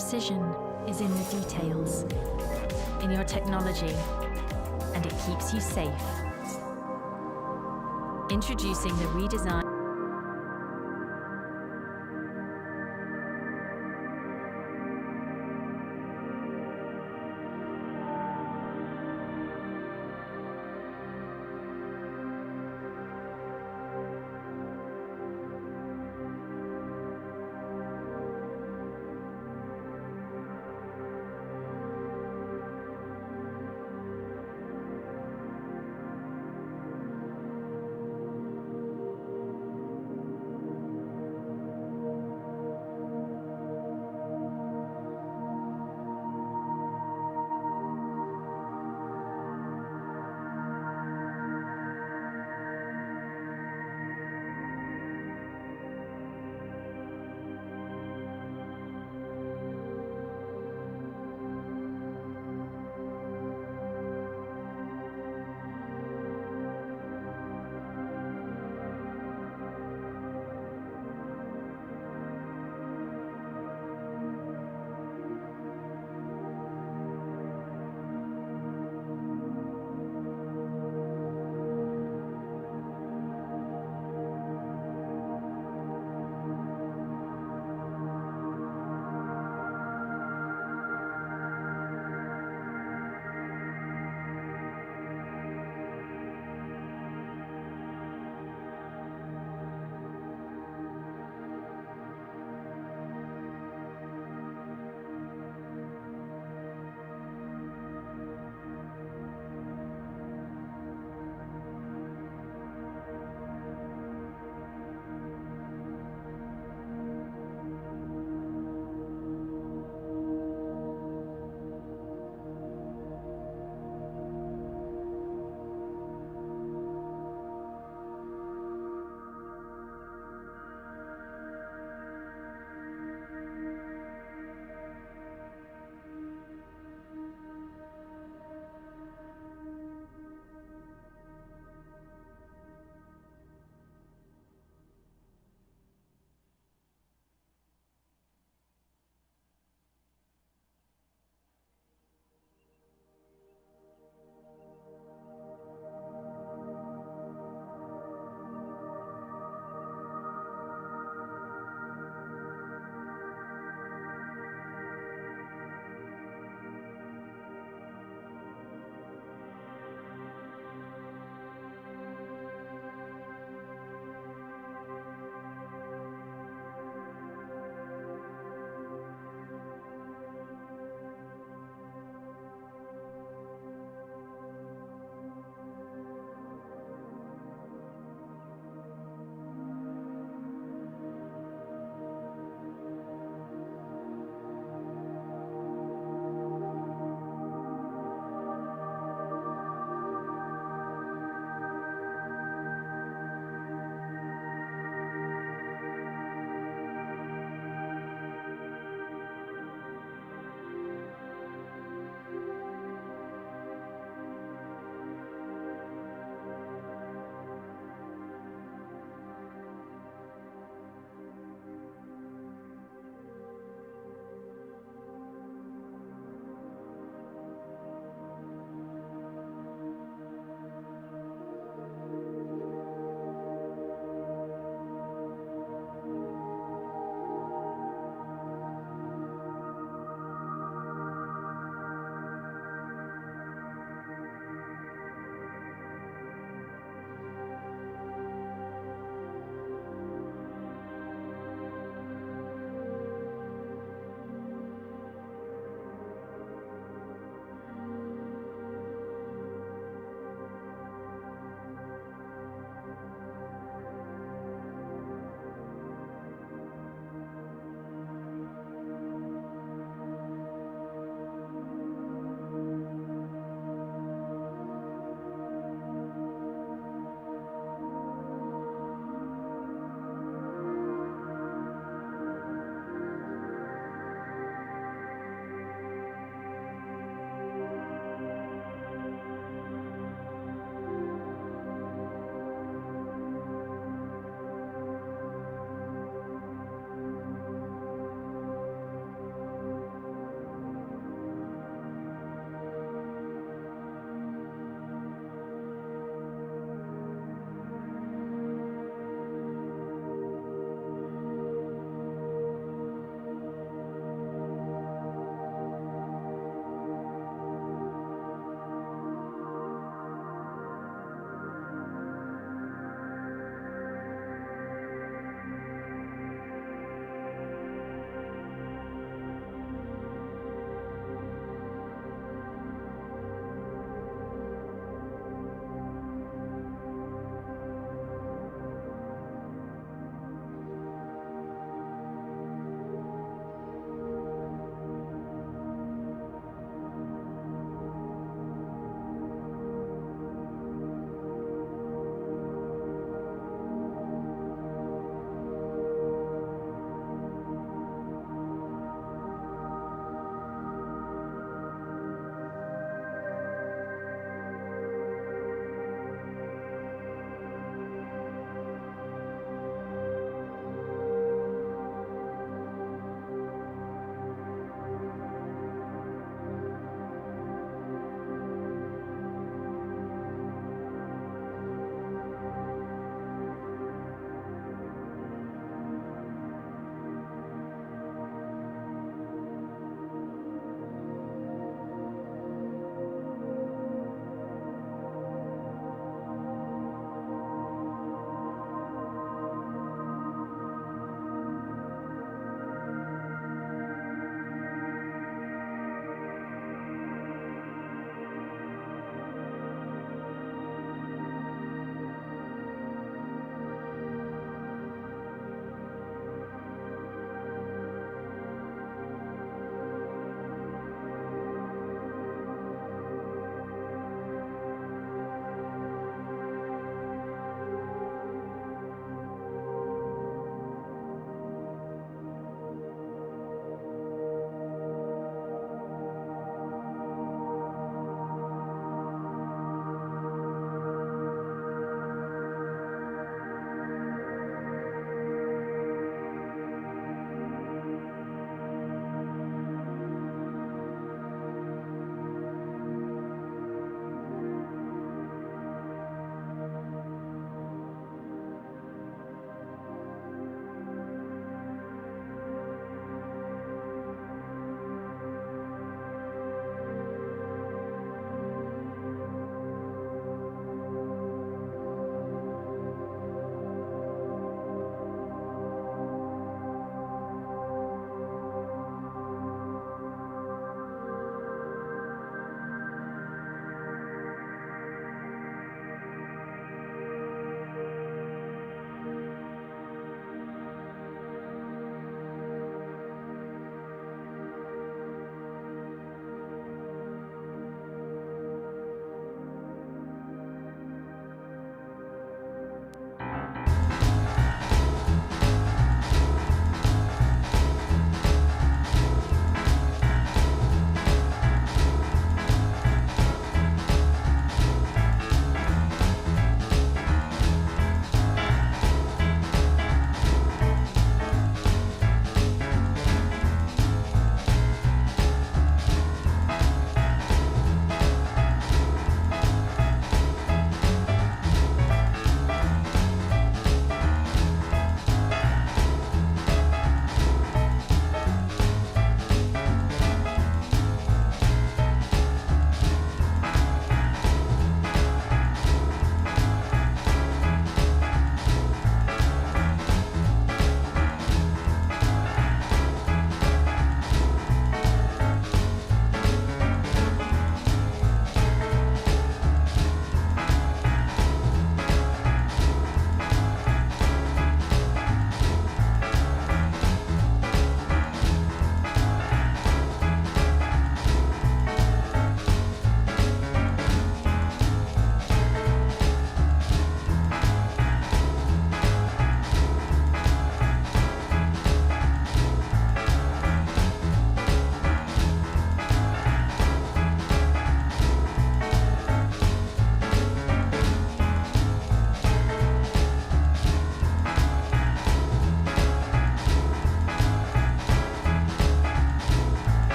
precision is in the details, in your technology, and it keeps you safe. Introducing the redesigned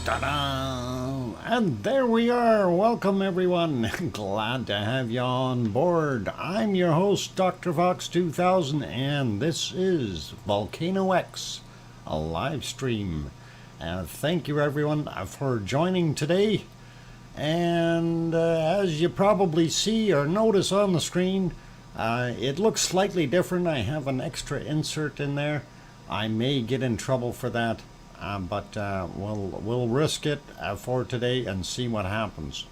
Ta-da! And there we are. Welcome, everyone. Glad to have you on board. I'm your host, DrFox2000, and this is VolcanoX, a live stream. Thank you, everyone, for joining today. And as you probably see or notice on the screen, it looks slightly different. I have an extra insert in there. I may get in trouble for that. But we'll risk it for today and see what happens.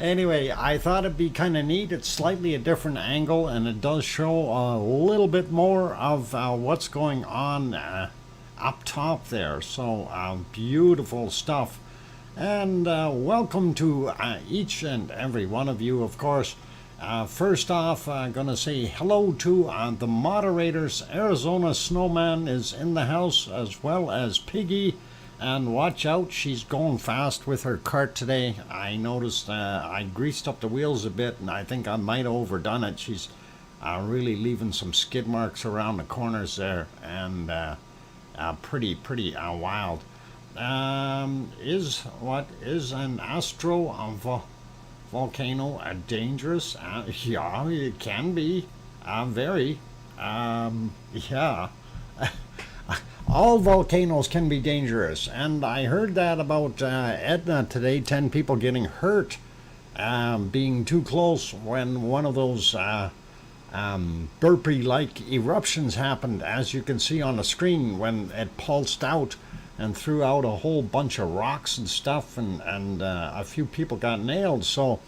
Anyway, I thought it'd be kind of neat. It's slightly a different angle, and it does show a little bit more of what's going on up top there. So beautiful stuff. And welcome to each and every one of you, of course. First off, I'm going to say hello to the moderators. Arizona Snowman is in the house, as well as Piggy. And watch out, she's going fast with her cart today. I noticed I greased up the wheels a bit, and I think I might have overdone it. She's really leaving some skid marks around the corners there, and pretty wild. Is an volcano dangerous? Yeah, it can be. Very. Yeah. All volcanoes can be dangerous. And I heard that about Etna today, 10 people getting hurt being too close when one of those burpee-like eruptions happened, as you can see on the screen, when it pulsed out and threw out a whole bunch of rocks and stuff, and a few people got nailed. So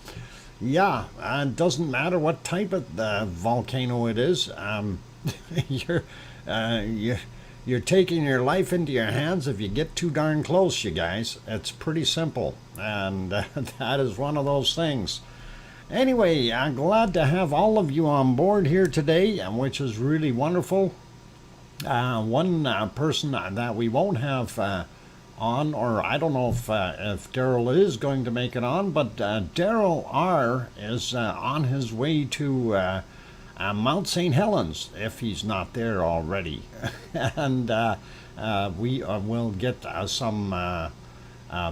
yeah, it doesn't matter what type of volcano it is. You're taking your life into your hands if you get too darn close, you guys. It's pretty simple, and that is one of those things. Anyway, I'm glad to have all of you on board here today, which is really wonderful. One person that we won't have on, or I don't know if Daryl is going to make it on, but Daryl R is on his way to Mount St. Helens, if he's not there already. And we will get some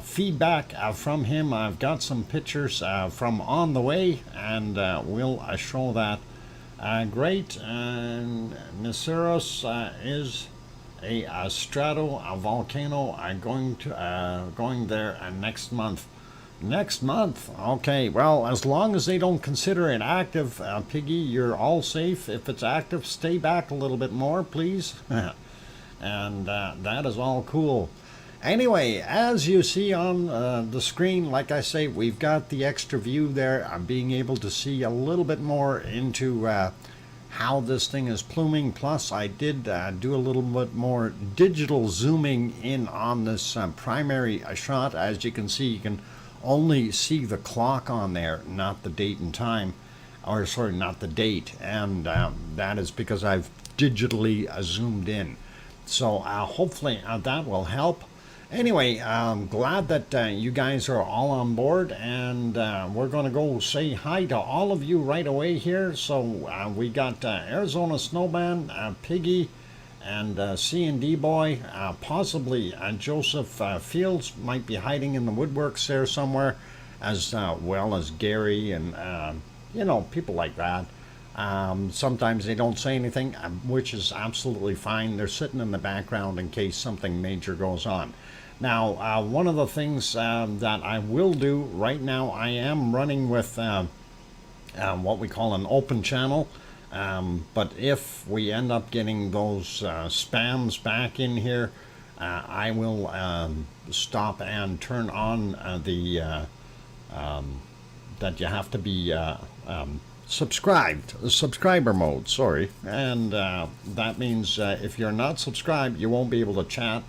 feedback from him. I've got some pictures from on the way, and we'll show that. Great. Neceros is a strato, a volcano. Going there next month. Next month? Okay. Well, as long as they don't consider it active, Piggy, you're all safe. If it's active, stay back a little bit more, please. And that is all cool. Anyway, as you see on the screen, like I say, we've got the extra view there. I'm being able to see a little bit more into how this thing is pluming. Plus, I did do a little bit more digital zooming in on this primary shot. As you can see, you can only see the clock on there, not the date and time. Or, sorry, not the date. And that is because I've digitally zoomed in. So hopefully that will help. Anyway, I'm glad that you guys are all on board, and we're going to go say hi to all of you right away here. So we got Arizona Snowman, Piggy, and C&D Boy, possibly Joseph Fields might be hiding in the woodworks there somewhere, as well as Gary and, people like that. Sometimes they don't say anything, which is absolutely fine. They're sitting in the background in case something major goes on. Now, one of the things that I will do right now, I am running with what we call an open channel. But if we end up getting those spams back in here, I will stop and turn on that you have to be subscriber mode, sorry. And that means if you're not subscribed, you won't be able to chat.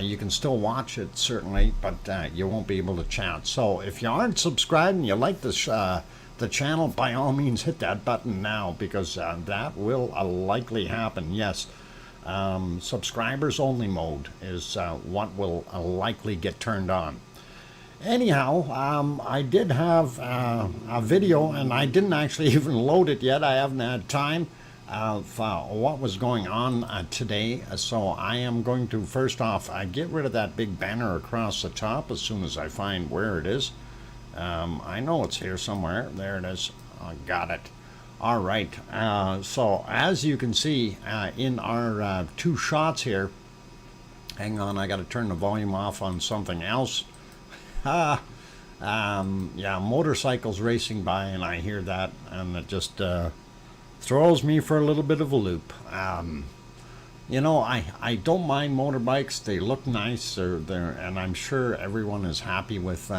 You can still watch it, certainly, but you won't be able to chat. So if you aren't subscribed and you like the channel, by all means hit that button now, because that will likely happen. Yes, subscribers only mode is what will likely get turned on. Anyhow, I did have a video, and I didn't actually even load it yet. I haven't had time. of what was going on today. So I am going to first off get rid of that big banner across the top as soon as I find where it is. I know it's here somewhere. There it is. Got it. All right. So as you can see in our two shots here, hang on, I got to turn the volume off on something else. Yeah, motorcycles racing by, and I hear that, and it just throws me for a little bit of a loop. You know, I don't mind motorbikes. They look nice, and I'm sure everyone is happy with,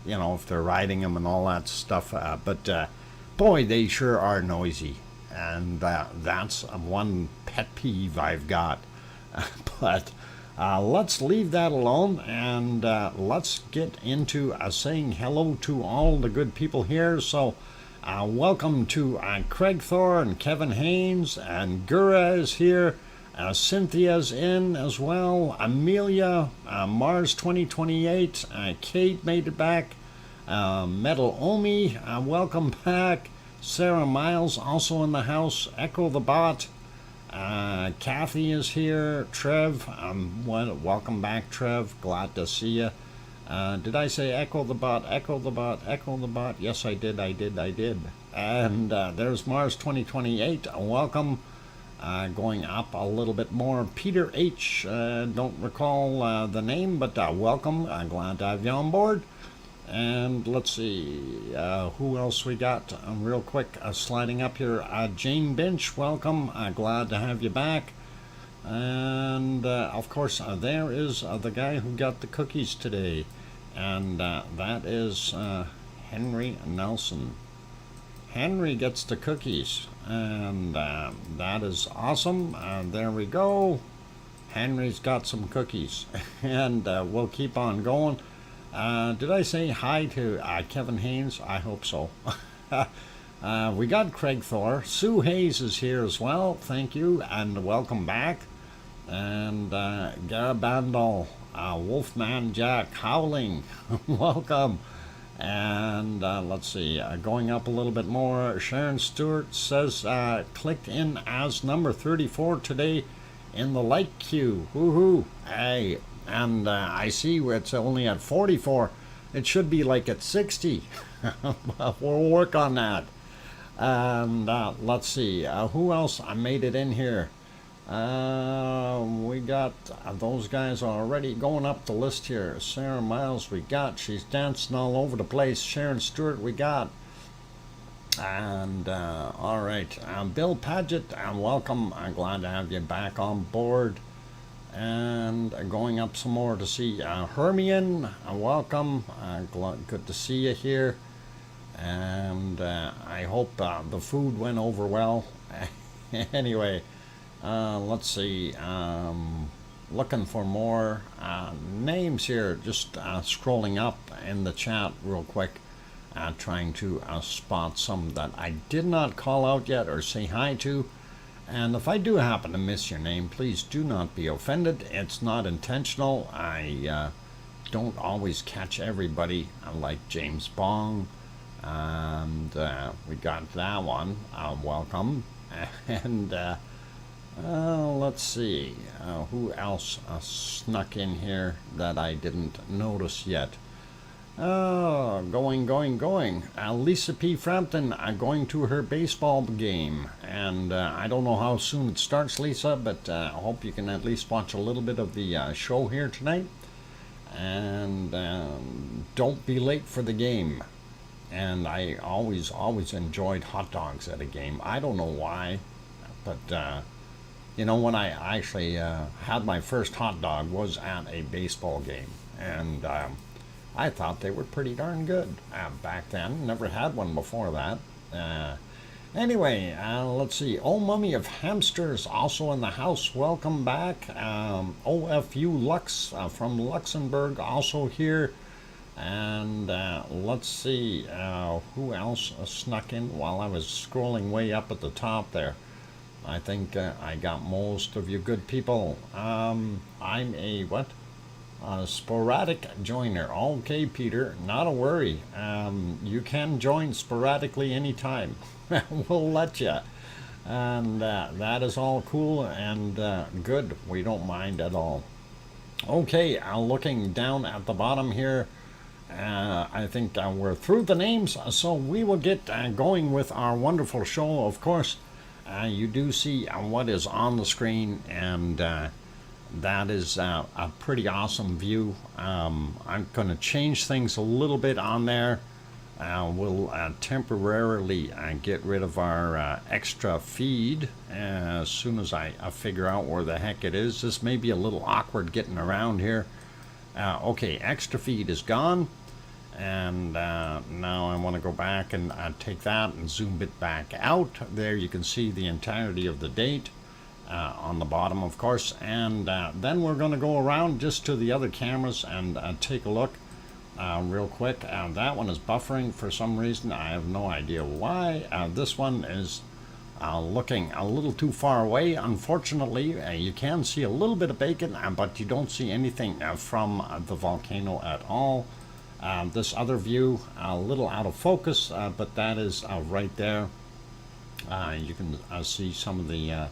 you know, if they're riding them and all that stuff. But boy, they sure are noisy, and that's one pet peeve I've got. But let's leave that alone, and let's get into saying hello to all the good people here. So welcome to Craig Thor and Kevin Haynes, and Gura is here. Cynthia's in as well. Amelia, Mars 2028, Kate made it back. Metal Omi, welcome back. Sarah Miles also in the house. Echo the Bot. Kathy is here. Trev, welcome back, Trev. Glad to see you. Did I say Echo the Bot? Echo the Bot? Echo the Bot? Yes, I did. And there's Mars 2028. Welcome. Going up a little bit more. Peter H. Don't recall the name, but welcome. I'm glad to have you on board. And let's see who else we got real quick sliding up here. Jane Binch, welcome. Glad to have you back. And of course there is the guy who got the cookies today, and that is Henry Nelson. Henry gets the cookies, and that is awesome. There we go. Henry's got some cookies. And we'll keep on going. Did I say hi to Kevin Haynes? I hope so. We got Craig Thor. Sue Hayes is here as well. Thank you, and welcome back. And Garabandal, Wolfman Jack, Howling, welcome. And let's see, going up a little bit more, Sharon Stewart says, clicked in as number 34 today in the like queue. Woohoo! Hey, and I see it's only at 44. It should be like at 60. We'll work on that. And let's see, who else made it in here? We got those guys already going up the list here. Sarah Miles we got. She's dancing all over the place. Sharon Stewart we got. And all right. Bill Paget, welcome. I'm glad to have you back on board. And going up some more to see Hermione, welcome. Good to see you here. And I hope the food went over well. Anyway. Let's see, looking for more names here, just scrolling up in the chat real quick, trying to spot some that I did not call out yet or say hi to. And if I do happen to miss your name, please do not be offended. It's not intentional. I don't always catch everybody, like James Bong, and we got that one, welcome. And let's see, who else snuck in here that I didn't notice yet. Going. Lisa P. Frampton going to her baseball game. And I don't know how soon it starts, Lisa, but I hope you can at least watch a little bit of the show here tonight. And don't be late for the game. And I always enjoyed hot dogs at a game. I don't know why, but you know, when I actually had my first hot dog was at a baseball game, and I thought they were pretty darn good back then. Never had one before that. Anyway, let's see. Oh, Mummy of Hamsters also in the house. Welcome back. OFU Lux from Luxembourg also here. And let's see who else snuck in while I was scrolling way up at the top there. I think I got most of you good people. I'm a what? Sporadic joiner. Okay, Peter, not a worry. You can join sporadically anytime. We'll let you. And that is all cool and good. We don't mind at all. Okay, looking down at the bottom here, I think we're through the names, so we will get going with our wonderful show. Of course, you do see what is on the screen, and that is a pretty awesome view. I'm going to change things a little bit on there. We'll temporarily get rid of our extra feed as soon as I figure out where the heck it is. This may be a little awkward getting around here. Okay, extra feed is gone. And now I want to go back and take that and zoom it back out. There you can see the entirety of the date on the bottom, of course. And then we're going to go around just to the other cameras and take a look real quick. That one is buffering for some reason. I have no idea why. This one is looking a little too far away. Unfortunately, you can see a little bit of bacon, but you don't see anything from the volcano at all. This other view, a little out of focus, but that is right there. You can see some of the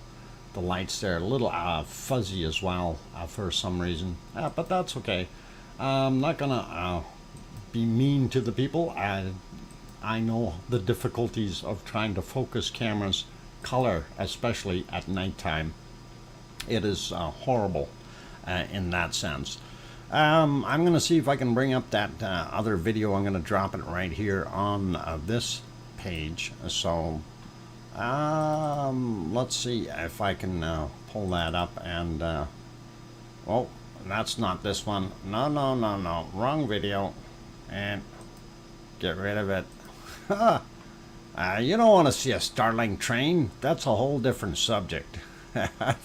lights there, a little fuzzy as well for some reason, but that's okay. I'm not gonna be mean to the people. I know the difficulties of trying to focus cameras, color, especially at nighttime. It is horrible in that sense. I'm going to see if I can bring up that other video. I'm going to drop it right here on this page. So let's see if I can pull that up. And oh, that's not this one. No, wrong video. And get rid of it. You don't want to see a startling train. That's a whole different subject. Let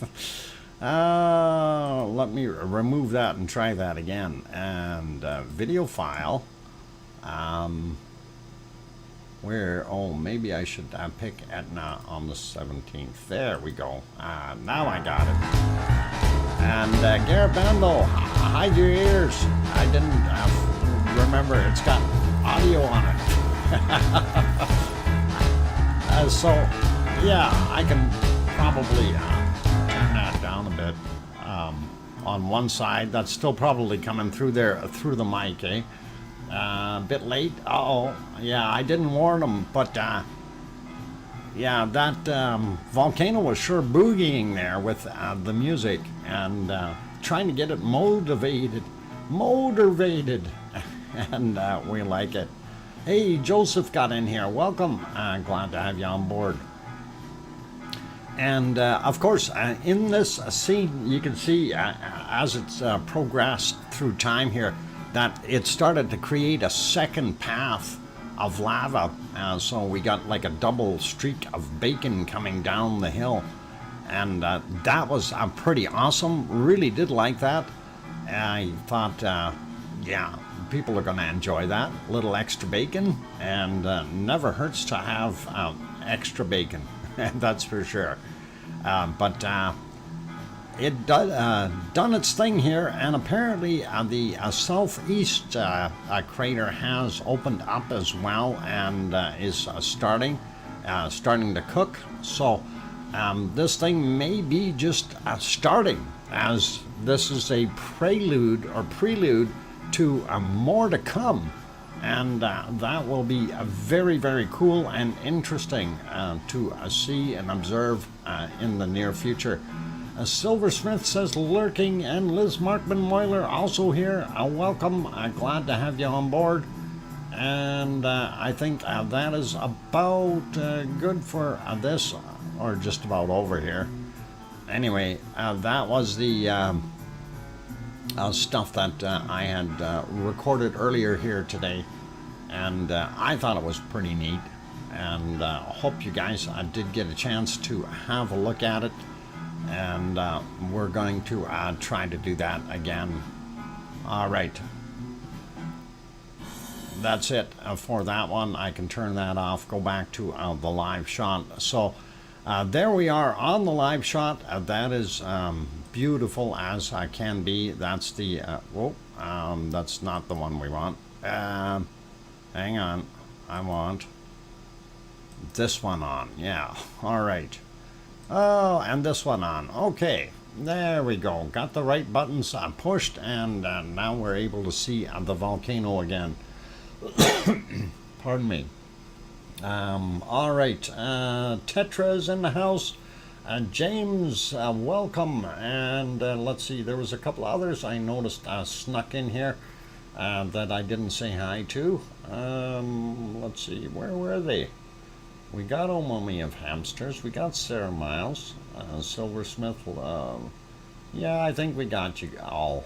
me remove that and try that again. And video file. Where? Oh, maybe I should pick Etna on the 17th. There we go. Now I got it. And Garrett Bando, hide your ears. I didn't remember it's got audio on it. So, yeah, I can probably turn that down a bit on one side. That's still probably coming through there through the mic, eh? A bit late. Uh-oh. Yeah, I didn't warn them, but yeah, that volcano was sure boogieing there with the music and trying to get it motivated, and we like it. Hey, Joseph got in here. Welcome. Glad to have you on board. And of course, in this scene, you can see as it's progressed through time here, that it started to create a second path of lava. So we got like a double streak of bacon coming down the hill. And that was pretty awesome. Really did like that. I thought, yeah, people are going to enjoy that. Little extra bacon, and never hurts to have extra bacon. That's for sure. But it done its thing here, and apparently the southeast crater has opened up as well and is starting to cook. So this thing may be just starting, as this is a prelude to more to come. And that will be very, very cool and interesting to see and observe in the near future. Silversmith says lurking, and Liz Markman-Moyler also here. Welcome. Glad to have you on board. And I think that is about good for this, or just about over here. Anyway, that was the stuff that I had recorded earlier here today, and I thought it was pretty neat, and hope you guys did get a chance to have a look at it, and we're going to try to do that again. All right, that's it for that one. I can turn that off, go back to the live shot. So there we are on the live shot. That is beautiful as can be. That's the that's not the one we want. Hang on, I want this one on. Yeah, all right. Oh, and this one on. Okay, there we go. Got the right buttons pushed, and now we're able to see the volcano again. Pardon me. All right, Tetra is in the house. James, welcome. And let's see, there was a couple others I noticed snuck in here that I didn't say hi to. Let's see, where were they? We got O Mummy of Hamsters. We got Sarah Miles, Silversmith. Yeah, I think we got you all.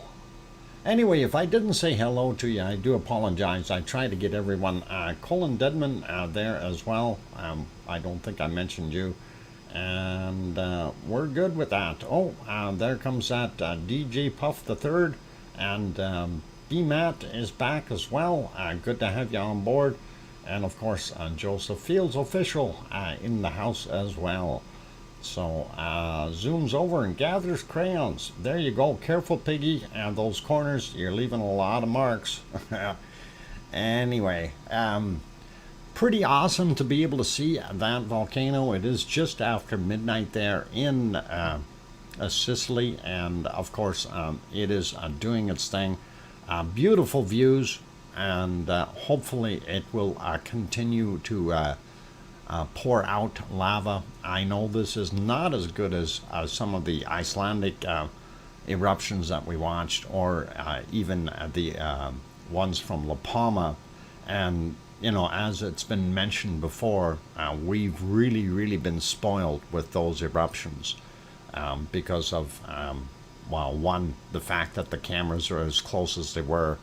Anyway, if I didn't say hello to you, I do apologize. I try to get everyone. Colin Deadman there as well. I don't think I mentioned you. And we're good with that. Oh, there comes that DJ Puff the Third. And B-Matt is back as well. Good to have you on board. And of course, Joseph Fields Official in the house as well. So zooms over and gathers crayons. There you go. Careful, Piggy. And those corners, you're leaving a lot of marks. Anyway, pretty awesome to be able to see that volcano. It is just after midnight there in Sicily. And of course, it is doing its thing. Beautiful views. And hopefully it will continue to pour out lava. I know this is not as good as some of the Icelandic eruptions that we watched, or even the ones from La Palma. And, you know, as it's been mentioned before, we've really been spoiled with those eruptions because of, well, one, the fact that the cameras are as close as they were,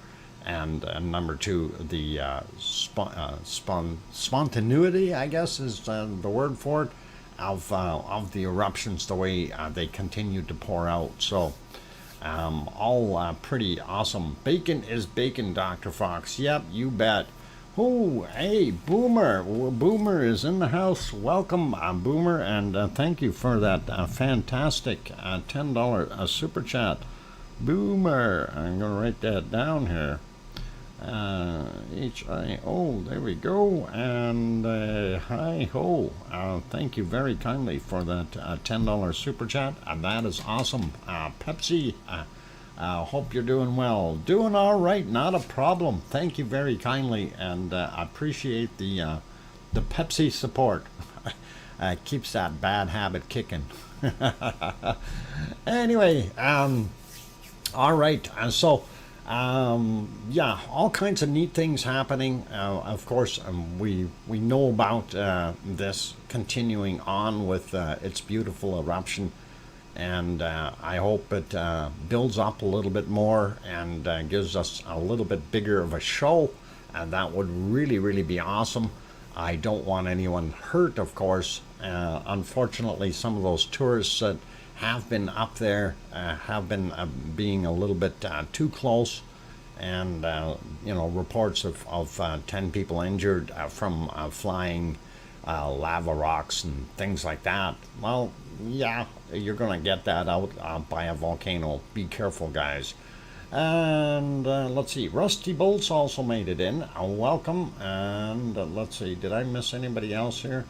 and number two, the spontaneity, I guess, is the word for it, of the eruptions, the way they continued to pour out. So all pretty awesome. Bacon is bacon, Dr. Fox. Yep, you bet. Oh, hey, Boomer. Boomer is in the house. Welcome, Boomer, and thank you for that fantastic $10 super chat. Boomer, I'm going to write that down here. H-I-O, there we go, and hi-ho. Thank you very kindly for that $10 super chat, and that is awesome. Pepsi, hope you're doing well. Doing all right, not a problem. Thank you very kindly, and I appreciate the Pepsi support. Keeps that bad habit kicking. Anyway, all right, so yeah, all kinds of neat things happening. Of course, we know about this continuing on with its beautiful eruption, and I hope it builds up a little bit more and gives us a little bit bigger of a show, and that would really be awesome. I don't want anyone hurt, of course. Unfortunately, some of those tourists that have been up there have been being a little bit too close, and you know, reports of 10 people injured from flying lava rocks and things like that. Well, yeah, you're gonna get that out by a volcano. Be careful, guys. And let's see, Rusty Bolts also made it in. Welcome. And let's see, did I miss anybody else here?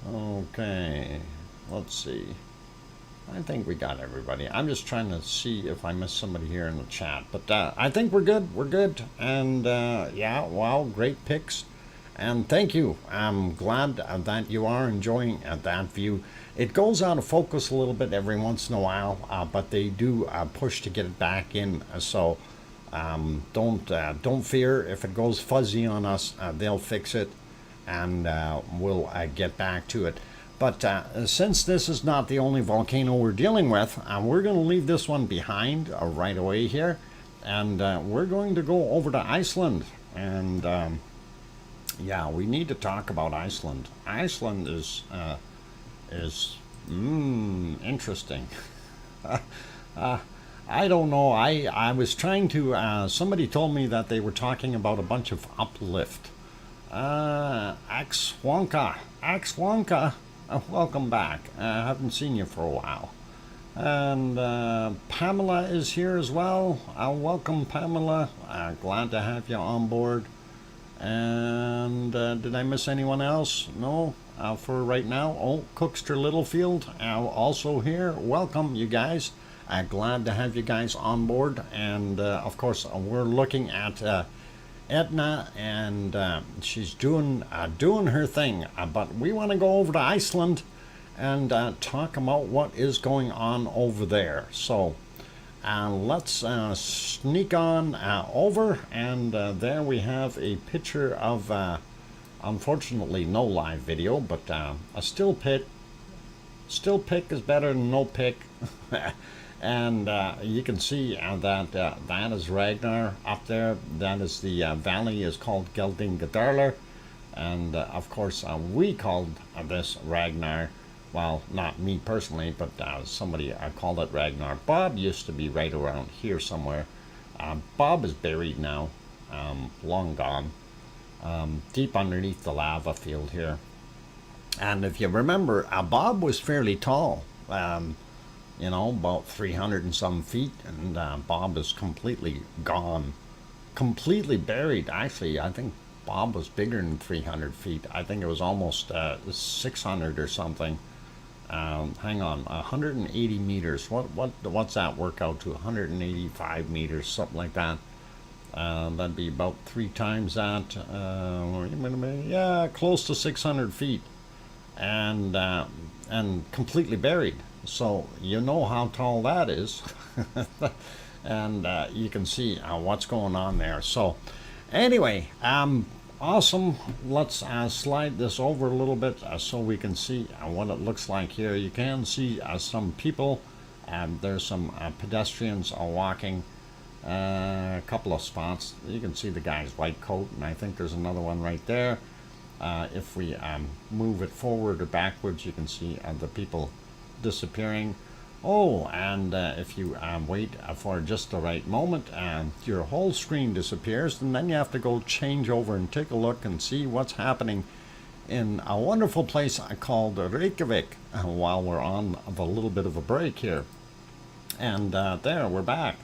Okay, let's see. I think we got everybody. I'm just trying to see if I missed somebody here in the chat, but I think we're good. We're good. And yeah, wow, great picks. And thank you. I'm glad that you are enjoying that view. It goes out of focus a little bit every once in a while, but they do push to get it back in. So don't fear if it goes fuzzy on us. They'll fix it, and we'll get back to it. But since this is not the only volcano we're dealing with, we're going to leave this one behind right away here, and we're going to go over to Iceland. And yeah, we need to talk about Iceland. Iceland is interesting. I don't know. I was trying to. Somebody told me that they were talking about a bunch of uplift. Axwonka, welcome back. I haven't seen you for a while. And Pamela is here as well. Welcome, Pamela. Glad to have you on board. And did I miss anyone else? No, for right now. Oh, Cookster Littlefield, also here. Welcome, you guys. Glad to have you guys on board. And of course, we're looking at Etna, and she's doing her thing. But we want to go over to Iceland and talk about what is going on over there. So let's sneak on over, and there we have a picture of, unfortunately, no live video, but a still pic. Still pic is better than no pic. And you can see that that is Ragnar up there. That is the valley is called Geldingadarlar, and of course we called this Ragnar. Well, not me personally, but somebody called it Ragnar. Bob used to be right around here somewhere. Bob is buried now, long gone, deep underneath the lava field here. And if you remember, Bob was fairly tall, you know, about 300 and some feet, and Bob is completely gone, completely buried. Actually, I think Bob was bigger than 300 feet. I think it was almost 600 or something. Hang on, 180 meters. What's that work out to? 185 meters, something like that. That'd be about 3 times that. Yeah, close to 600 feet, and completely buried. So you know how tall that is, and you can see what's going on there. So anyway, awesome. Let's slide this over a little bit so we can see what it looks like here. You can see some people. There's some pedestrians walking. A couple of spots. You can see the guy's white coat, and I think there's another one right there. If we move it forward or backwards, you can see the people disappearing. Oh, and if you wait for just the right moment, your whole screen disappears, and then you have to go change over and take a look and see what's happening in a wonderful place called Reykjavik while we're on a little bit of a break here. And there, we're back,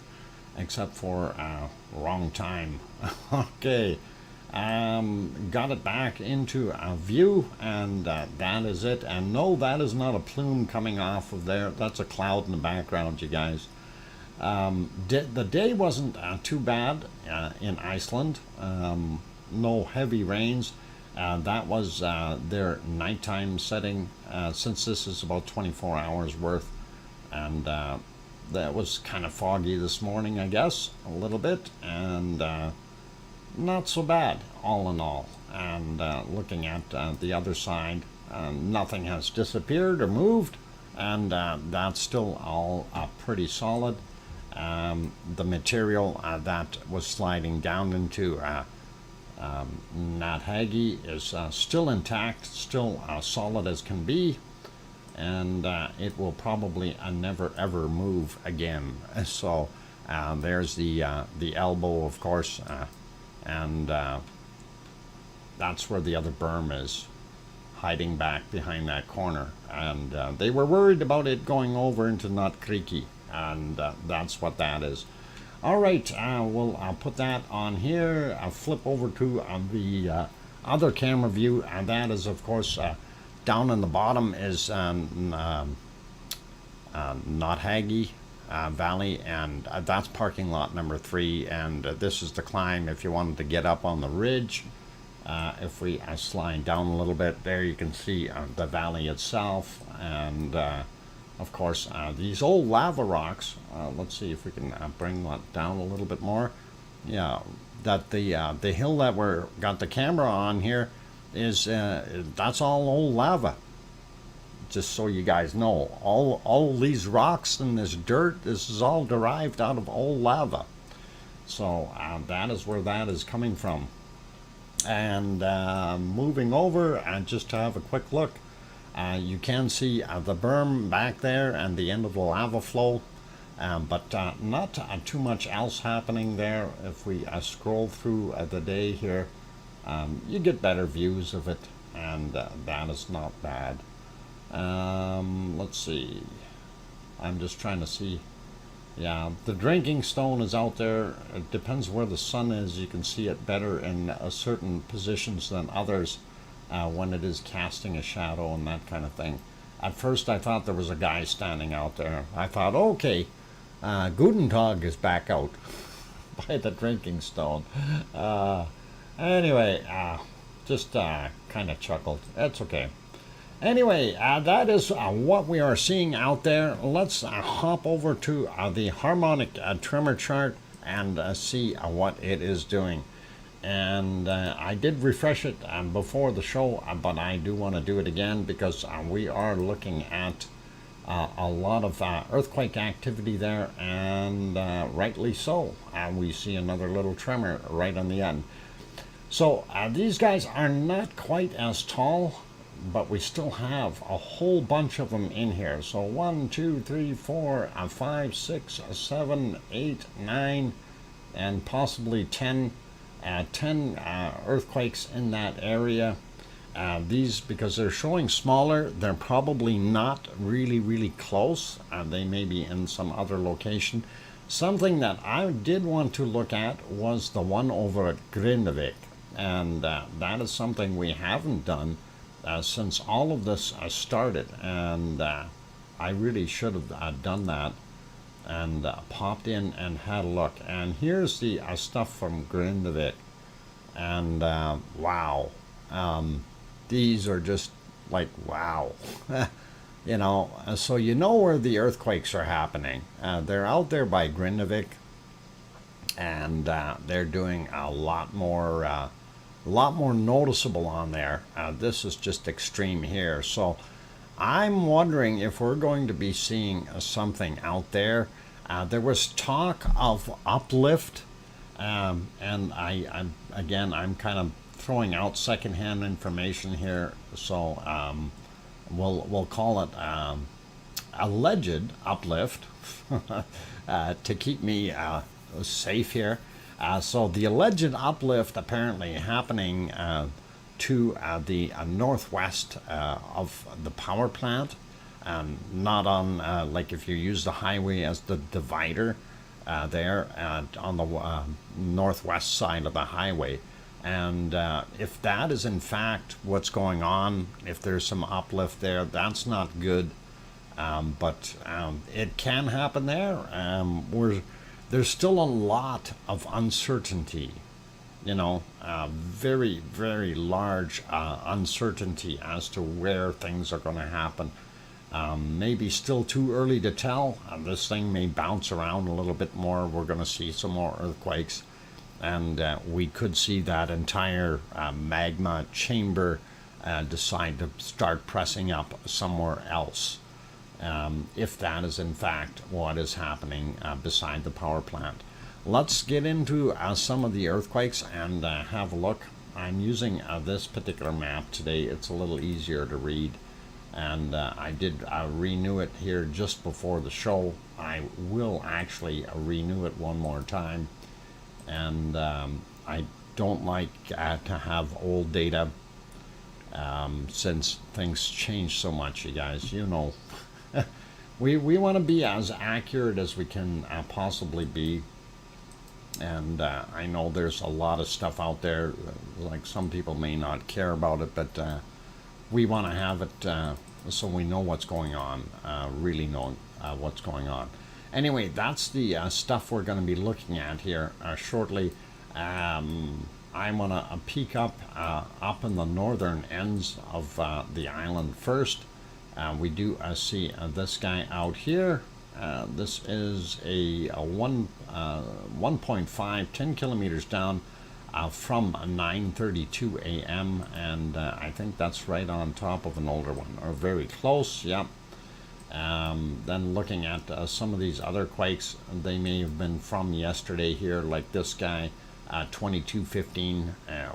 except for wrong time. Okay. Got it back into view, and that is it. And no, that is not a plume coming off of there. That's a cloud in the background, you guys. The day wasn't too bad in Iceland. No heavy rains. That was their nighttime setting, since this is about 24 hours worth. And that was kind of foggy this morning, I guess, a little bit. And not so bad, all in all. And looking at the other side, nothing has disappeared or moved, and that's still all pretty solid. The material that was sliding down into Nathagi is still intact, still solid as can be, and it will probably never ever move again. So there's the elbow, of course. And that's where the other berm is, hiding back behind that corner. And they were worried about it going over into Nut Creeky, and that's what that is. All right, we'll put that on here. I'll flip over to the other camera view, and that is, of course, down in the bottom is Nathagi Valley, and that's parking lot number 3, and this is the climb if you wanted to get up on the ridge. If we slide down a little bit, there you can see the valley itself, and of course these old lava rocks. Let's see if we can bring that down a little bit more. Yeah, that the hill that we're got the camera on here is that's all old lava. Just so you guys know, all these rocks and this dirt, this is all derived out of old lava. So that is where that is coming from. And moving over, and just to have a quick look, you can see the berm back there and the end of the lava flow, but not too much else happening there. If we scroll through the day here, you get better views of it, and that is not bad. Let's see. I'm just trying to see Yeah, the drinking stone is out there. It depends where the sun is. You can see it better in certain positions than others when it is casting a shadow and that kind of thing. At first, I thought there was a guy standing out there. I thought, okay, Guten Tag is back out by the drinking stone. Anyway, just kind of chuckled. That's okay. Anyway, that is what we are seeing out there. Let's hop over to the harmonic tremor chart and see what it is doing. And I did refresh it before the show, but I do want to do it again because we are looking at a lot of earthquake activity there, and rightly so. We see another little tremor right on the end. So these guys are not quite as tall, but we still have a whole bunch of them in here. So 1, 2, 3, 4, 5, 6, 7, 8, 9, and possibly 10 earthquakes in that area. These, because they're showing smaller, they're probably not really close. They may be in some other location. Something that I did want to look at was the one over at Grindavik, and that is something we haven't done since all of this started, and I really should have done that and popped in and had a look. And here's the stuff from Grindavik, and wow, these are just like wow. You know, so you know where the earthquakes are happening. They're out there by Grindavik, and they're doing a lot more noticeable on there. This is just extreme here. So I'm wondering if we're going to be seeing something out there. There was talk of uplift, and I'm kind of throwing out secondhand information here. So we'll call it alleged uplift to keep me safe here. So the alleged uplift apparently happening to the northwest of the power plant, not on like if you use the highway as the divider there on the northwest side of the highway. And if that is in fact what's going on, if there's some uplift there, that's not good. But it can happen there. There's still a lot of uncertainty, you know, very large uncertainty as to where things are going to happen. Maybe still too early to tell. This thing may bounce around a little bit more. We're going to see some more earthquakes, and we could see that entire magma chamber decide to start pressing up somewhere else. If that is in fact what is happening beside the power plant. Let's get into some of the earthquakes and have a look. I'm using this particular map today. It's a little easier to read, and I did renew it here just before the show. I will actually renew it one more time, and I don't like to have old data since things change so much, you guys, you know. We want to be as accurate as we can possibly be, and I know there's a lot of stuff out there, like some people may not care about it, but we want to have it so we know what's going on, really know what's going on. Anyway, that's the stuff we're going to be looking at here shortly. I'm going to peek up in the northern ends of the island first. We do see this guy out here. This is a 1.5, 10 kilometers down from 9:32 a.m. and I think that's right on top of an older one, or very close. Yep. Then looking at some of these other quakes, they may have been from yesterday here, like this guy. 22:15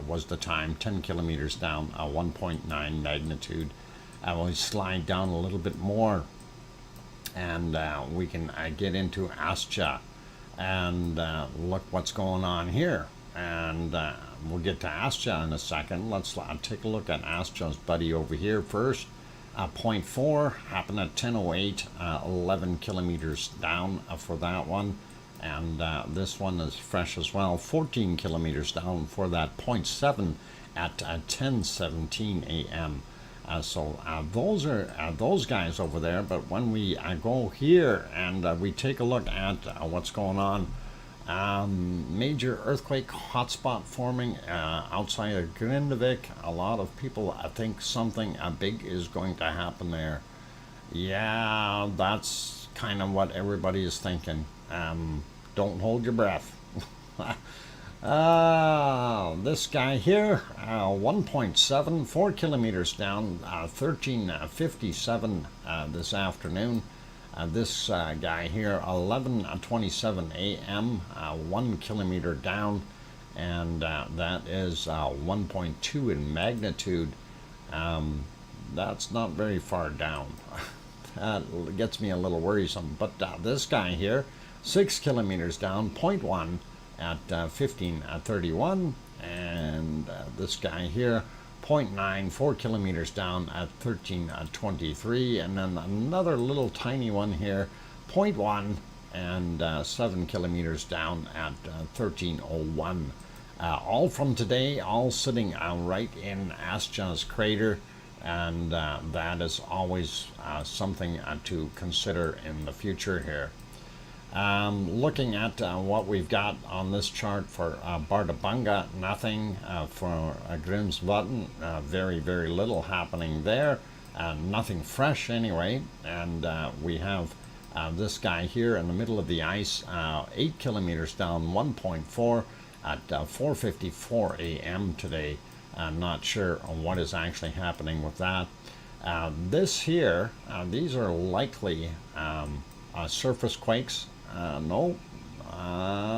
was the time, 10 kilometers down, 1.9 magnitude. We'll slide down a little bit more, and we can get into Astja and look what's going on here. And we'll get to Astja in a second. Let's take a look at Astja's buddy over here first. .4 happened at 10:08, 11 kilometers down for that one. And this one is fresh as well, 14 kilometers down for that .7 at 10:17 a.m. So those are those guys over there. But when we go here and we take a look at what's going on, major earthquake hotspot forming outside of Grindavik. A lot of people think something big is going to happen there. Yeah, that's kind of what everybody is thinking. Don't hold your breath. This guy here, 1.7, 4 kilometers down, 13:57 this afternoon. This guy here, 11:27 a.m., 1 kilometer down, and that is 1.2 in magnitude. That's not very far down. That gets me a little worrisome. But this guy here, 6 kilometers down, 0.1 at 15:31, and this guy here, 0.9, 4 kilometers down at 13:23, and then another little tiny one here, 0.1 and 7 kilometers down at 13:01. All from today, all sitting right in Astja's crater, and that is always something to consider in the future here. Looking at what we've got on this chart for Bardabunga, nothing. For Grimsvatn, very, very little happening there. Nothing fresh anyway. And we have this guy here in the middle of the ice, 8 kilometers down, 1.4 at 4:54 a.m. today. I'm not sure what is actually happening with that. This here, these are likely surface quakes. No,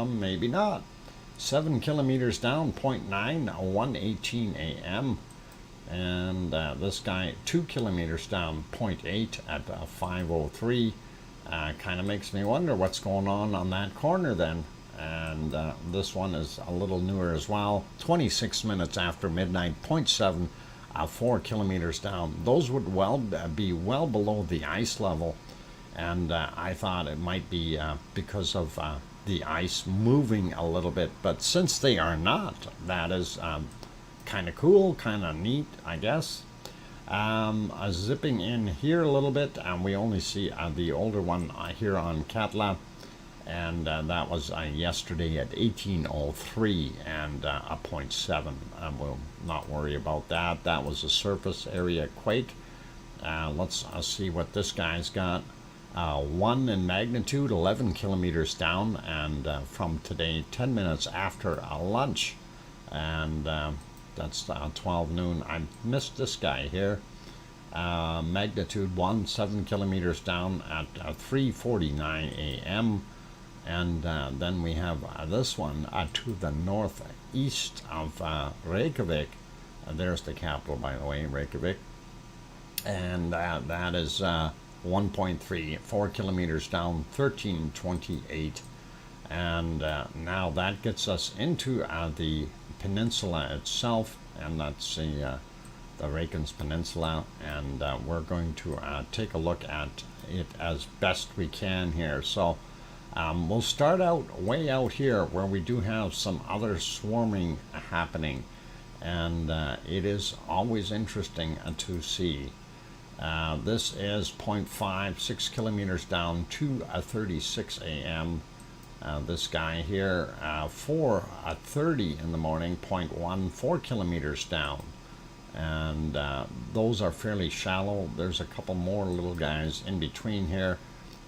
maybe not. 7 kilometers down, 0.9, 1:18 a.m. And this guy, 2 kilometers down, 0.8 at 5:03. Kind of makes me wonder what's going on that corner then. And this one is a little newer as well. 26 minutes after midnight, 0.7, 4 kilometers down. Those would be well below the ice level. And I thought it might be because of the ice moving a little bit. But since they are not, that is kind of cool, kind of neat, I guess. Zipping in here a little bit, and we only see the older one here on Katla. And that was yesterday at 18:03 and a 0.7. We'll not worry about that. That was a surface area quake. Let's see what this guy's got. 1 in magnitude, 11 kilometers down, and from today, 10 minutes after lunch. And that's 12 noon. I missed this guy here. Magnitude 1, 7 kilometers down at 3:49 a.m. And then we have this one to the northeast of Reykjavik. There's the capital, by the way, Reykjavik. And that is 1.3, 4 kilometers down, 13:28. And now that gets us into the peninsula itself, and that's the Reykjanes Peninsula. And we're going to take a look at it as best we can here. So we'll start out way out here where we do have some other swarming happening, and it is always interesting to see. This is 0.5, 6 kilometers down, 2:36 a.m. This guy here, 4:30 in the morning, 0.1, 4 kilometers down. And those are fairly shallow. There's a couple more little guys in between here.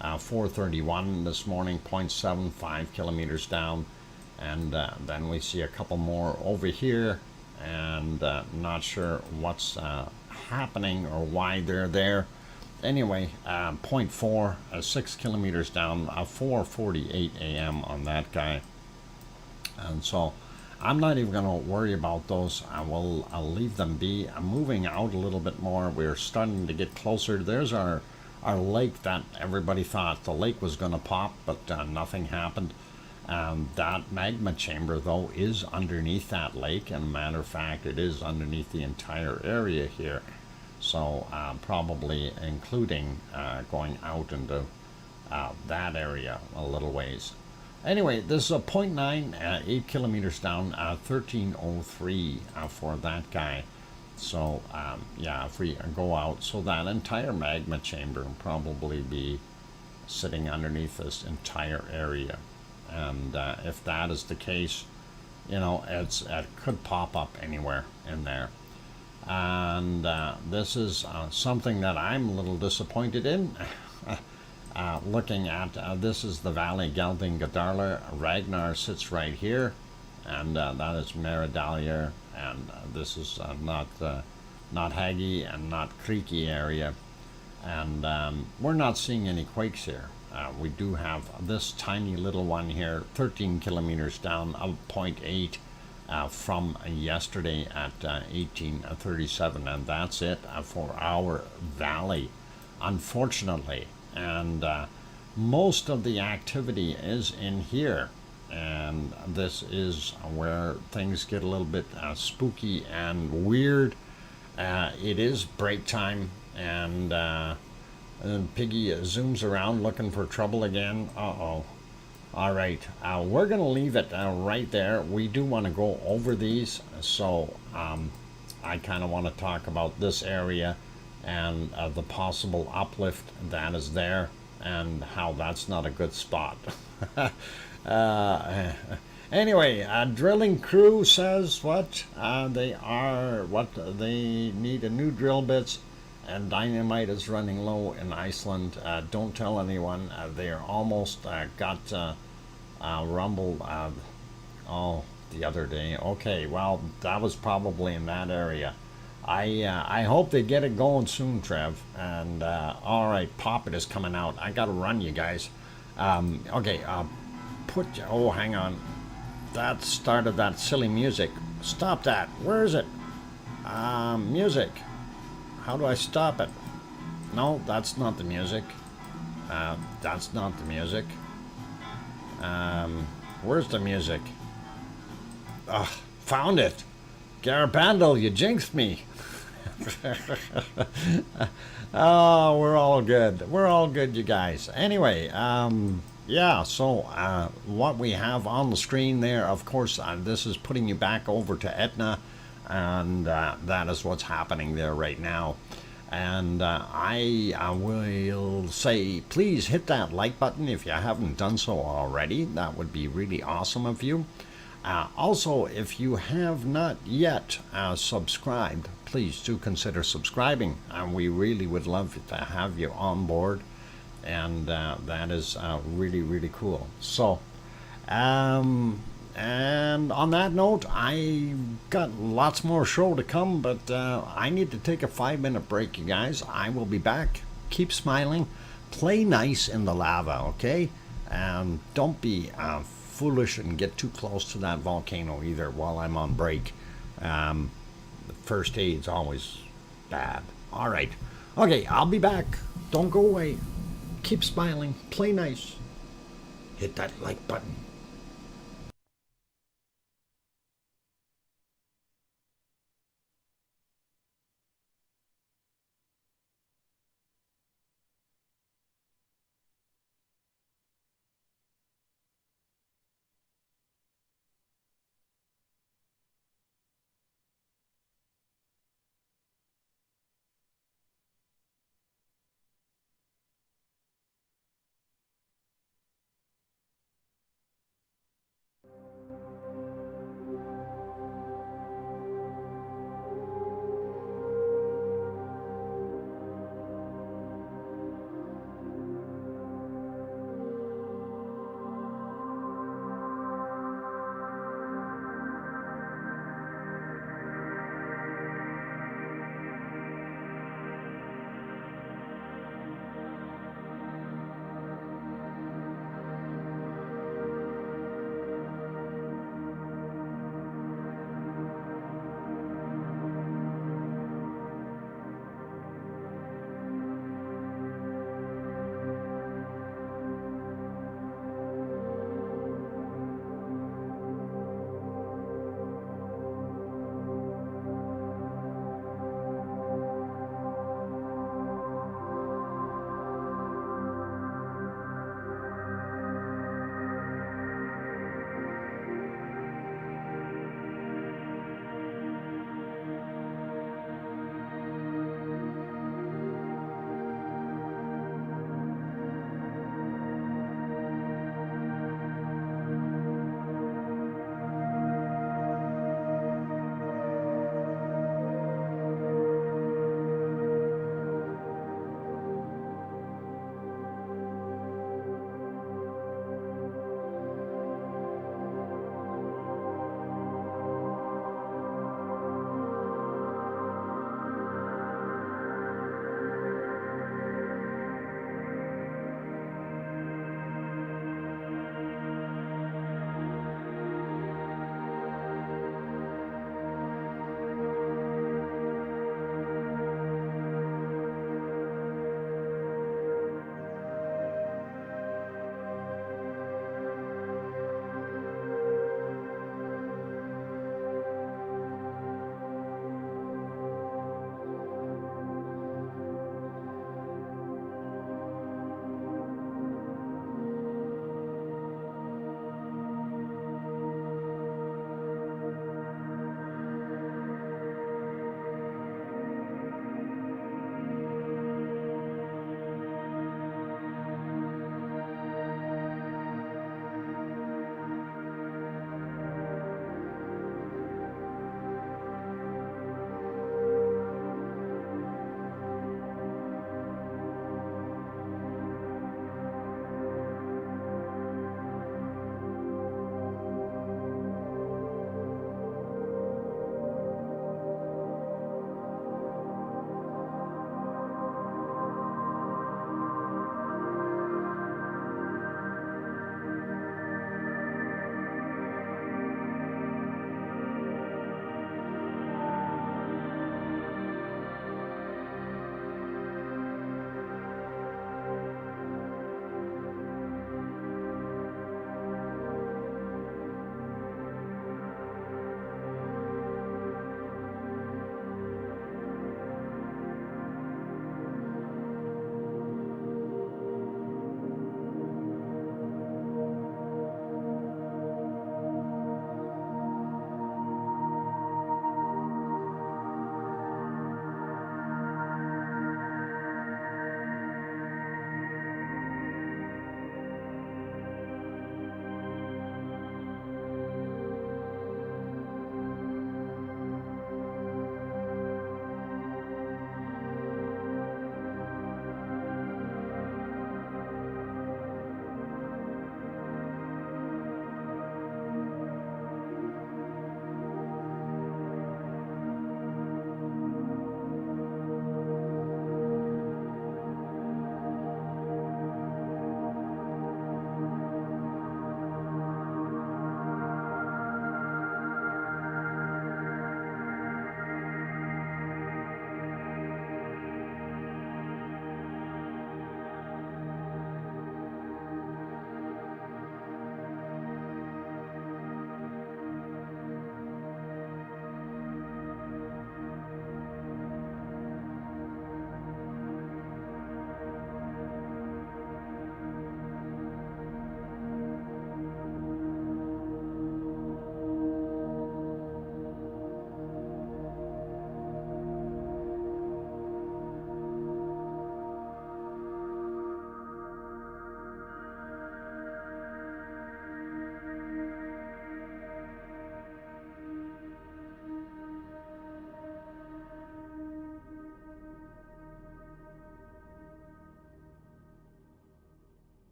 4:31 this morning, 0.7, 5 kilometers down. And then we see a couple more over here, and not sure what's happening or why they're there. Anyway, 0.4, 6 kilometers down, 4:48 a.m. on that guy. And so I'm not even going to worry about those. I'll leave them be. I'm moving out a little bit more. We're starting to get closer. There's our lake that everybody thought the lake was going to pop, but nothing happened. That magma chamber, though, is underneath that lake, and matter of fact, it is underneath the entire area here. So probably including going out into that area a little ways. Anyway, this is a 0.9, 8 kilometers down, 1303 for that guy. So yeah, if we go out, so that entire magma chamber will probably be sitting underneath this entire area. And if that is the case, you know, it could pop up anywhere in there. And this is something that I'm a little disappointed in. Looking at this is the Valley Gelding Gadarla. Ragnar sits right here, and that is Meridalia, and this is not Haggy and not Creaky area, and we're not seeing any quakes here. We do have this tiny little one here, 13 kilometers down, 0.8 from yesterday at 1837, and that's it for our valley, unfortunately. And most of the activity is in here, and this is where things get a little bit spooky and weird. It is break time, and Piggy zooms around looking for trouble again. Uh-oh. All right, we're going to leave it right there. We do want to go over these, so I kind of want to talk about this area and the possible uplift that is there and how that's not a good spot. Anyway, drilling crew says what they need a new drill bits, and dynamite is running low in Iceland. Don't tell anyone. They're almost got rumbled the other day. Okay, well, that was probably in that area. I hope they get it going soon, Trev. And all right, Poppet is coming out. I gotta run, you guys. Okay, hang on. That started that silly music. Stop that. Where is it? Music. How do I stop it? No, that's not the music. That's not the music. Where's the music? Ugh, found it. Garabandle, you jinxed me. Oh, we're all good. We're all good, you guys. Anyway, yeah, so what we have on the screen there, of course, this is putting you back over to Etna, and that is what's happening there right now. And I will say, please hit that like button if you haven't done so already. That would be really awesome of you. Also, if you have not yet subscribed, please do consider subscribing. We really would love to have you on board, and that is really, really cool. So, and on that note, I got lots more show to come, but I need to take a 5-minute break, you guys. I will be back. Keep smiling. Play nice in the lava, okay? Don't be foolish and get too close to that volcano either while I'm on break. The first aid's always bad. All right. Okay, I'll be back. Don't go away. Keep smiling. Play nice. Hit that like button.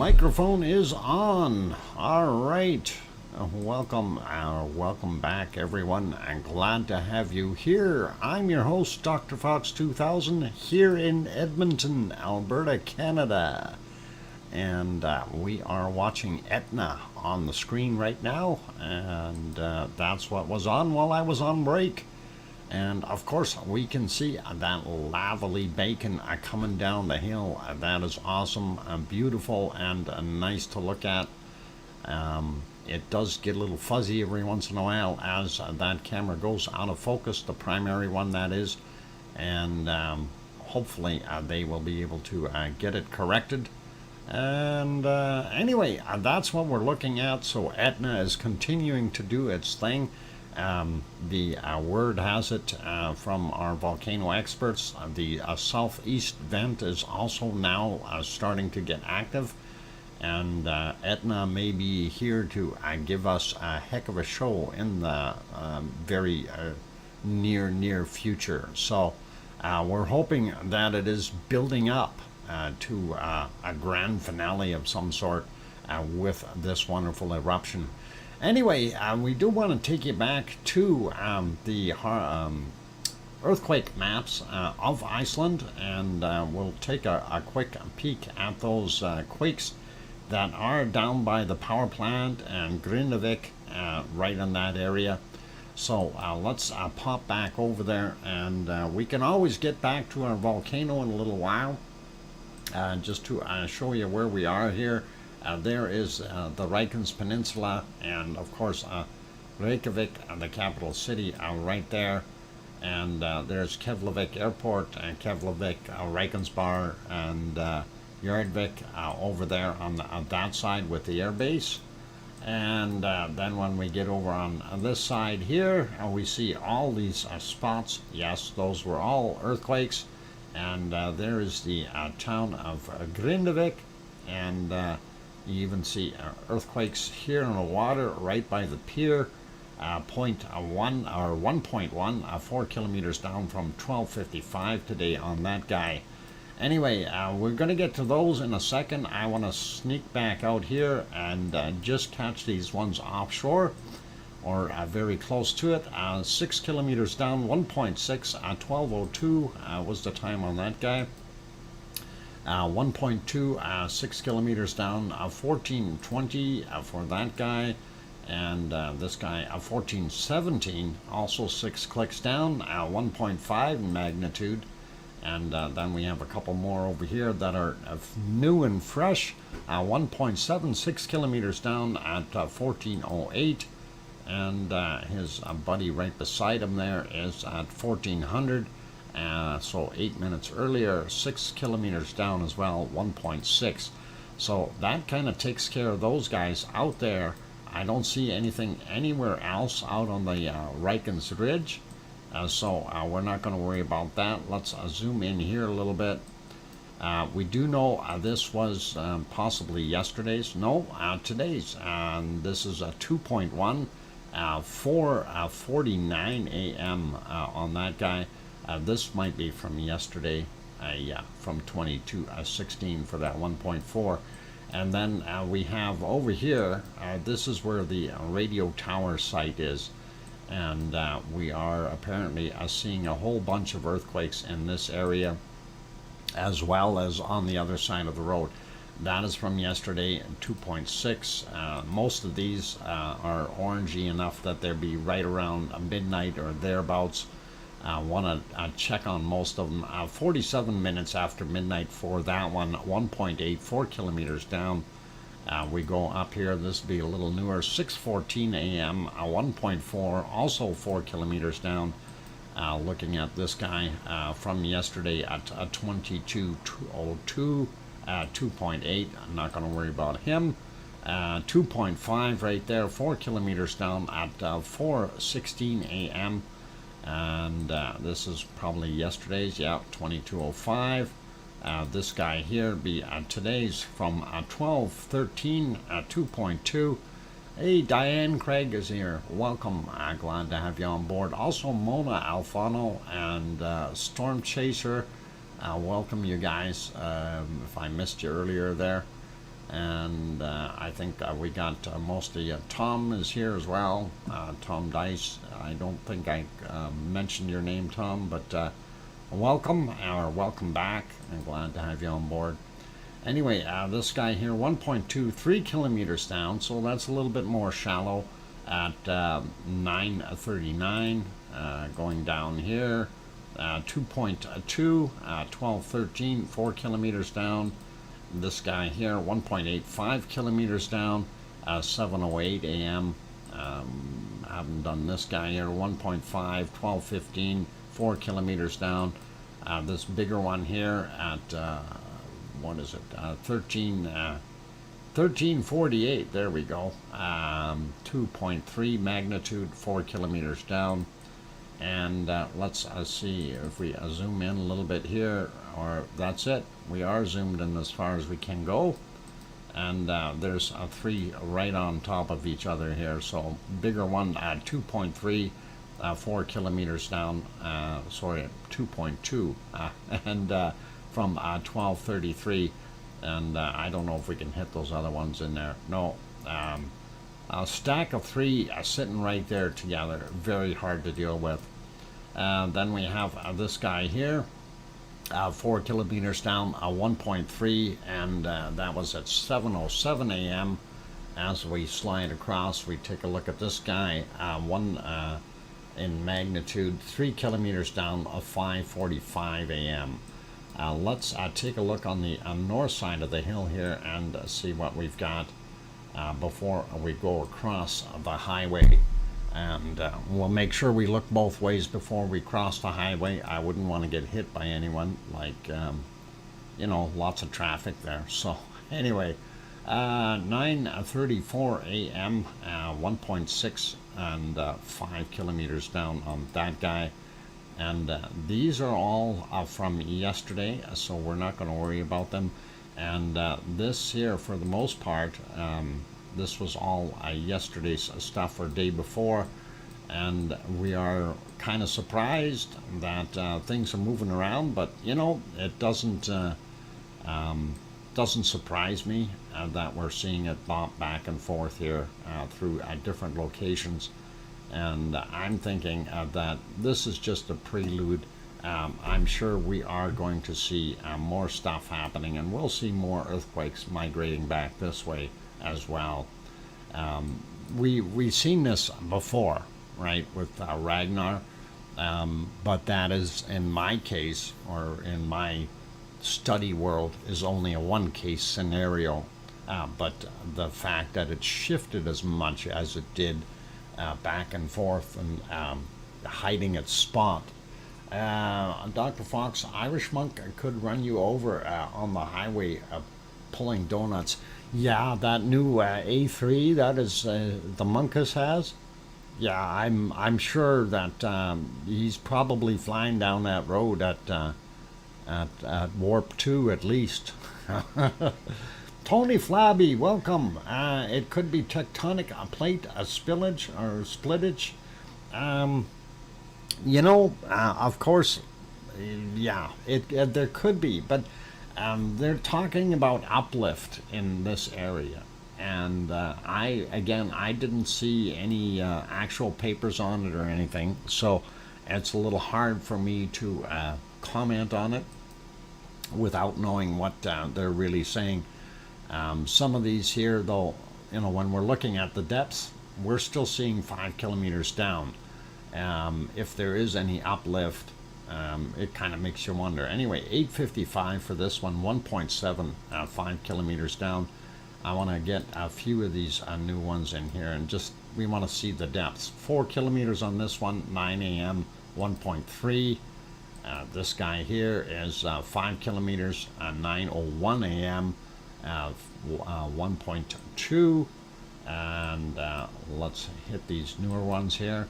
microphone is on. All right. Welcome back, everyone. I'm glad to have you here. I'm your host, DrFox2000, here in Edmonton, Alberta, Canada. And we are watching Etna on the screen right now. And that's what was on while I was on break. And of course, we can see that lavely bacon coming down the hill. That is awesome, beautiful, and nice to look at. It does get a little fuzzy every once in a while as that camera goes out of focus, the primary one that is. And hopefully they will be able to get it corrected. And anyway, that's what we're looking at. So Etna is continuing to do its thing. The word has it from our volcano experts, the southeast vent is also now starting to get active, and Etna may be here to give us a heck of a show in the very near future. So we're hoping that it is building up to a grand finale of some sort with this wonderful eruption. Anyway, we do want to take you back to the earthquake maps of Iceland, and we'll take a quick peek at those quakes that are down by the power plant and Grindavik, right in that area. So let's pop back over there, and we can always get back to our volcano in a little while, just to show you where we are here. There is the Reykjanes Peninsula, and of course Reykjavik, the capital city, right there. And there's Keflavik Airport and Keflavik, Reykjanesbær, and Jørgvik over there on that side with the air base. And then when we get over on this side here, we see all these spots. Yes, those were all earthquakes. And there is the town of Grindavik, and you even see earthquakes here in the water right by the pier, 1.1, 4 kilometers down from 12:55 today on that guy. Anyway, we're going to get to those in a second. I want to sneak back out here and just catch these ones offshore, or very close to it. 6 kilometers down, 1.6, 12:02 was the time on that guy. 1.2, 6 kilometers down, 14:20 for that guy, and this guy 14:17, also 6 clicks down, 1.5 in magnitude. And then we have a couple more over here that are new and fresh. 1.76 kilometers down at 14:08, and his buddy right beside him there is at 1400. So 8 minutes earlier, 6 kilometers down as well, 1.6. So that kind of takes care of those guys out there. I don't see anything anywhere else out on the Reykjanes Ridge. So we're not going to worry about that. Let's zoom in here a little bit. We do know this was possibly yesterday's. No, today's. This is a 2.1, 4:49 a.m. On that guy. This might be from yesterday, from 22:16 for that 1.4. And then we have over here, this is where the radio tower site is. And we are apparently seeing a whole bunch of earthquakes in this area, as well as on the other side of the road. That is from yesterday, 2.6. Most of these are orangey enough that they'll be right around midnight or thereabouts. Want to check on most of them. 47 minutes after midnight for that one, 1.8, 4 kilometers down. We go up here, this will be a little newer, 6:14 a.m., 1.4, also 4 kilometers down. Looking at this guy from yesterday at 22:02, 2.8, I'm not going to worry about him. 2.5 right there, 4 kilometers down at 4:16 a.m. And this is probably yesterday's, yeah, 22:05. This guy here be today's from 12:13, 2.2. Hey, Diane Craig is here. Welcome. Glad to have you on board. Also, Mona Alfano and Storm Chaser. Welcome, you guys. If I missed you earlier there. And I think we got mostly Tom is here as well. Tom Dice. I don't think I mentioned your name, Tom, but welcome or welcome back. I'm glad to have you on board. Anyway, this guy here, 1.23 kilometers down, so that's a little bit more shallow at 9:39. Going down here, 2.2, 12:13, 4 kilometers down. This guy here, 1.85 kilometers down, 7:08 a.m. Haven't done this guy here, 1.5, 12:15, 4 kilometers down. This bigger one here at what is it? 1348. There we go. 2.3 magnitude, 4 kilometers down. And let's see if we zoom in a little bit here, or that's it. We are zoomed in as far as we can go. And there's 3 right on top of each other here. So bigger one, 2.3, 4 kilometers down. Sorry, 2.2. And from 1233, and I don't know if we can hit those other ones in there. No, a stack of 3 sitting right there together, very hard to deal with. Then we have this guy here, 4 kilometers down, 1.3, and that was at 7:07 a.m. As we slide across, we take a look at this guy, 1 in magnitude, 3 kilometers down, 5:45 a.m. Let's take a look on the north side of the hill here and see what we've got before we go across the highway. And we'll make sure we look both ways before we cross the highway. I wouldn't want to get hit by anyone, like, you know, lots of traffic there. So anyway, 9:34 a.m., 1.6 and 5 kilometers down on that guy. And these are all from yesterday, so we're not going to worry about them. And this here, for the most part, this was all yesterday's stuff or day before. And we are kind of surprised that things are moving around, but you know, it doesn't surprise me that we're seeing it bump back and forth here through different locations. And I'm thinking that this is just a prelude. I'm sure we are going to see more stuff happening, and we'll see more earthquakes migrating back this way as well. We've seen this before, right, with Ragnar, but that is, in my case, or in my study world, is only a one-case scenario. But the fact that it shifted as much as it did back and forth and hiding its spot. Dr. Fox, Irish Monk could run you over on the highway pulling donuts. Yeah, that new A3 that is the Monkus has. Yeah, I'm sure that he's probably flying down that road at warp 2 at least. Tony Flabby, welcome. It could be tectonic plate, a spillage or splittage. You know, of course, yeah, there could be, but they're talking about uplift in this area. And I didn't see any actual papers on it or anything, so it's a little hard for me to comment on it without knowing what they're really saying. Some of these here, though, you know, when we're looking at the depths, we're still seeing 5 kilometers down. If there is any uplift, it kind of makes you wonder. Anyway, 8:55 for this one, 1.7, 5 kilometers down. I want to get a few of these new ones in here, and just, we want to see the depths. 4 kilometers on this one, 9 a.m., 1.3. This guy here is 5 kilometers, 9:01 a.m., 1.2. And let's hit these newer ones here.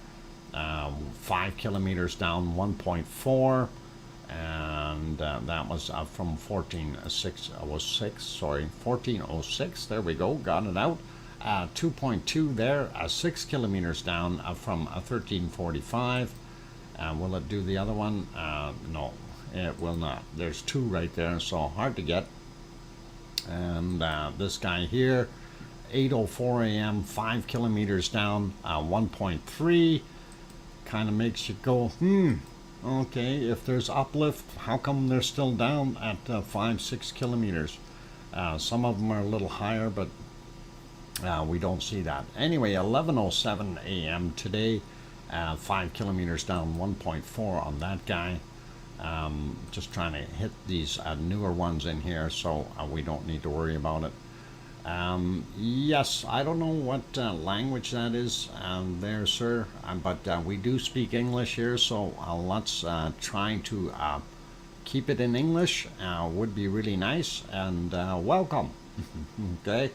5 kilometers down, 1.4. And that was from 1406, there we go, got it out. 2.2 there, 6 kilometers down from 1345. Will it do the other one? No, it will not. There's 2 right there, so hard to get. And this guy here, 8:04 a.m., 5 kilometers down, 1.3, kind of makes you go, okay, if there's uplift, how come they're still down at 5-6 kilometers? Some of them are a little higher, but we don't see that. Anyway, 11:07 a.m. today, 5 kilometers down, 1.4 on that guy. Just trying to hit these newer ones in here, so we don't need to worry about it. Yes, I don't know what language that is there, sir, but we do speak English here, so let's try to keep it in English. Would be really nice, and welcome. Okay.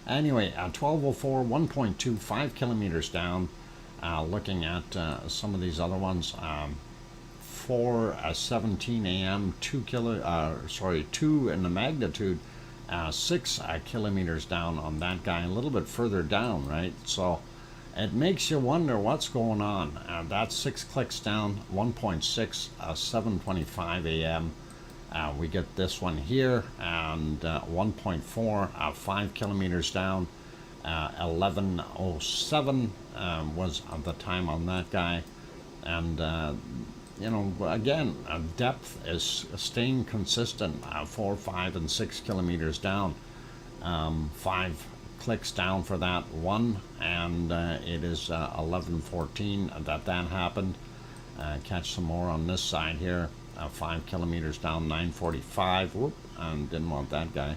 Anyway, 12:04, 1.2, 5 kilometers down. Looking at some of these other ones. 4:17 a.m. 2 in the magnitude. 6 kilometers down on that guy, a little bit further down, right? So it makes you wonder what's going on. That's 6 clicks down, 1.6, 7:25 a.m. We get this one here, and 1.4, 5 kilometers down, 11:07 was the time on that guy. And you know, again, depth is staying consistent, 4, 5, and 6 kilometers down. 5 clicks down for that one, and it is 11:14 that happened. Catch some more on this side here. 5 kilometers down, 9:45. Whoop, and didn't want that guy.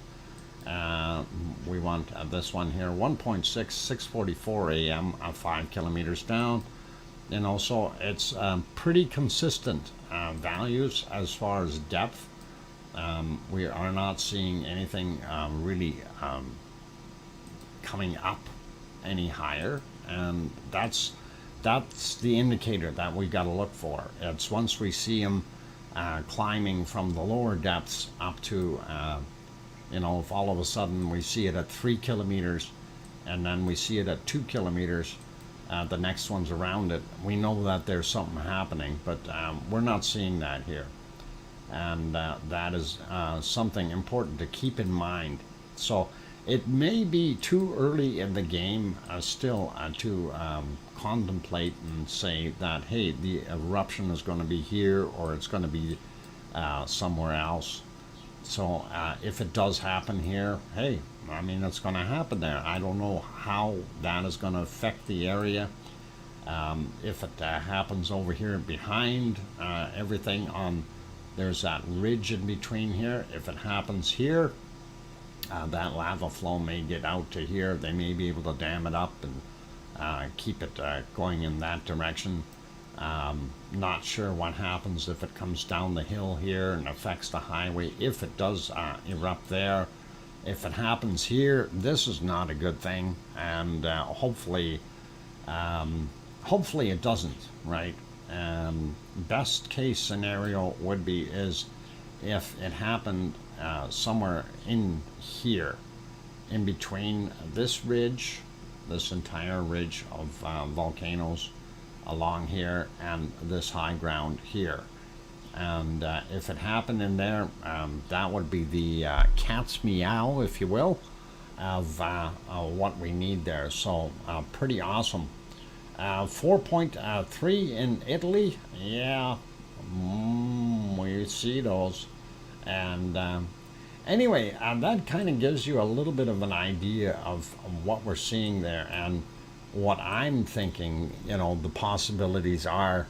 We want this one here, 1.6, 6:44 a.m. 5 kilometers down. You know, so it's pretty consistent values as far as depth. We are not seeing anything really coming up any higher, and that's the indicator that we got to look for. It's once we see them climbing from the lower depths up to, you know, if all of a sudden we see it at 3 kilometers and then we see it at 2 kilometers, the next one's around it, we know that there's something happening, but we're not seeing that here. And that is something important to keep in mind. So it may be too early in the game still to contemplate and say that, hey, the eruption is going to be here or it's going to be somewhere else. So if it does happen here, hey, I mean, it's going to happen there. I don't know how that is going to affect the area. If it happens over here behind everything on, there's that ridge in between here. If it happens here, that lava flow may get out to here. They may be able to dam it up and keep it going in that direction. Not sure what happens if it comes down the hill here and affects the highway. If it does erupt there, if it happens here, this is not a good thing, and hopefully it doesn't, right? Best case scenario would be is if it happened somewhere in here, in between this ridge, this entire ridge of volcanoes along here, and this high ground here. And if it happened in there, that would be the cat's meow, if you will, of what we need there. So pretty awesome. 4.3 in Italy, yeah, we see those. And anyway, that kind of gives you a little bit of an idea of what we're seeing there and what I'm thinking, you know, the possibilities are.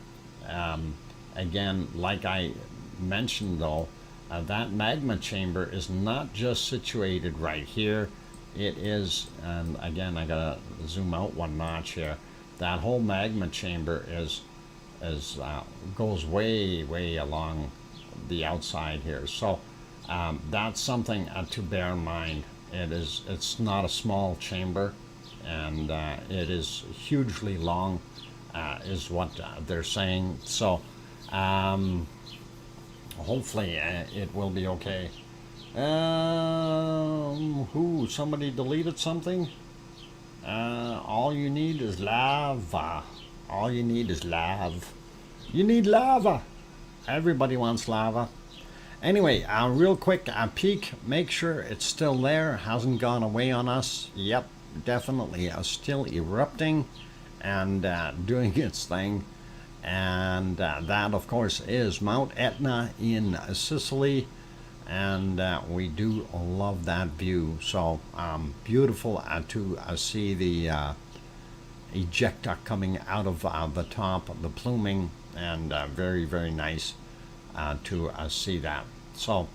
Again, like I mentioned though, that magma chamber is not just situated right here. It is, and again, I gotta zoom out one notch here. That whole magma chamber is goes way along the outside here. So that's something to bear in mind. It's not a small chamber, and it is hugely long, is what they're saying. So hopefully it will be okay. Somebody deleted something? All you need is lava. All you need is lava. You need lava. Everybody wants lava. Anyway, real quick peek. Make sure it's still there. Hasn't gone away on us. Yep, definitely still erupting and doing its thing. And that, of course, is Mount Etna in Sicily. And we do love that view. So beautiful to see the ejecta coming out of the top of the pluming, and very, very nice to see that. So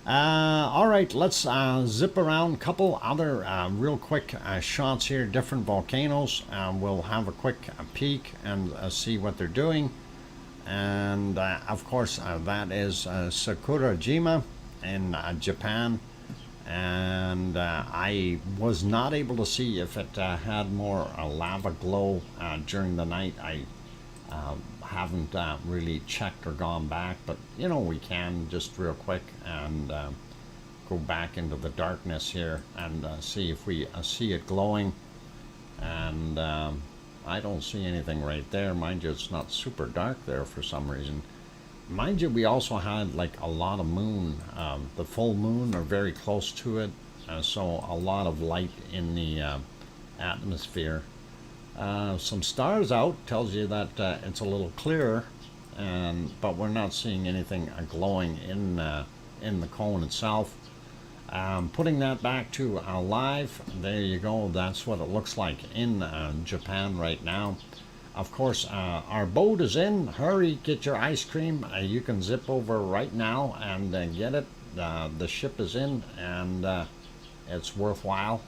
all right, let's zip around a couple other real quick shots here, different volcanoes. We'll have a quick peek and see what they're doing. And of course that is Sakurajima in Japan. And I was not able to see if it had more lava glow during the night. I haven't really checked or gone back, but you know, we can just real quick and go back into the darkness here and see if we see it glowing. And I don't see anything right there. Mind you, it's not super dark there for some reason. Mind you, we also had like a lot of moon, the full moon or very close to it, so a lot of light in the atmosphere. Some stars out tells you that it's a little clearer, but we're not seeing anything glowing in the cone itself. Putting that back to live, there you go. That's what it looks like in Japan right now. Of course, our boat is in. Hurry, get your ice cream. You can zip over right now and get it. The ship is in, and it's worthwhile.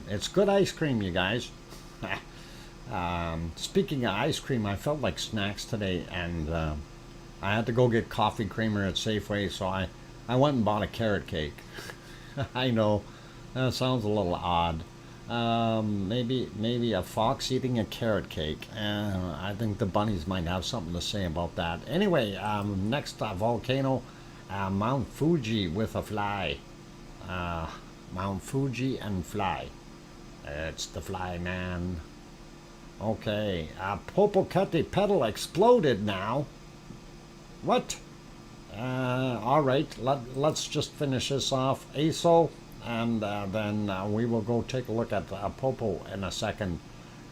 It's good ice cream, you guys. Speaking of ice cream, I felt like snacks today, and I had to go get coffee creamer at Safeway, so I went and bought a carrot cake. I know, that sounds a little odd. Maybe a fox eating a carrot cake. I think the bunnies might have something to say about that. Anyway, next volcano, Mount Fuji with a fly. Mount Fuji and fly. It's the fly, man. Okay, Popocatépetl exploded now. What? All right, let's just finish this off. ASO. And then we will go take a look at Popo in a second.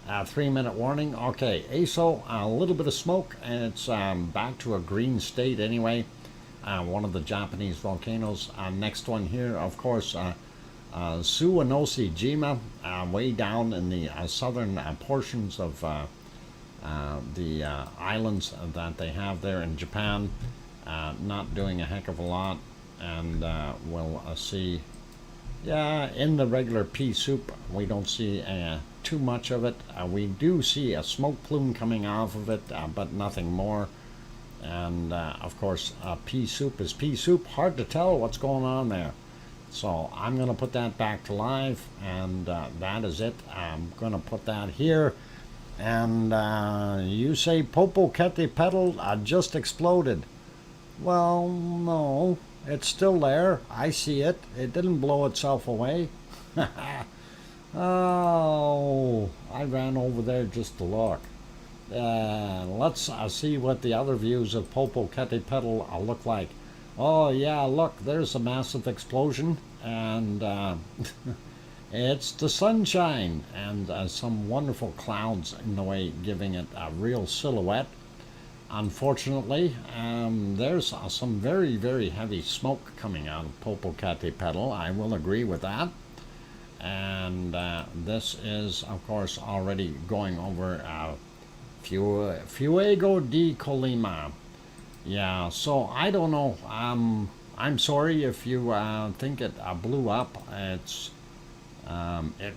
3-minute warning. Okay, ASO, a little bit of smoke, and it's back to a green state anyway. One of the Japanese volcanoes. Next one here, of course, Suwanoshi-jima, way down in the southern portions of the islands that they have there in Japan. Not doing a heck of a lot, and we'll see. Yeah, in the regular pea soup, we don't see too much of it. We do see a smoke plume coming off of it, but nothing more. And of course, pea soup is pea soup. Hard to tell what's going on there. So I'm going to put that back to live, and that is it. I'm going to put that here. And you say Popocatépetl just exploded. Well, no. It's still there. I see it. It didn't blow itself away. Oh, I ran over there just to look. Let's see what the other views of Popocatépetl look like. Oh, yeah, look, there's a massive explosion. And it's the sunshine and some wonderful clouds in the way, giving it a real silhouette. Unfortunately, there's some very, very heavy smoke coming out of Popocatépetl. I will agree with that. And this is, of course, already going over Fuego de Colima. Yeah, so I don't know. I'm sorry if you think it blew up. It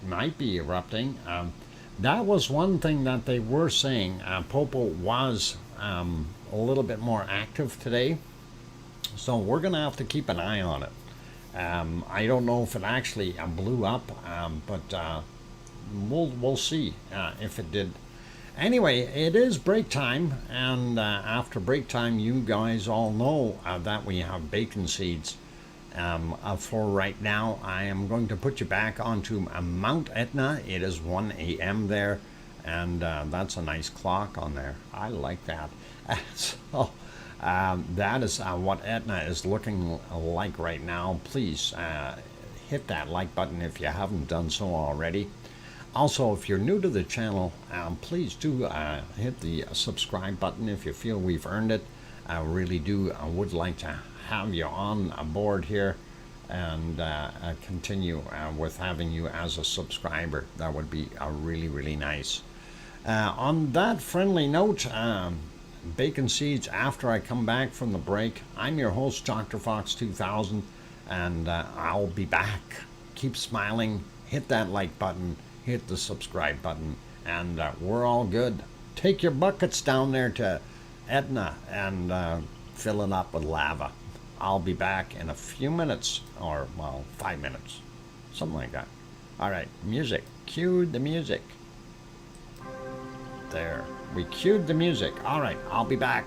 might be erupting. That was one thing that they were saying. Popo was a little bit more active today, so we're gonna have to keep an eye on it. I don't know if it actually blew up, but we'll see if it did. Anyway, it is break time, and after break time, you guys all know that we have bacon seeds. For right now, I am going to put you back onto Mount Etna. It is 1 a.m. there, and that's a nice clock on there. I like that. So That is what Etna is looking like right now. Please hit that like button if you haven't done so already. Also, if you're new to the channel, please do hit the subscribe button if you feel we've earned it. I really do. I would like to have you on board here and continue with having you as a subscriber. That would be really, really nice. On that friendly note, bacon seeds after I come back from the break. I'm your host, DrFox2000, and I'll be back. Keep smiling, hit that like button, hit the subscribe button, and we're all good. Take your buckets down there to Etna and fill it up with lava. I'll be back in a few minutes, or, well, 5 minutes, something like that. All right, music. Cue the music. There, we cued the music. All right, I'll be back.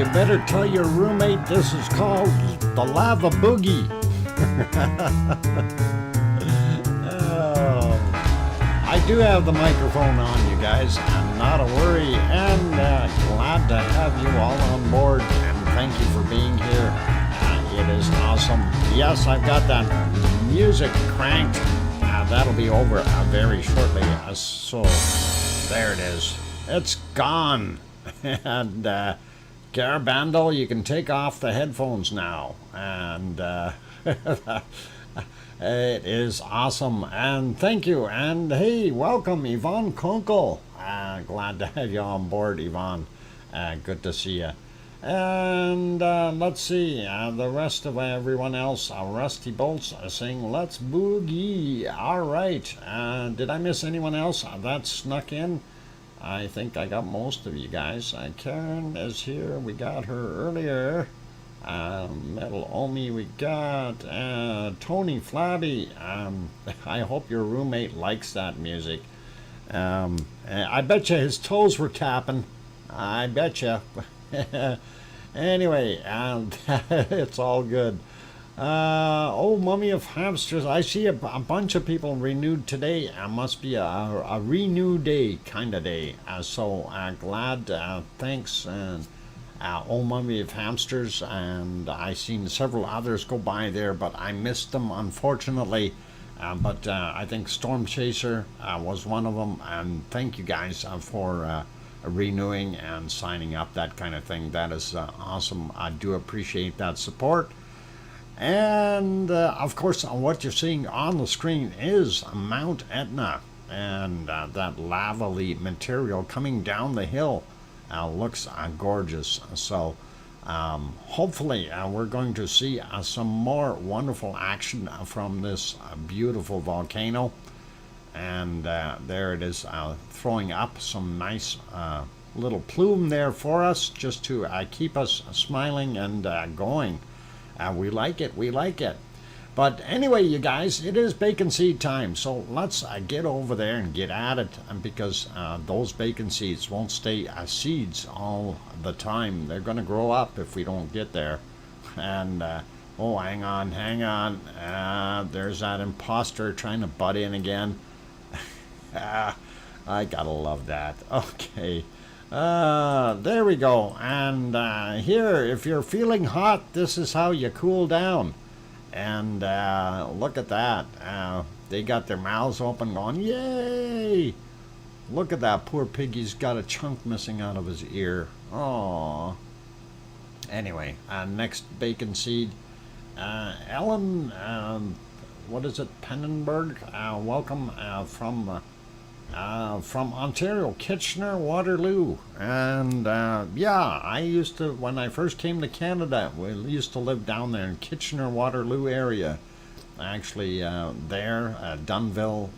you better tell your roommate this is called the Lava Boogie. Oh, I do have the microphone on, you guys, and not a worry, and glad to have you all on board, and thank you for being here. It is awesome. Yes, I've got that music cranked. That'll be over very shortly, so there it is. It's gone. And Garabando, you can take off the headphones now, and it is awesome, and thank you, and hey, welcome Yvonne Kunkel. Glad to have you on board, Yvonne. Good to see you. And let's see, the rest of everyone else. Rusty Bolts saying let's boogie. All right. Did I miss anyone else that snuck in? I think I got most of you guys. Karen is here. We got her earlier. Metal Omi, we got Tony Flabby. I hope your roommate likes that music. I bet you his toes were tapping. I bet you. Anyway, it's all good. Oh, Mummy of Hamsters. I see a bunch of people renewed today. Must be a renew day kind of day. So glad. Thanks. Oh, Mummy of Hamsters, and I seen several others go by there, but I missed them, unfortunately. But I think Storm Chaser was one of them, and thank you guys for renewing and signing up, that kind of thing. That is awesome. I do appreciate that support. And of course, what you're seeing on the screen is Mount Etna, and that lava-y material coming down the hill. Looks gorgeous. So hopefully we're going to see some more wonderful action from this beautiful volcano. And there it is, throwing up some nice little plume there for us, just to keep us smiling and going. We like it, we like it. But anyway, you guys, it is bacon seed time, so let's get over there and get at it, because those bacon seeds won't stay seeds all the time. They're going to grow up if we don't get there. And oh, hang on, there's that imposter trying to butt in again. I gotta love that. Okay, there we go. And here, if you're feeling hot, this is how you cool down. And look at that. They got their mouths open going, yay! Look at that. Poor piggy's got a chunk missing out of his ear. Oh. Anyway, next bacon seed. Ellen, what is it? Pennenberg. Welcome from Ontario, Kitchener, Waterloo. And yeah, I used to, when I first came to Canada, we used to live down there in Kitchener, Waterloo area. Actually there, Dunville,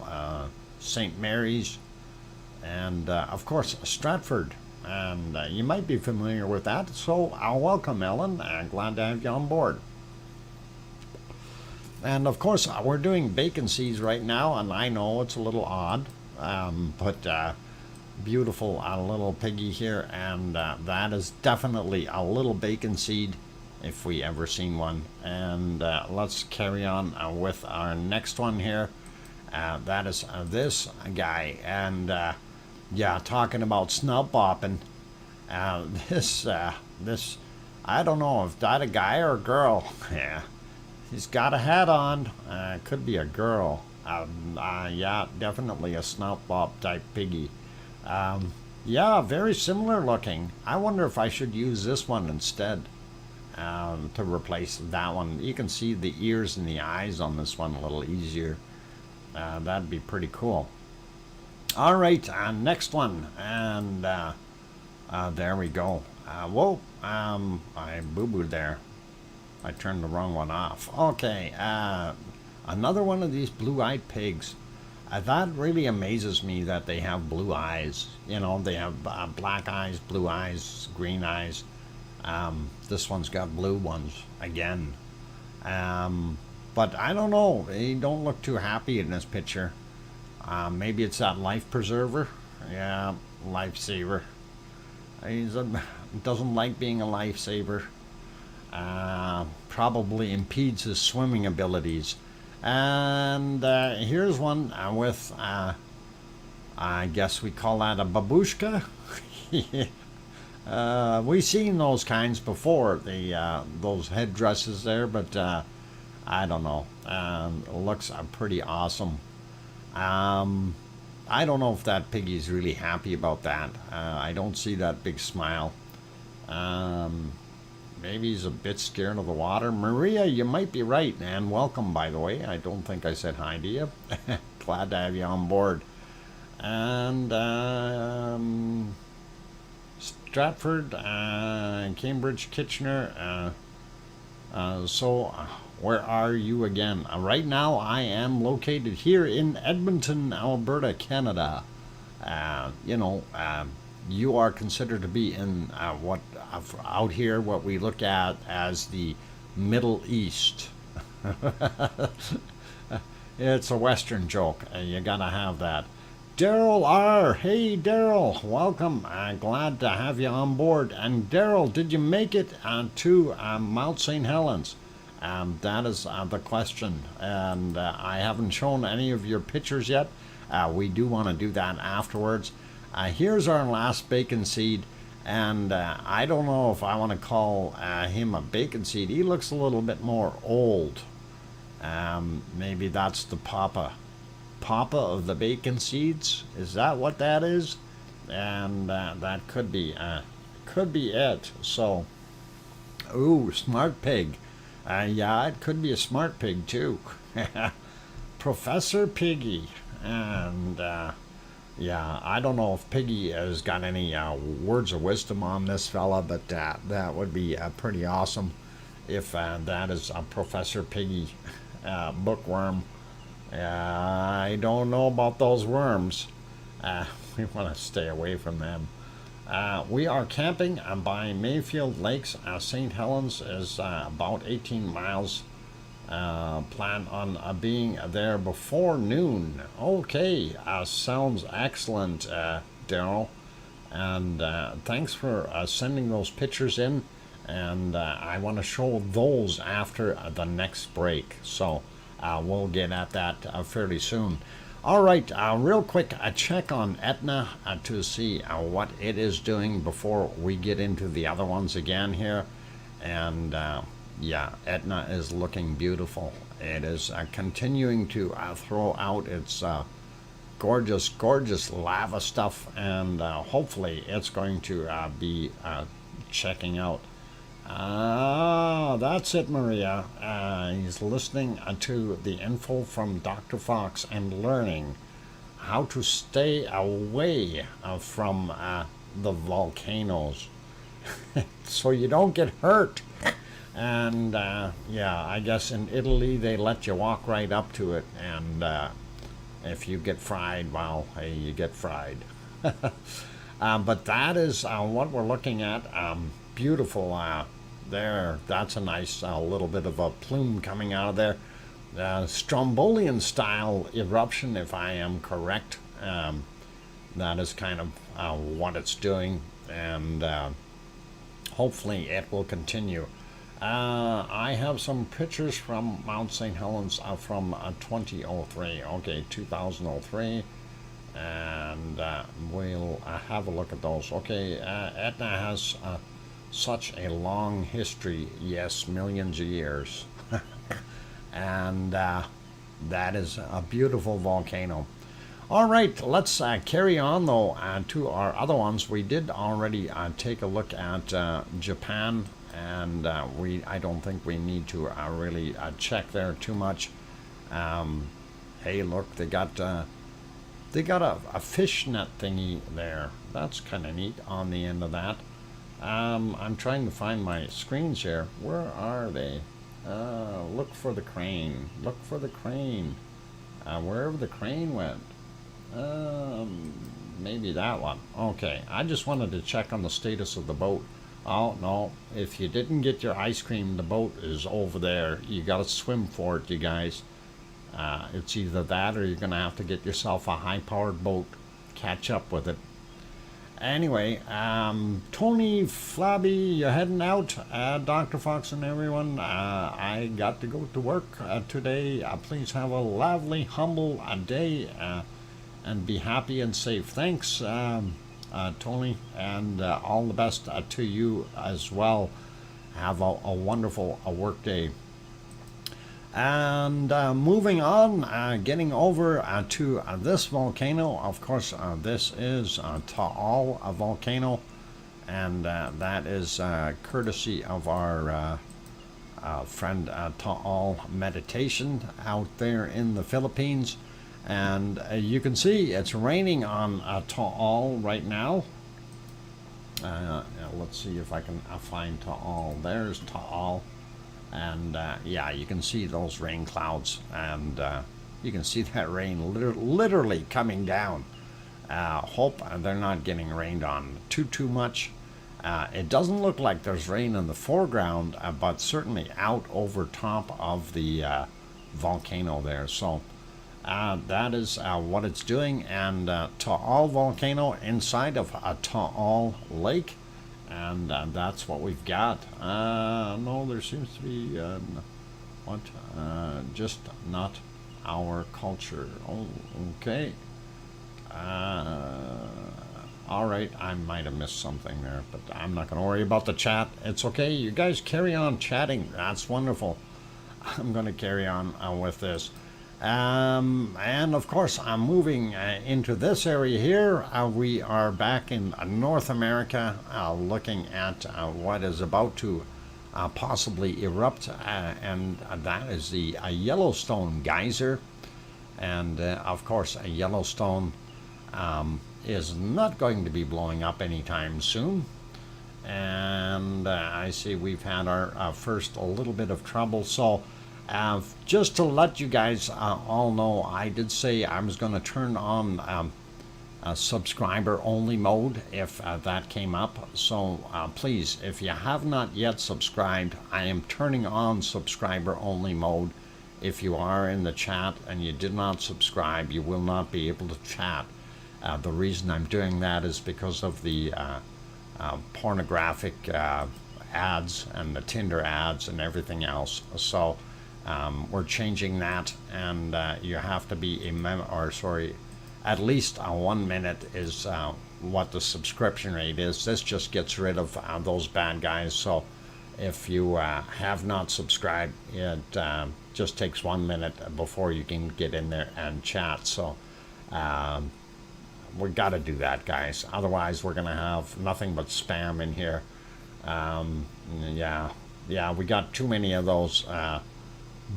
St. Mary's, and of course Stratford. And you might be familiar with that, so welcome, Ellen. Glad to have you on board. And of course we're doing bacon seeds right now, and I know it's a little odd, but beautiful little piggy here, and that is definitely a little bacon seed if we ever seen one. And let's carry on with our next one here. That is this guy, and yeah, talking about snub bopping. This I don't know if that a guy or a girl. Yeah, he's got a hat on. Could be a girl. Yeah, definitely a snout bop type piggy. Yeah, very similar looking. I wonder if I should use this one instead to replace that one. You can see the ears and the eyes on this one a little easier. That'd be pretty cool. All right, next one, and there we go. Whoa, I boo-booed there. I turned the wrong one off. Okay, another one of these blue-eyed pigs. That really amazes me that they have blue eyes. You know, they have black eyes, blue eyes, green eyes. This one's got blue ones again. But I don't know. They don't look too happy in this picture. Maybe it's that life preserver. Yeah, lifesaver. He's a doesn't like being a lifesaver. Probably impedes his swimming abilities. And here's one with, I guess we call that a babushka. We've seen those kinds before, those headdresses there, but I don't know. It looks pretty awesome. I don't know if that piggy's really happy about that. I don't see that big smile. Maybe he's a bit scared of the water. Maria, you might be right, and welcome, by the way. I don't think I said hi to you. Glad to have you on board. And Stratford, Cambridge, Kitchener. So where are you again? Right now I am located here in Edmonton, Alberta, Canada. You are considered to be in out here what we look at as the Middle East. It's a Western joke. You gotta have that. Daryl R. Hey, Daryl. Welcome. Glad to have you on board. And Daryl, did you make it to Mount St. Helens? That is the question. And I haven't shown any of your pictures yet. We do want to do that afterwards. Here's our last bacon seed. And I don't know if I want to call him a bacon seed. He looks a little bit more old. Maybe that's the Papa of the bacon seeds. Is that what that is? And that could be it. So, ooh, smart pig. Yeah, it could be a smart pig too. Professor Piggy. And yeah, I don't know if Piggy has got any words of wisdom on this fella, but that would be pretty awesome if that is a Professor Piggy bookworm. I don't know about those worms. We want to stay away from them. We are camping by Mayfield Lakes. St. Helens is about 18 miles. Plan on being there before noon. Okay, sounds excellent, Daryl. And thanks for sending those pictures in. And I want to show those after the next break. So we'll get at that fairly soon. All right, real quick, a check on Etna to see what it is doing before we get into the other ones again here. And yeah, Etna is looking beautiful. It is continuing to throw out its gorgeous, gorgeous lava stuff, and hopefully it's going to be checking out. That's it, Maria. He's listening to the info from Dr. Fox and learning how to stay away from the volcanoes so you don't get hurt. And yeah, I guess in Italy they let you walk right up to it, and if you get fried, well, hey, you get fried. But that is what we're looking at. Beautiful there. That's a nice little bit of a plume coming out of there. Strombolian style eruption, if I am correct. That is kind of what it's doing, and hopefully it will continue. I have some pictures from Mount St. Helens from 2003. Okay, 2003. And we'll have a look at those. Okay, Etna has such a long history. Yes, millions of years. And that is a beautiful volcano. All right, let's carry on, though, to our other ones. We did already take a look at Japan, and I don't think we need to really check there too much. Hey, look, they got a fishnet thingy there. That's kind of neat on the end of that. I'm trying to find my screens here. Where are they? Look for the crane. Look for the crane. Wherever the crane went. Maybe that one. Okay, I just wanted to check on the status of the boat. Oh, no. If you didn't get your ice cream, the boat is over there. You gotta swim for it, you guys. It's either that or you're gonna have to get yourself a high-powered boat. Catch up with it. Anyway, Tony, Flabby, you heading out? Dr. Fox and everyone, I got to go to work today. Please have a lovely, humble day and be happy and safe. Thanks, Tony, and all the best to you as well. Have a wonderful work day. And moving on, getting over to this volcano. Of course, this is Taal volcano, and that is courtesy of our friend Taal Meditation out there in the Philippines. And you can see it's raining on Taal right now. Let's see if I can find Taal. There's Taal. And yeah, you can see those rain clouds, and you can see that rain literally coming down. Hope they're not getting rained on too much. It doesn't look like there's rain in the foreground, but certainly out over top of the volcano there. So that is what it's doing. And Taal volcano inside of Taal Lake. And that's what we've got. No, there seems to be just not our culture. Oh, okay. All right, I might have missed something there, but I'm not going to worry about the chat. It's okay. You guys carry on chatting. That's wonderful. I'm going to carry on with this. And of course, I'm moving into this area here. We are back in North America, looking at what is about to possibly erupt, and that is the Yellowstone geyser. And of course, Yellowstone is not going to be blowing up anytime soon. And I see we've had our first a little bit of trouble. So just to let you guys all know, I did say I was going to turn on subscriber only mode if that came up. So please, if you have not yet subscribed, I am turning on subscriber only mode. If you are in the chat and you did not subscribe, you will not be able to chat. The reason I'm doing that is because of the pornographic ads and the Tinder ads and everything else. So we're changing that, and you have to be at least 1 minute is what the subscription rate is. This just gets rid of those bad guys. So if you have not subscribed, it just takes 1 minute before you can get in there and chat. So we got to do that, guys. Otherwise, we're going to have nothing but spam in here. Yeah, we got too many of those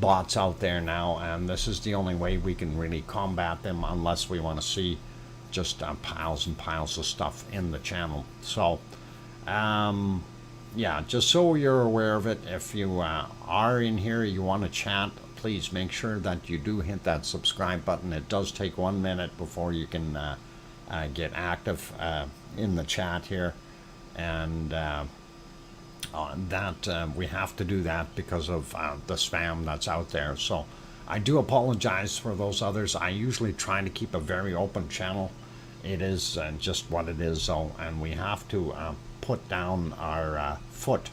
bots out there now, and this is the only way we can really combat them, unless we want to see just piles and piles of stuff in the channel. So yeah, just so you're aware of it, if you are in here, you want to chat, please make sure that you do hit that subscribe button. It does take 1 minute before you can get active in the chat here, and we have to do that because of the spam that's out there. So I do apologize for those others. I usually try to keep a very open channel. It is just what it is, though, and we have to put down our foot.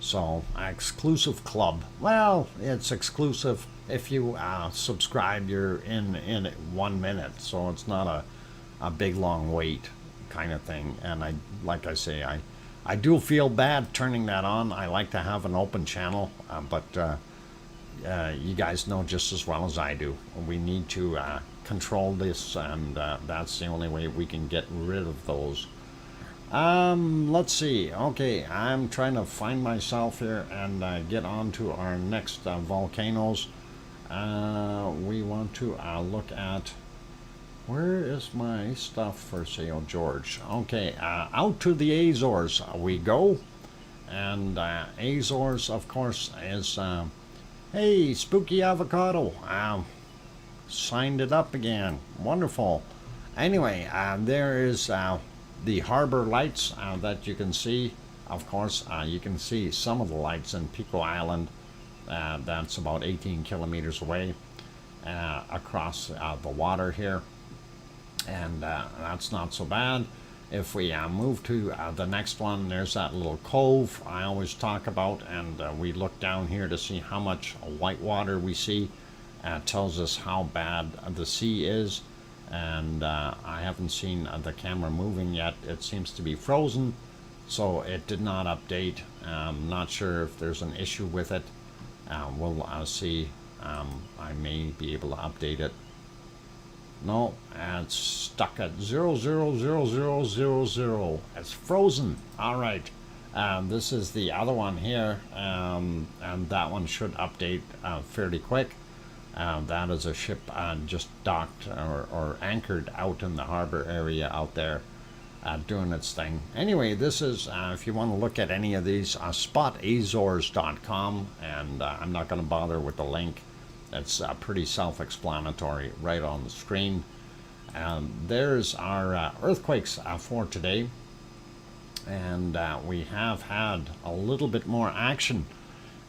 So exclusive club, well, it's exclusive. If you subscribe, you're in 1 minute, so it's not a big long wait kind of thing. And like I say, I do feel bad turning that on. I like to have an open channel, but you guys know just as well as I do, we need to control this, and that's the only way we can get rid of those. Let's see. Okay, I'm trying to find myself here and get on to our next volcanoes. We want to look at, where is my stuff for sale, George? Okay, out to the Azores we go. And Azores, of course, is, hey, Spooky Avocado, signed it up again. Wonderful. Anyway, there is the harbor lights that you can see. Of course, you can see some of the lights in Pico Island. That's about 18 kilometers away across the water here. And that's not so bad. If we move to the next one, there's that little cove I always talk about, and we look down here to see how much white water we see. It tells us how bad the sea is, and I haven't seen the camera moving yet. It seems to be frozen, so it did not update. I'm not sure if there's an issue with it. We'll see. I may be able to update it. No, it's stuck at 0.00000. It's frozen. All right. This is the other one here, and that one should update fairly quick. That is a ship just docked or anchored out in the harbor area out there, doing its thing. Anyway, this is, if you want to look at any of these, spotazores.com, and I'm not going to bother with the link. It's pretty self-explanatory right on the screen. There's our earthquakes for today, and we have had a little bit more action,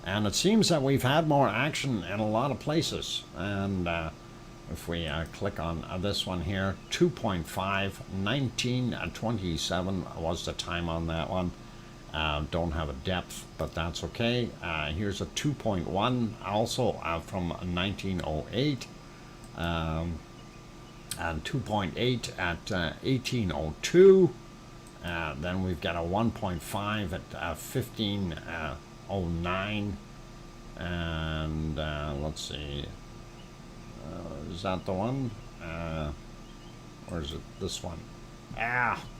and it seems that we've had more action in a lot of places. And if we click on this one here, 2.5, 1927 was the time on that one. Don't have a depth, but that's okay. Here's a 2.1, also from 1908, and 2.8 at 1802. Then we've got a 1.5 at 1509, and let's see, is that the one? Or is it this one?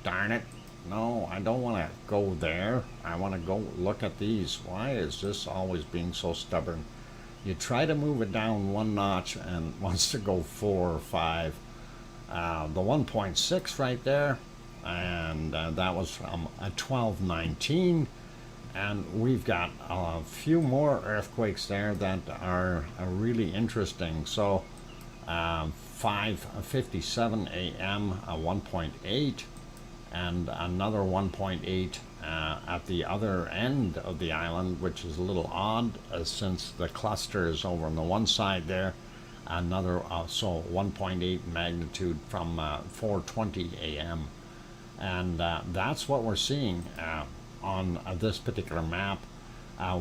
Darn it. No, I don't want to go there. I want to go look at these. Why is this always being so stubborn? You try to move it down one notch and wants to go 4 or 5. The 1.6 right there, and that was from 1219. And we've got a few more earthquakes there that are really interesting. So 5:57 a.m. 1.8. and another 1.8 at the other end of the island, which is a little odd since the cluster is over on the one side there. Another, so 1.8 magnitude from 4:20 a.m. And that's what we're seeing on this particular map.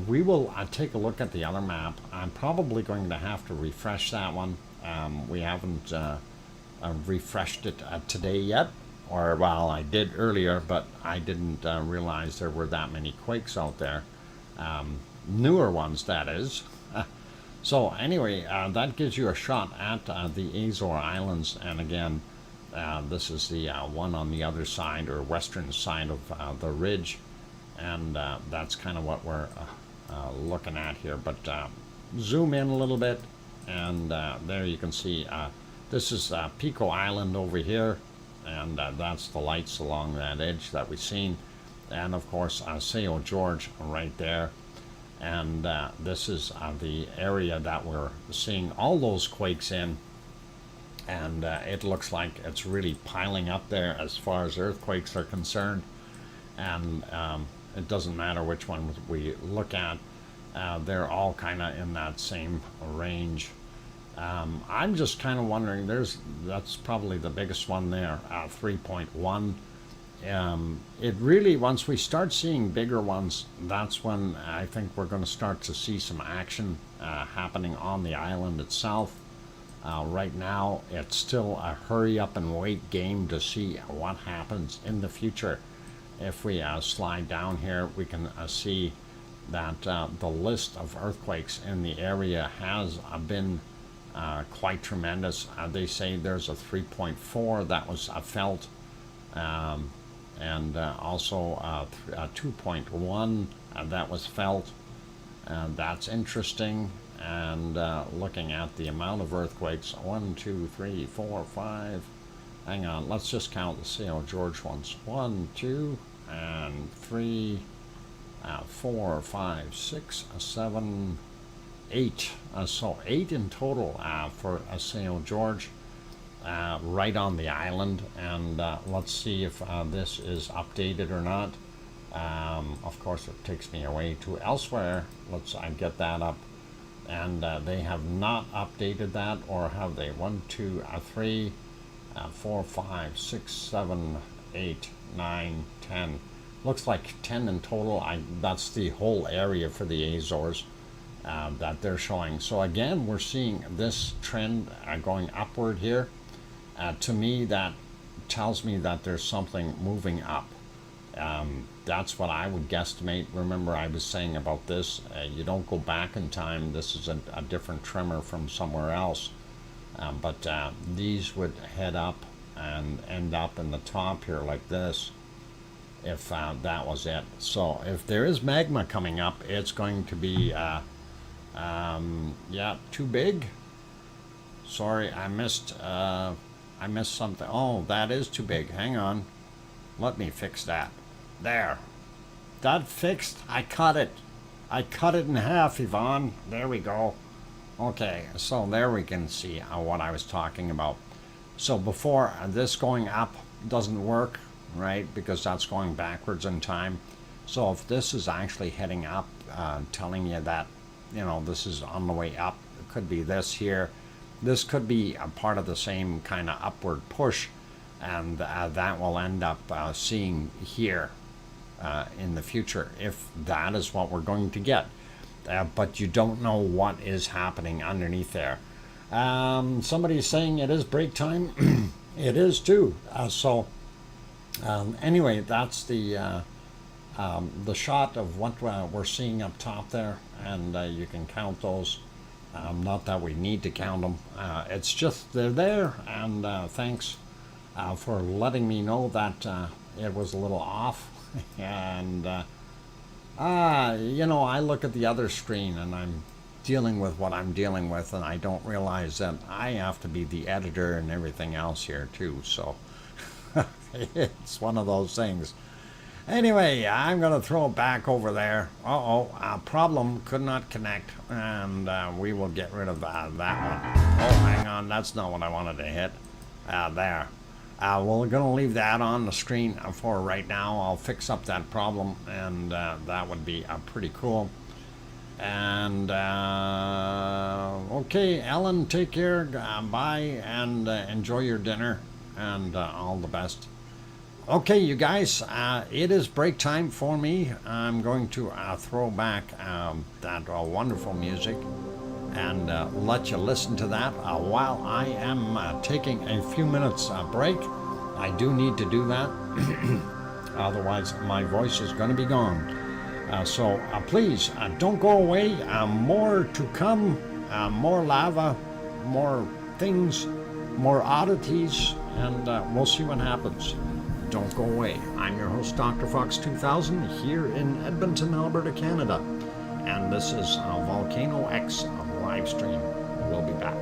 We will take a look at the other map. I'm probably going to have to refresh that one. We haven't refreshed it today yet. Or, well, I did earlier, but I didn't realize there were that many quakes out there. Newer ones, that is. So anyway, that gives you a shot at the Azore Islands. And again, this is the one on the other side, or western side of the ridge. And that's kind of what we're looking at here. But zoom in a little bit, and there you can see this is Pico Island over here. And that's the lights along that edge that we've seen. And of course, Sao George right there. And this is the area that we're seeing all those quakes in. And it looks like it's really piling up there as far as earthquakes are concerned. And it doesn't matter which one we look at. They're all kind of in that same range. I'm just kind of wondering, that's probably the biggest one there, 3.1. It really, once we start seeing bigger ones, that's when I think we're going to start to see some action happening on the island itself. Right now, it's still a hurry up and wait game to see what happens in the future. If we slide down here, we can see that the list of earthquakes in the area has been quite tremendous. They say there's a 3.4 that was felt, and also a 2.1 that was felt. That's interesting. And looking at the amount of earthquakes, 1, 2, 3, 4, 5. Hang on, let's just count the Sao George ones. 1, 2, and 3, 4, 5, 6, 7, 8. So 8 in total for Sao George, right on the island. And let's see if this is updated or not. Of course, it takes me away to elsewhere. Let's get that up. And they have not updated that, or have they? 1, 2, 3, 4, 5, 6, 7, 8. 9, 10. Looks like 10 in total. That's the whole area for the Azores that they're showing. So again, we're seeing this trend going upward here. To me, that tells me that there's something moving up. That's what I would guesstimate. Remember, I was saying about this, you don't go back in time. This is a different tremor from somewhere else. But these would head up and end up in the top here like this, if that was it. So if there is magma coming up, it's going to be, yeah, too big. Sorry, I missed something. Oh, that is too big. Hang on. Let me fix that. There. That fixed. I cut it. I cut it in half, Yvonne. There we go. Okay, so there we can see what I was talking about. So before, this going up doesn't work, right? Because that's going backwards in time. So if this is actually heading up, telling you that, you know, this is on the way up, it could be this here. This could be a part of the same kind of upward push, and that will end up seeing here in the future, if that is what we're going to get. But you don't know what is happening underneath there. Somebody's saying it is break time. It is too. Anyway, that's the shot of what we're seeing up top there, and you can count those. Not that we need to count them. It's just they're there, and thanks for letting me know that it was a little off. And you know, I look at the other screen and I'm dealing with what I'm dealing with, and I don't realize that I have to be the editor and everything else here too. So it's one of those things. Anyway, I'm going to throw it back over there. Problem, could not connect, and we will get rid of that one. Oh, hang on, that's not what I wanted to hit. There. We're going to leave that on the screen for right now. I'll fix up that problem, and that would be pretty cool. And okay, Ellen, take care. Bye, and enjoy your dinner, and all the best. Okay, you guys, it is break time for me. I'm going to throw back that wonderful music and let you listen to that while I am taking a few minutes break. I do need to do that, otherwise my voice is going to be gone. So please don't go away. More to come, more lava, more things, more oddities, and we'll see what happens. Don't go away. I'm your host, DrFox2000, here in Edmonton, Alberta, Canada. And this is VolcanoX live stream. We'll be back.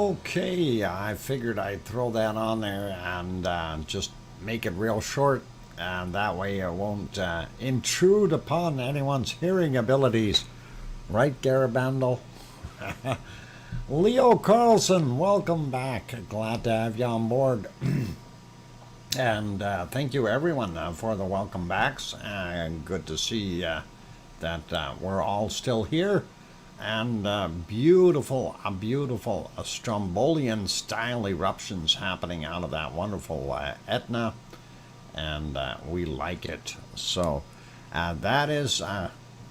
Okay, I figured I'd throw that on there and just make it real short, and that way it won't intrude upon anyone's hearing abilities. Right, Garabandal? Leo Carlson, welcome back. Glad to have you on board. And thank you, everyone, for the welcome backs. Good to see that we're all still here. And beautiful Strombolian style eruptions happening out of that wonderful Etna, and we like it. So that is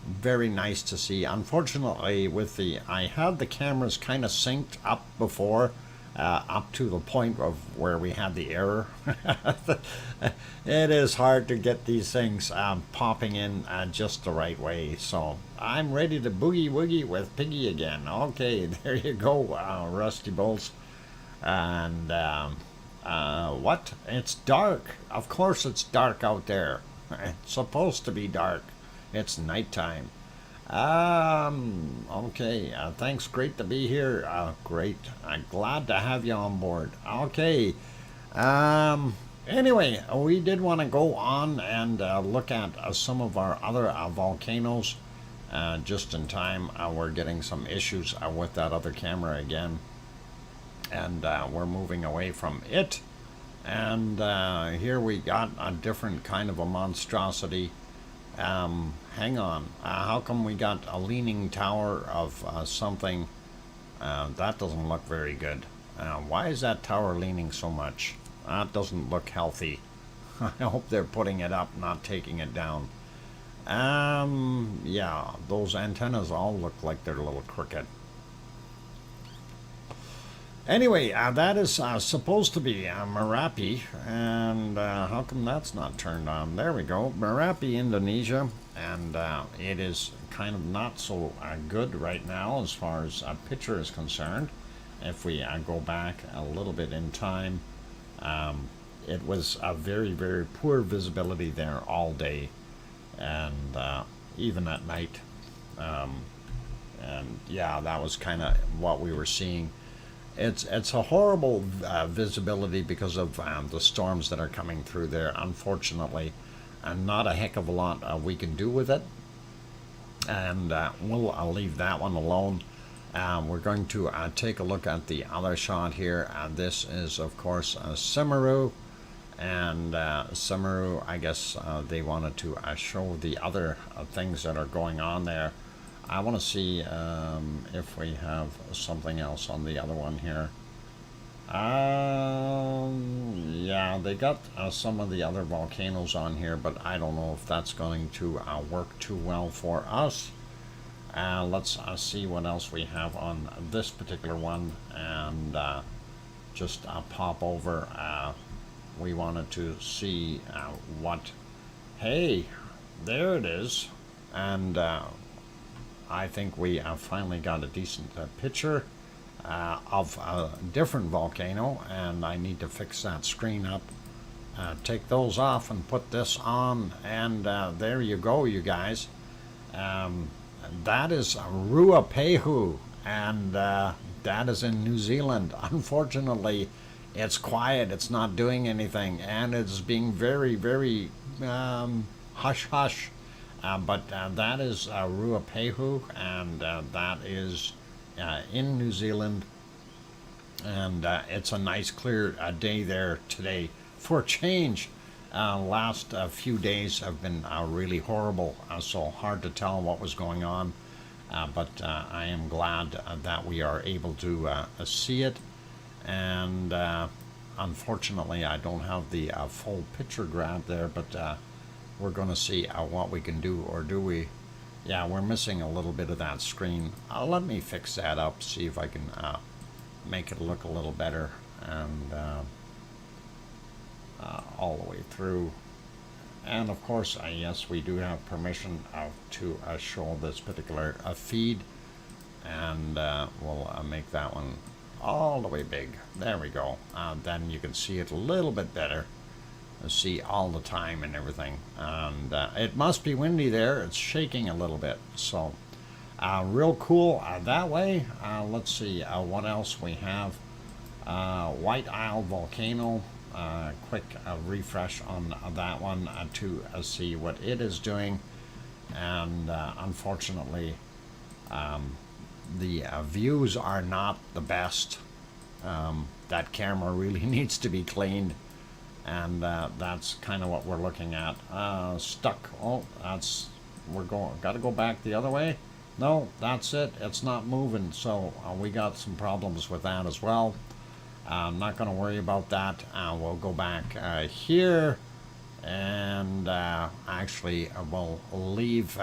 very nice to see. Unfortunately, I had the cameras kind of synced up before, up to the point of where we had the error. It is hard to get these things popping in just the right way. So I'm ready to boogie woogie with Piggy again. Okay, there you go, Rusty Bolts. And what? It's dark. Of course it's dark out there. It's supposed to be dark. It's nighttime. Okay, thanks, great to be here. Great, I'm glad to have you on board. Okay, anyway, we did want to go on and look at some of our other volcanoes just in time. We're getting some issues with that other camera again, and we're moving away from it. And here we got a different kind of a monstrosity. Hang on, how come we got a leaning tower of something? That doesn't look very good. Why is that tower leaning so much? That doesn't look healthy. I hope they're putting it up, not taking it down. Yeah, those antennas all look like they're a little crooked. Anyway, that is supposed to be Merapi, and how come that's not turned on? There we go, Merapi, Indonesia, and it is kind of not so good right now as far as a picture is concerned. If we go back a little bit in time, it was a very, very poor visibility there all day, and even at night. And yeah, that was kind of what we were seeing. It's a horrible visibility because of the storms that are coming through there, unfortunately, and not a heck of a lot we can do with it. And I'll leave that one alone. We're going to take a look at the other shot here. This is, of course, Semeru. And Semeru, I guess they wanted to show the other things that are going on there. I want to see if we have something else on the other one here. Yeah, they got some of the other volcanoes on here, but I don't know if that's going to work too well for us. Let's see what else we have on this particular one, and just pop over. We wanted to see what... Hey, there it is. And I think we finally got a decent picture of a different volcano, and I need to fix that screen up, take those off and put this on, and there you go, you guys. That is Ruapehu, and that is in New Zealand. Unfortunately, it's quiet, it's not doing anything, and it's being very, very hush-hush. But that is Ruapehu, and that is in New Zealand, and it's a nice clear day there today for a change. Last few days have been really horrible, so hard to tell what was going on, but I am glad that we are able to see it. And unfortunately I don't have the full picture grab there, but we're going to see what we can do, or do we? Yeah, we're missing a little bit of that screen. Let me fix that up, see if I can make it look a little better, and all the way through. And of course, yes, we do have permission to show this particular feed, and we'll make that one all the way big. There we go. Then you can see it a little bit better. See all the time and everything, and it must be windy there. It's shaking a little bit, so real cool that way. Let's see what else we have. White Isle Volcano. Quick refresh on that one to see what it is doing. And unfortunately, the views are not the best. That camera really needs to be cleaned, and that's kind of what we're looking at. Stuck. Oh, got to go back the other way. No, that's it. It's not moving. So we got some problems with that as well. I'm not going to worry about that. We'll go back here, and actually we'll leave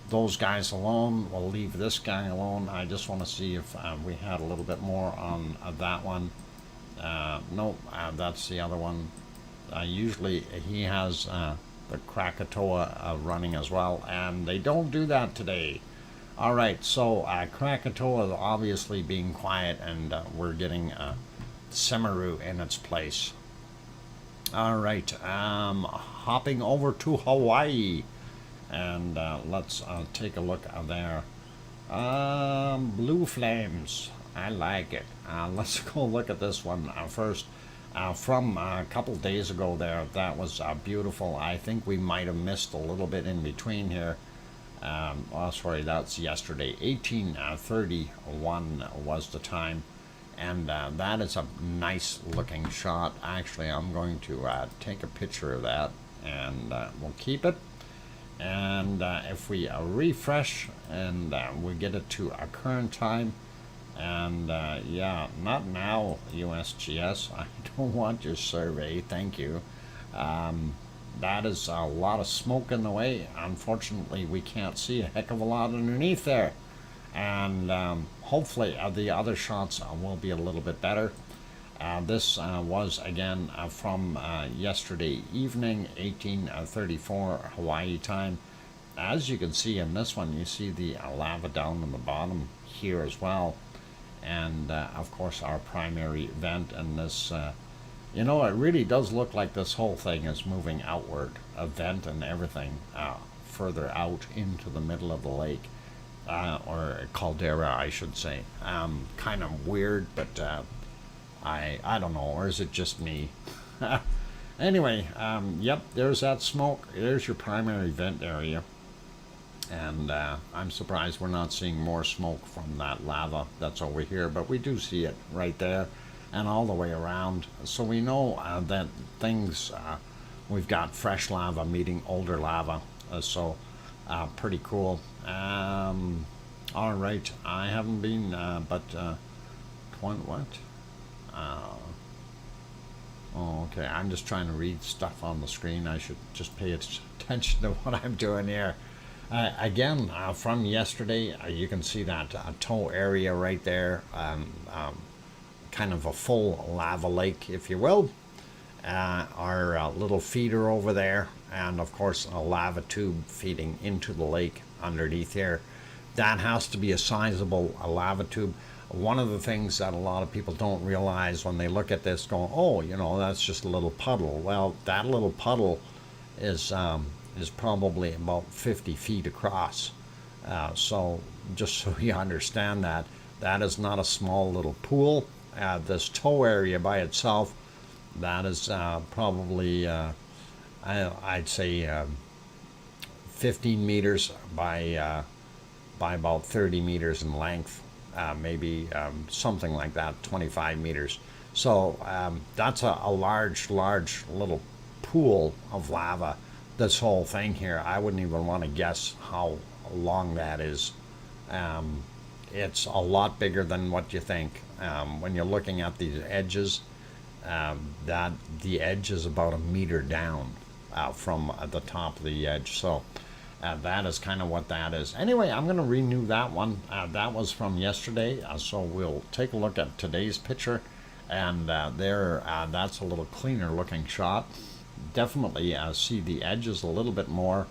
those guys alone. We'll leave this guy alone. I just want to see if we had a little bit more on that one. Nope, that's the other one. Usually he has the Krakatoa running as well, and they don't do that today. All right, so Krakatoa is obviously being quiet, and we're getting Semaru in its place. All right, hopping over to Hawaii, and let's take a look there. Blue flames, I like it. Let's go look at this one first. From a couple days ago there, that was beautiful. I think we might have missed a little bit in between here. Oh, sorry, that's yesterday. 18:31 was the time, and that is a nice looking shot. Actually, I'm going to take a picture of that, and we'll keep it. And if we refresh and we get it to a current time, and yeah, not now, USGS. I don't want your survey, thank you. That is a lot of smoke in the way. Unfortunately, we can't see a heck of a lot underneath there. And hopefully the other shots will be a little bit better. This was again from yesterday evening, 18:34 Hawaii time. As you can see in this one, you see the lava down on the bottom here as well. And of course our primary vent, and this you know, it really does look like this whole thing is moving outward, a vent and everything further out into the middle of the lake, or caldera, I should say. Kind of weird, but I don't know, or is it just me? Anyway, yep, there's that smoke. There's your primary vent area. And I'm surprised we're not seeing more smoke from that lava that's over here, but we do see it right there and all the way around. So we know that things, we've got fresh lava meeting older lava, so pretty cool. All right, I haven't been, but what? Oh, okay, I'm just trying to read stuff on the screen. I should just pay attention to what I'm doing here. Again, from yesterday, you can see that toe area right there, kind of a full lava lake, if you will. Our little feeder over there, and of course a lava tube feeding into the lake underneath here. That has to be a sizable lava tube. One of the things that a lot of people don't realize when they look at this going, oh, you know, that's just a little puddle. Well, that little puddle is probably about 50 feet across. So just so you understand that, that is not a small little pool. This toe area by itself, that is probably, I'd say 15 meters by about 30 meters in length, maybe something like that, 25 meters. So that's a large little pool of lava. This whole thing here, I wouldn't even want to guess how long that is. It's a lot bigger than what you think. When you're looking at these edges, that the edge is about a meter down from the top of the edge. So that is kind of what that is. Anyway, I'm going to renew that one. That was from yesterday, so we'll take a look at today's picture, and that's a little cleaner looking shot. Definitely see the edges a little bit more,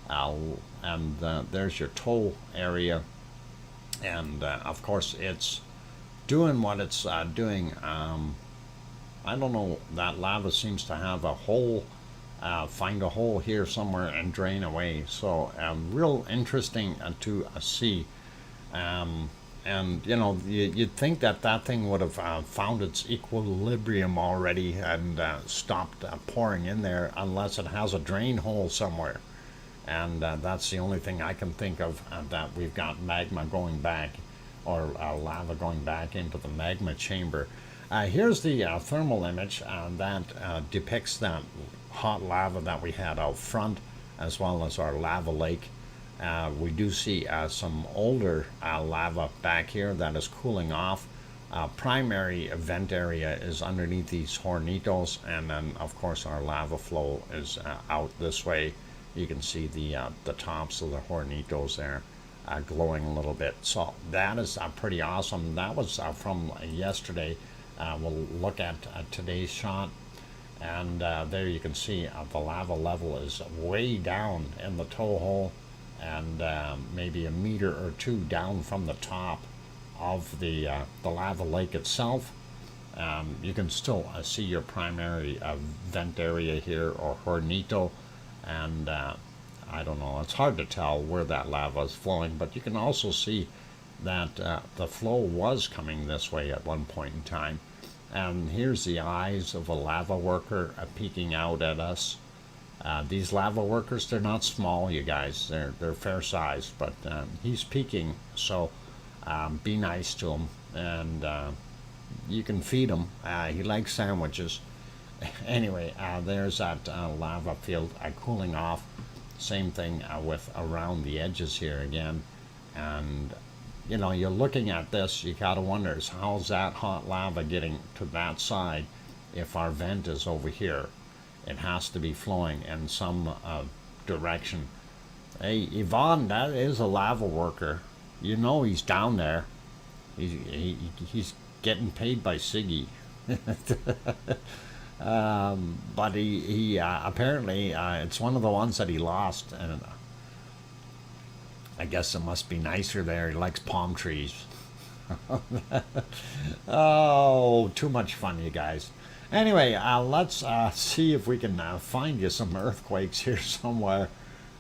and there's your toe area, and of course it's doing what it's doing. I don't know, that lava seems to have a hole, find a hole here somewhere and drain away. So real interesting to see. And you know, you'd think that that thing would have found its equilibrium already and stopped pouring in there, unless it has a drain hole somewhere. And that's the only thing I can think of, that we've got magma going back, or lava going back into the magma chamber. Here's the thermal image that depicts that hot lava that we had out front, as well as our lava lake. We do see some older lava back here that is cooling off. Primary vent area is underneath these hornitos, and then of course our lava flow is out this way. You can see the tops of the hornitos there glowing a little bit. So that is pretty awesome. That was from yesterday. We'll look at today's shot, and there you can see the lava level is way down in the toe hole, and maybe a meter or two down from the top of the lava lake itself. You can still see your primary vent area here, or hornito, and I don't know, it's hard to tell where that lava is flowing, but you can also see that the flow was coming this way at one point in time. And here's the eyes of a lava worker peeking out at us. These lava workers, they're not small, you guys. They're fair sized, but he's peeking, so be nice to him, and you can feed him. He likes sandwiches. Anyway, there's that lava field cooling off. Same thing with around the edges here again. And you know, you're looking at this, you gotta wonder, is how's that hot lava getting to that side if our vent is over here? It has to be flowing in some direction. Hey, Yvonne, that is a lava worker. You know he's down there. He's getting paid by Siggy. But he apparently it's one of the ones that he lost, and I guess it must be nicer there. He likes palm trees. Oh, too much fun, you guys. Anyway, let's see if we can find you some earthquakes here somewhere.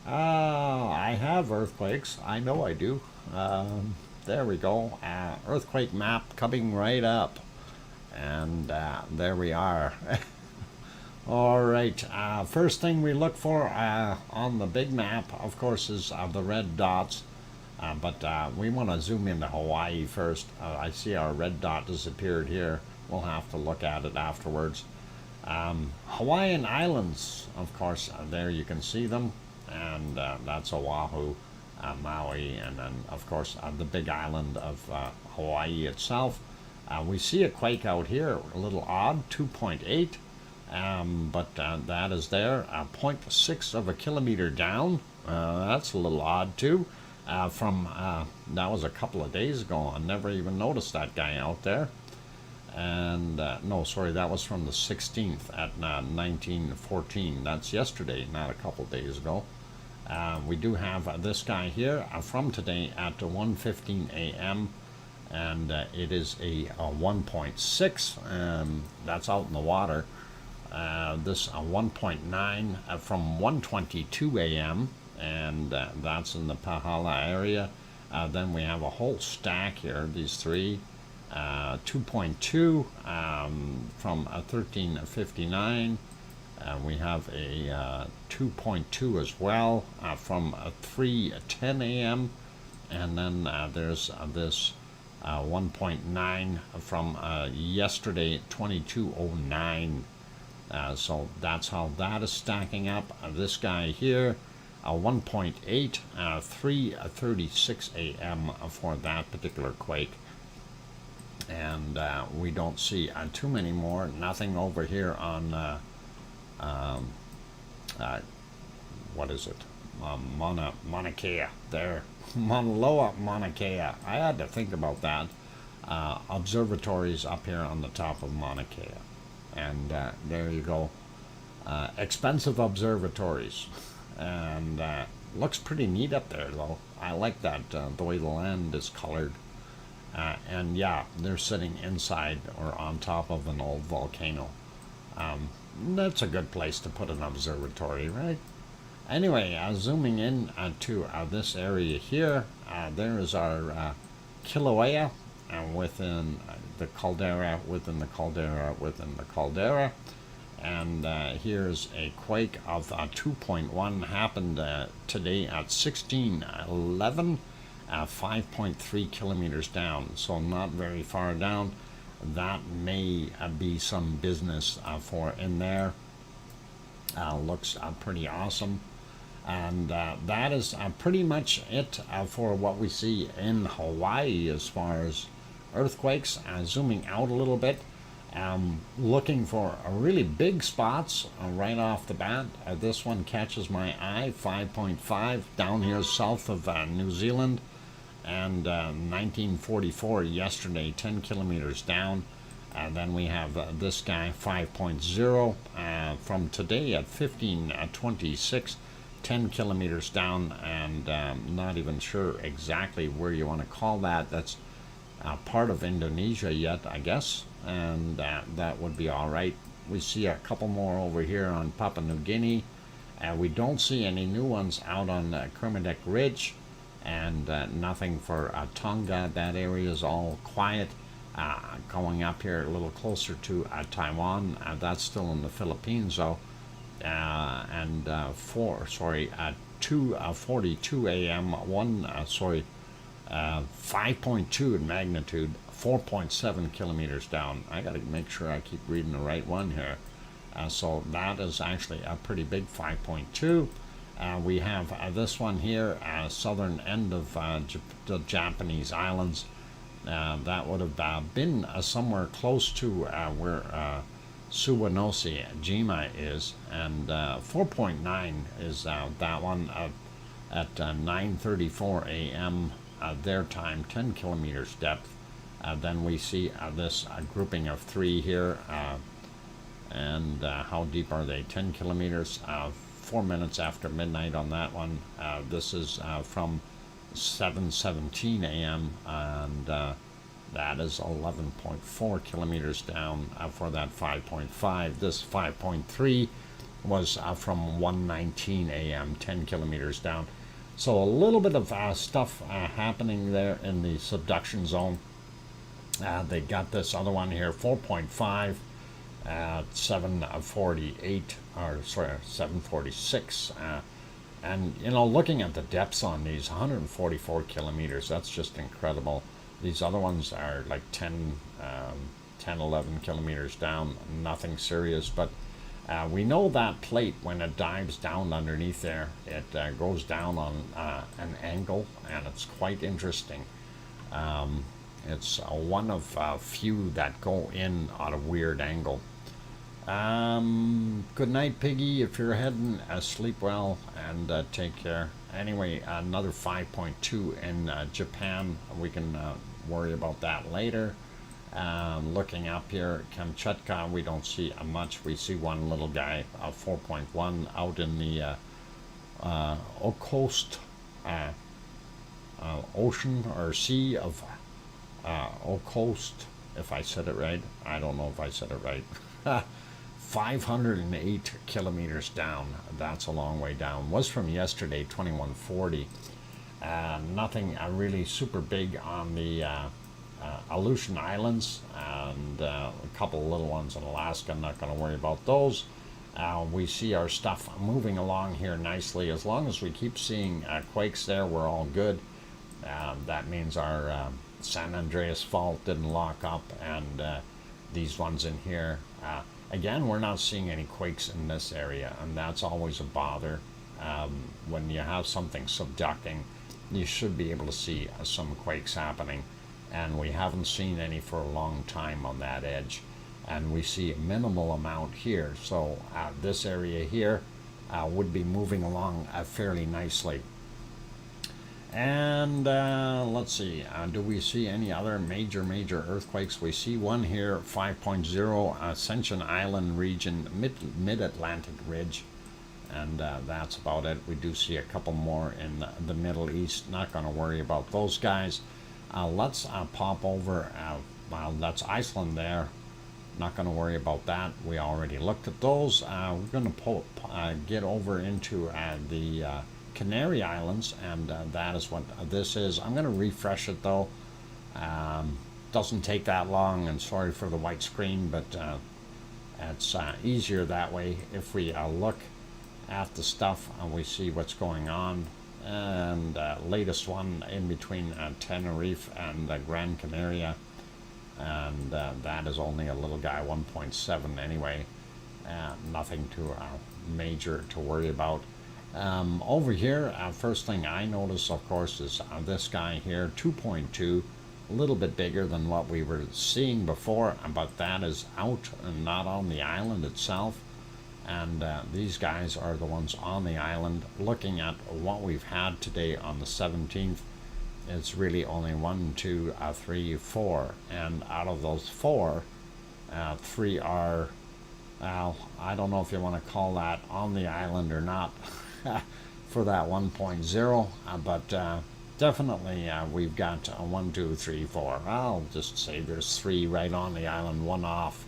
I have earthquakes. I know I do. There we go. Earthquake map coming right up. And there we are. All right. First thing we look for on the big map, of course, is the red dots. But we want to zoom into Hawaii first. I see our red dot disappeared here. We'll have to look at it afterwards. Hawaiian Islands, of course, there you can see them. And that's Oahu, Maui, and then, of course, the big island of Hawaii itself. We see a quake out here, a little odd, 2.8, but that is there, 0.6 of a kilometer down. That's a little odd too. That was a couple of days ago. I never even noticed that guy out there. And no, sorry, that was from the 16th at 1914. That's yesterday, not a couple of days ago. We do have this guy here from today at 1:15 a.m. and it is a 1.6. That's out in the water. This 1.9 from 1:22 a.m. and that's in the Pahala area. Then we have a whole stack here. These three. 2.2 from 13:59. We have a 2.2 as well from 3:10 a.m. And then there's this 1.9 from yesterday, 22:09. So that's how that is stacking up. This guy here, 1.8, 3:36 a.m. for that particular quake. And we don't see too many more. Nothing over here on what is it? Mauna Kea there. Mauna Loa, Mauna Kea. I had to think about that. Observatories up here on the top of Mauna Kea. And there you go. Expensive observatories. And looks pretty neat up there though. I like that, the way the land is colored. And yeah, they're sitting inside or on top of an old volcano. That's a good place to put an observatory, right? Anyway, zooming in to this area here, there is our Kilauea, within the caldera, within the caldera, within the caldera. And here's a quake of 2.1 happened today at 16:11, 5.3 kilometers down, so not very far down. That may be some business for in there. Looks pretty awesome. And that is pretty much it for what we see in Hawaii as far as earthquakes. Zooming out a little bit, looking for really big spots right off the bat. This one catches my eye, 5.5 down here south of New Zealand, and 1944 yesterday, 10 kilometers down. And then we have this guy, 5.0 from today at 15:26. 10 kilometers down, and not even sure exactly where you want to call that. That's part of Indonesia yet, I guess, and that would be all right. We see a couple more over here on Papua New Guinea. We don't see any new ones out on Kermadec Ridge, and nothing for Tonga. That area is all quiet. Going up here a little closer to Taiwan, that's still in the Philippines though. And 2:42 a.m. 5.2 in magnitude, 4.7 kilometers down. I got to make sure I keep reading the right one here. So that is actually a pretty big 5.2. We have this one here, southern end of the Japanese islands. That would have been somewhere close to where Suwanosi Jima is, and 4.9 is that one at 9:34 a.m. Their time, 10 kilometers depth. Then we see this grouping of three here, and how deep are they? 10 kilometers, 4 minutes after midnight on that one. This is from 7:17 a.m. and that is 11.4 kilometers down for that 5.5. This 5.3 was from 1:19 a.m., 10 kilometers down. So a little bit of stuff happening there in the subduction zone. They got this other one here, 4.5 at 7:48, or sorry, 7:46. And, you know, looking at the depths on these, 144 kilometers, that's just incredible. These other ones are like 10, 11 kilometers down, nothing serious. But we know that plate, when it dives down underneath there, it goes down on an angle, and it's quite interesting. It's one of few that go in on a weird angle. Good night, Piggy. If you're heading, sleep well and take care. Anyway, another 5.2 in Japan. We can worry about that later. Looking up here, Kamchatka, we don't see much. We see one little guy, 4.1, out in the coast, ocean or sea of Ocost, if I said it right. I don't know if I said it right. 508 kilometers down. That's a long way down. Was from yesterday, 2140. Nothing really super big on the Aleutian Islands, and a couple of little ones in Alaska. I'm not going to worry about those. We see our stuff moving along here nicely. As long as we keep seeing quakes there, we're all good. That means our San Andreas Fault didn't lock up, and these ones in here. Again, we're not seeing any quakes in this area, and that's always a bother. When you have something subducting, you should be able to see some quakes happening, and we haven't seen any for a long time on that edge. And we see a minimal amount here, so this area here would be moving along fairly nicely. And let's see, do we see any other major earthquakes? We see one here, 5.0, Ascension Island region, mid-Atlantic ridge, and that's about it. We do see a couple more in the Middle East. Not going to worry about those guys. Let's pop over, well, that's Iceland there. Not going to worry about that. We already looked at those. We're going to get over into the Canary Islands, and that is what this is. I'm going to refresh it though, Doesn't take that long, and sorry for the white screen, but it's easier that way if we look at the stuff and we see what's going on. And latest one in between Tenerife and Gran Canaria, and that is only a little guy, 1.7 anyway. Nothing too major to worry about. Over here, first thing I notice, of course, is this guy here, 2.2, a little bit bigger than what we were seeing before, but that is out and not on the island itself. And these guys are the ones on the island. Looking at what we've had today on the 17th, it's really only 1, 2, 3, 4, and out of those 4, 3 are, well, I don't know if you want to call that on the island or not for that 1.0, but definitely we've got 1, 2, 3, 4. I'll just say there's 3 right on the island, 1 off,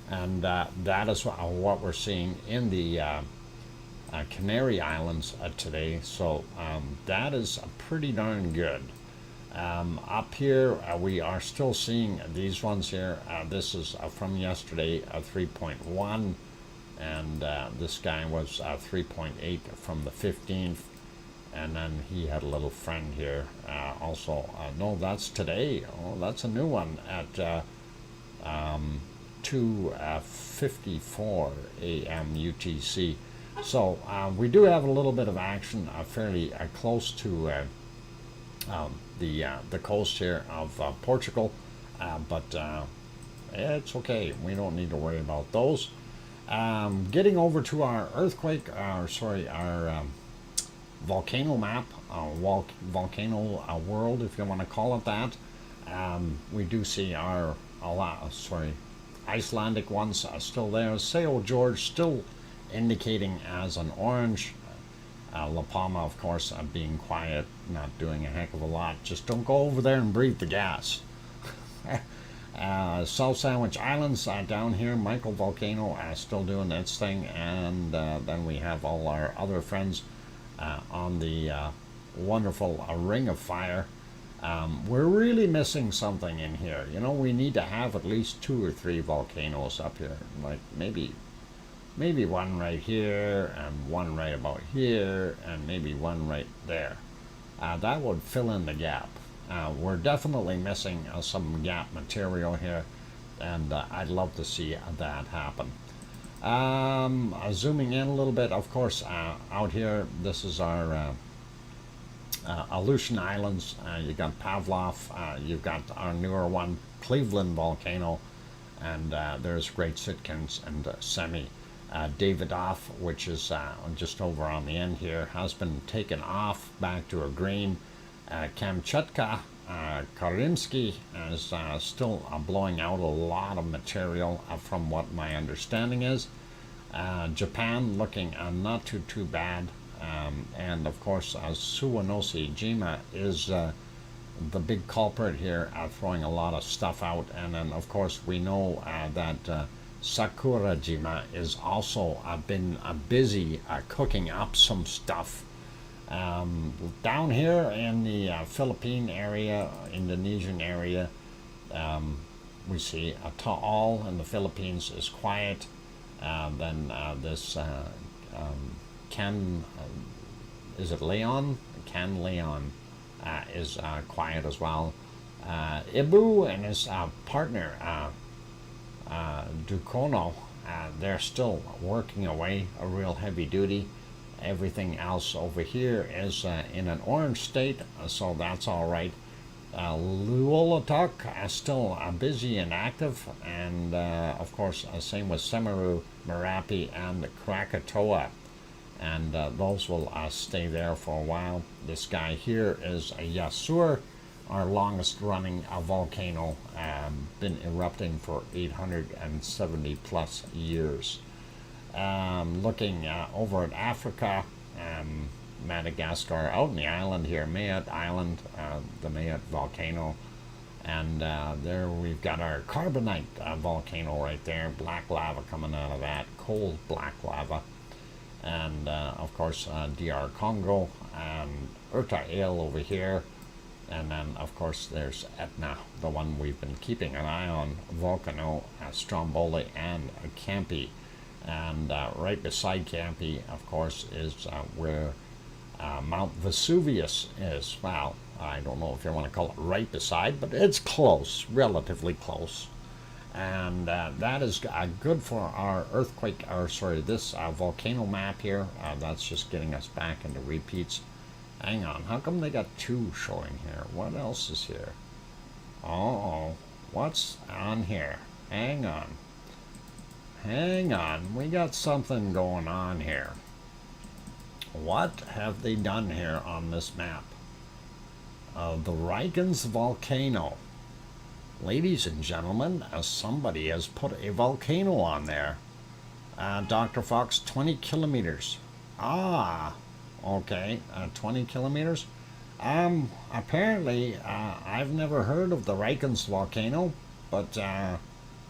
and that is what we're seeing in the Canary Islands today. So that is pretty darn good. Up here we are still seeing these ones here. This is from yesterday, 3.1, and this guy was 3.8 from the 15th. And then he had a little friend here also. No, that's today. Oh, that's a new one at 2:54 a.m. UTC. So we do have a little bit of action fairly close to the coast here of Portugal, but it's okay. We don't need to worry about those. Getting over to our earthquake, our volcano map, volcano world, if you want to call it that. We do see our Icelandic ones still there. São George still indicating as an orange. La Palma, of course, being quiet, not doing a heck of a lot. Just don't go over there and breathe the gas. South Sandwich Islands down here, Michael Volcano still doing its thing, and then we have all our other friends on the wonderful Ring of Fire. We're really missing something in here. You know, we need to have at least 2 or 3 volcanoes up here, like maybe one right here, and one right about here, and maybe one right there. That would fill in the gap. We're definitely missing some gap material here, and I'd love to see that happen. Zooming in a little bit, of course, out here, this is our Aleutian Islands. You got Pavlov, you've got our newer one, Cleveland Volcano, and there's Great Sitkins and Semi. Davidoff, which is just over on the end here, has been taken off back to a green. Kamchatka, Karimsky is still blowing out a lot of material from what my understanding is. Japan looking not too bad. And of course Suwanoshi Jima is the big culprit here, throwing a lot of stuff out. And then of course we know that Sakurajima is also been busy cooking up some stuff. Down here in the Philippine area, Indonesian area, we see Taal in the Philippines is quiet. Then this is it Leon? Can Leon is quiet as well. Ibu and his partner Dukono, they're still working away a real heavy duty. Everything else over here is in an orange state, so that's all right. Luolatuk is still busy and active, and of course same with Semeru, Merapi, and Krakatoa, and those will stay there for a while. This guy here is a Yasur, our longest running volcano, been erupting for 870 plus years. Looking over at Africa, Madagascar, out in the island here, Mayat Island, the Mayat volcano, and there we've got our carbonite volcano right there, black lava coming out of that, cold black lava, and of course DR Congo, and Erta Ale over here, And then, of course, there's Etna, the one we've been keeping an eye on, Volcano, Stromboli, and Campi. And right beside Campi, of course, is where Mount Vesuvius is. Well, I don't know if you want to call it right beside, but it's close, relatively close. And that is good for our earthquake, or sorry, this volcano map here. That's just getting us back into repeats. Hang on, how come they got two showing here? What else is here? Oh, what's on here? Hang on. Hang on, we got something going on here. What have they done here on this map? The Reykjens volcano. Ladies and gentlemen, somebody has put a volcano on there. Dr. Fox, 20 kilometers. Ah, okay, 20 kilometers. Apparently, I've never heard of the Reykjens volcano, but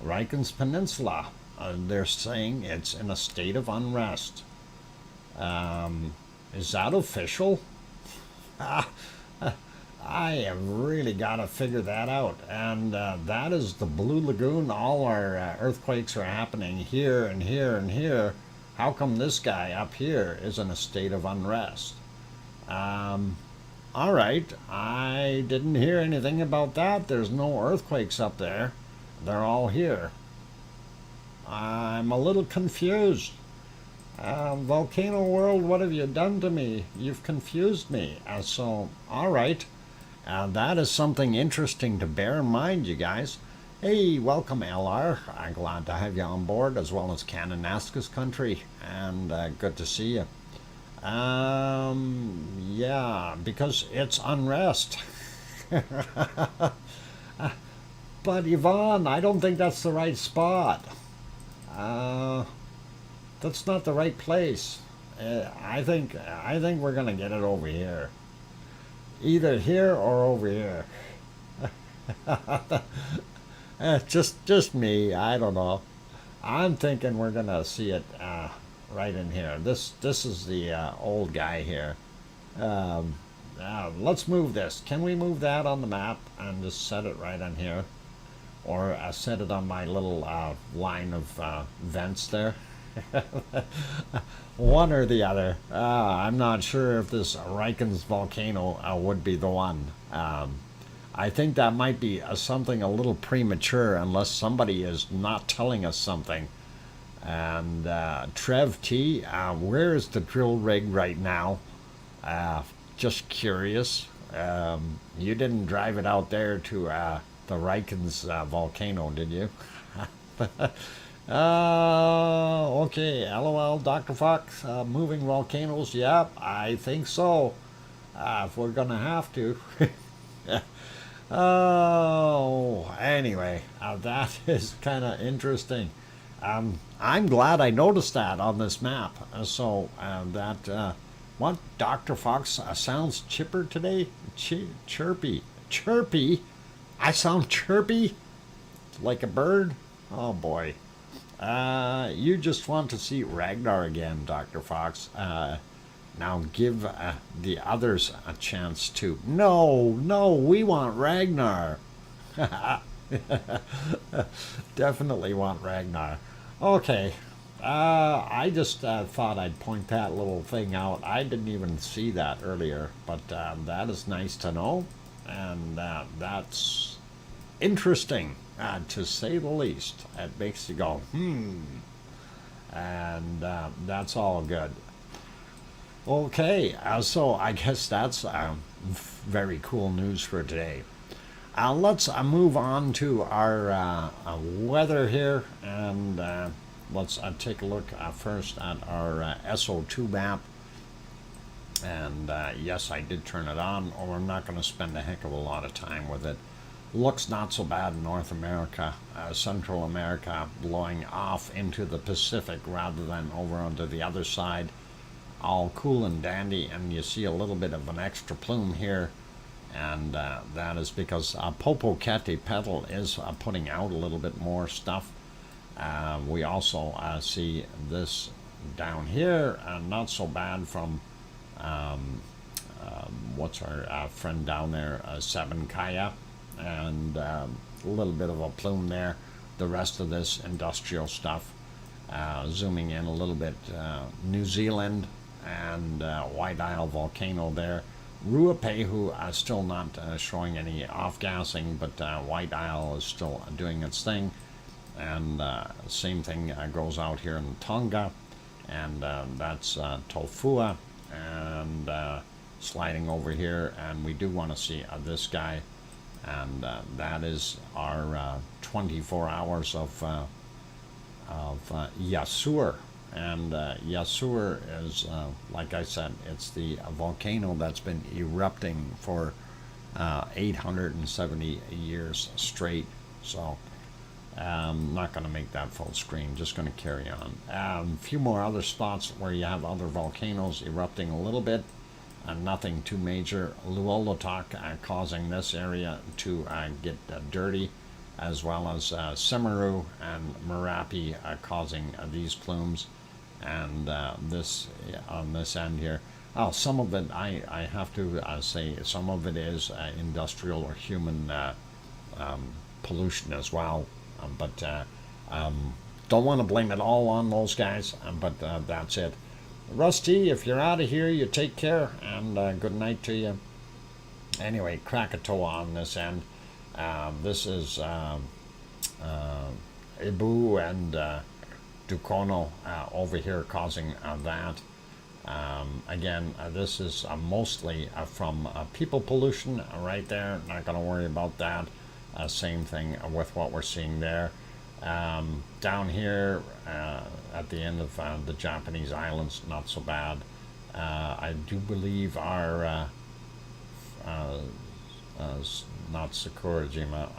Reykjens Peninsula, they're saying it's in a state of unrest. Is that official? I have really got to figure that out. And that is the Blue Lagoon. All our earthquakes are happening here and here and here. How come this guy up here is in a state of unrest? All right, I didn't hear anything about that. There's no earthquakes up there. They're all here. I'm a little confused. Volcano World, what have you done to me? You've confused me. So, all right. That is something interesting to bear in mind, you guys. Hey, welcome, LR. I'm glad to have you on board, as well as Kananaskis country, and good to see you. Yeah, because it's unrest. But Yvonne, I don't think that's the right spot. That's not the right place. I think we're gonna get it over here. Either here or over here. Just me. I don't know. I'm thinking we're gonna see it right in here. This is the old guy here. Let's move this. Can we move that on the map and just set it right on here, or set it on my little line of vents there? One or the other. I'm not sure if this Reykjens volcano would be the one. I think that might be something a little premature unless somebody is not telling us something. And Trev T, where is the drill rig right now? Just curious. You didn't drive it out there to the Reykjens volcano, did you? Okay, LOL, Dr. Fox, moving volcanoes, yep, I think so, if we're gonna have to. Oh, anyway, that is kind of interesting. I'm glad I noticed that on this map, so what, Dr. Fox sounds chipper today? Chirpy. Chirpy? I sound chirpy? Like a bird? Oh boy. You just want to see Ragnar again, Dr. Fox. Now give the others a chance to. No, we want Ragnar. Definitely want Ragnar. Okay. I just thought I'd point that little thing out. I didn't even see that earlier, but that is nice to know. And that's interesting. To say the least. It makes you go, and that's all good. Okay, so I guess that's very cool news for today. Let's move on to our weather here, and let's take a look first at our SO2 map. And yes, I did turn it on, or I'm not going to spend a heck of a lot of time with it. Looks not so bad in North America, Central America, blowing off into the Pacific rather than over onto the other side. All cool and dandy, and you see a little bit of an extra plume here, and that is because Popocatépetl is putting out a little bit more stuff. We also see this down here, not so bad from what's our friend down there, Sabancaya, and a little bit of a plume there. The rest of this industrial stuff. Zooming in a little bit, New Zealand and White Isle volcano there. Ruapehu still not showing any off-gassing, but White Isle is still doing its thing. And same thing goes out here in Tonga, and that's Tofua, and sliding over here, and we do want to see this guy, and that is our 24 hours of Yasur. And Yasur is, like I said, it's the volcano that's been erupting for 870 years straight. So I'm not going to make that full screen, just going to carry on. A few more other spots where you have other volcanoes erupting a little bit, nothing too major. Luolatok causing this area to get dirty, as well as Semeru and Merapi causing these plumes. And this on this end here, some of it I have to say, some of it is industrial or human pollution as well, but don't want to blame it all on those guys, but that's it. Rusty, if you're out of here, you take care, and good night to you. Anyway, Krakatoa on this end. This is Ibu and Dukono over here causing that. Again, this is mostly from people pollution right there. Not going to worry about that. Same thing with what we're seeing there. Down here at the end of the Japanese islands, not so bad. I do believe our not Sakurajima,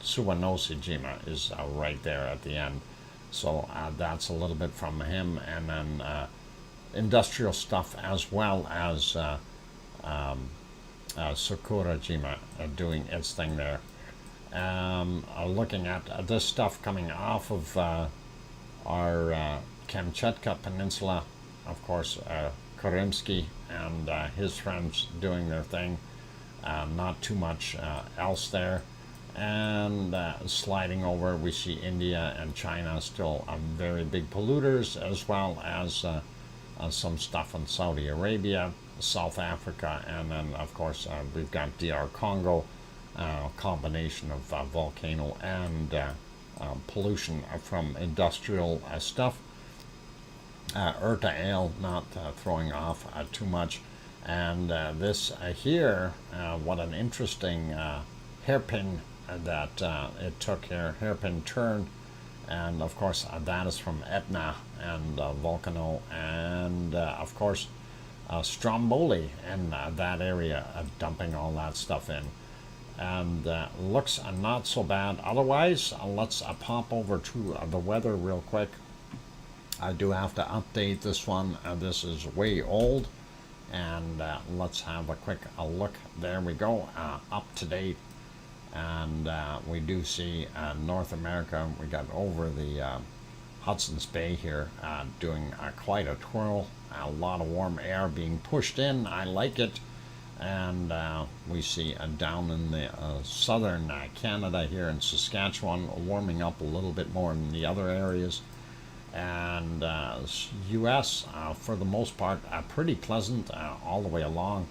Suwanosejima is right there at the end. So that's a little bit from him, and then industrial stuff as well as Sakurajima doing its thing there. Looking at this stuff coming off of our Kamchatka Peninsula, of course, Karimsky and his friends doing their thing. Not too much else there. And sliding over, we see India and China still very big polluters, as well as some stuff in Saudi Arabia, South Africa, and then of course we've got DR Congo, combination of volcano and pollution from industrial stuff. Erta not throwing off too much, and this here, what an interesting hairpin that it took here, hairpin turn, and of course that is from Etna and Volcano, and of course Stromboli and that area, dumping all that stuff in, and looks not so bad. Otherwise, let's pop over to the weather real quick. I do have to update this one. This is way old, and let's have a quick look. There we go, up to date. And we do see North America. We got over the Hudson's Bay here, doing quite a twirl. A lot of warm air being pushed in. I like it. And we see down in the southern Canada here in Saskatchewan, warming up a little bit more in the other areas. And U.S. For the most part, pretty pleasant all the way along.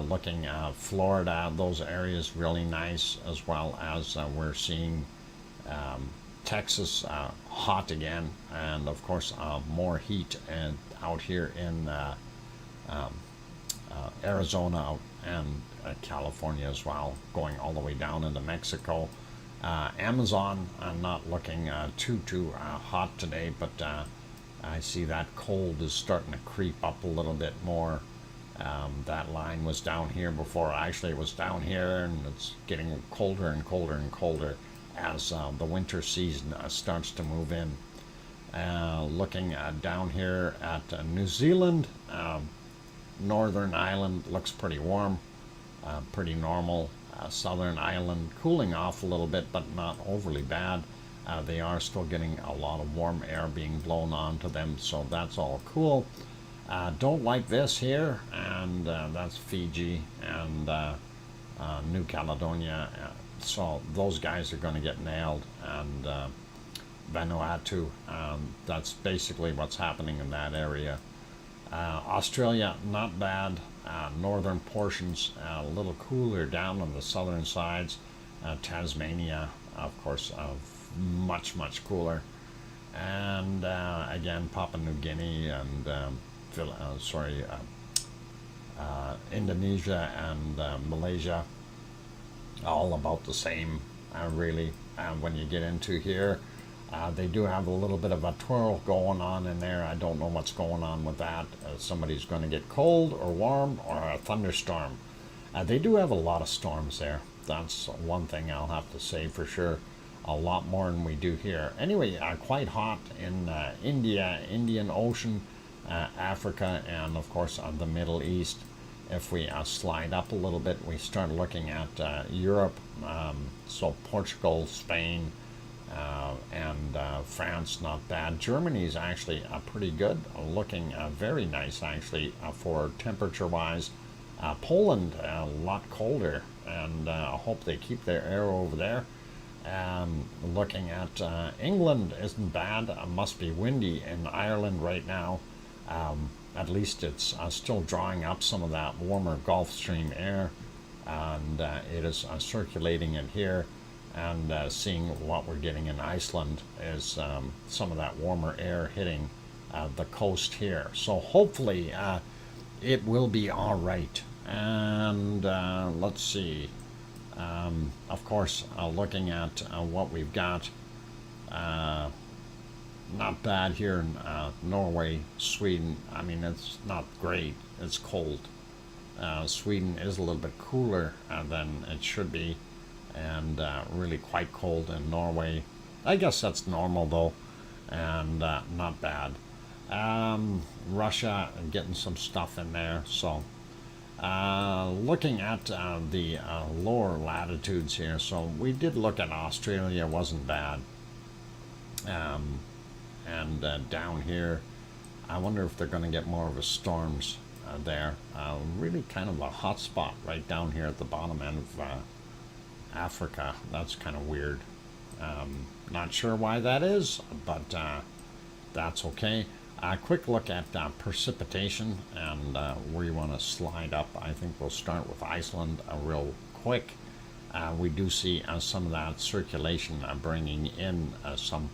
Looking at Florida, those areas really nice, as well as we're seeing Texas hot again, and of course more heat and out here in Arizona and California as well, going all the way down into Mexico. Amazon not looking too hot today, but I see that cold is starting to creep up a little bit more. That line was down here before. Actually, it was down here, and it's getting colder and colder and colder as the winter season starts to move in. Looking down here at New Zealand, Northern Island looks pretty warm, pretty normal. Southern Island cooling off a little bit, but not overly bad. They are still getting a lot of warm air being blown onto them, so that's all cool. Don't like this here, and that's Fiji and New Caledonia. So those guys are going to get nailed, and Vanuatu. That's basically what's happening in that area. Australia, not bad. Northern portions a little cooler down on the southern sides. Tasmania, of course, much cooler. And again, Papua New Guinea and Indonesia and Malaysia, all about the same, really. When you get into here, they do have a little bit of a twirl going on in there. I don't know what's going on with that. Somebody's going to get cold or warm or a thunderstorm. They do have a lot of storms there. That's one thing I'll have to say for sure. A lot more than we do here. Anyway, quite hot in India, Indian Ocean, Africa, and of course the Middle East. If we slide up a little bit, we start looking at Europe, so Portugal, Spain, and France, not bad. Germany is actually pretty good, looking very nice actually for temperature-wise. Poland, a lot colder, and I hope they keep their air over there. Looking at England isn't bad. Must be windy in Ireland right now. At least it's still drawing up some of that warmer Gulf Stream air, and it is circulating in here. And seeing what we're getting in Iceland is some of that warmer air hitting the coast here. So hopefully it will be all right. And let's see. Of course, looking at what we've got, not bad here in Norway, Sweden. I mean, it's not great. It's cold. Sweden is a little bit cooler than it should be, and really quite cold in Norway. I guess that's normal though, and not bad. Russia, getting some stuff in there. So looking at the lower latitudes here, so we did look at Australia, wasn't bad. And down here, I wonder if they're going to get more of a storms there. Really kind of a hot spot right down here at the bottom end of Africa. That's kind of weird. Not sure why that is, but that's okay. A quick look at precipitation, and we want to slide up. I think we'll start with Iceland real quick. We do see some of that circulation bringing in some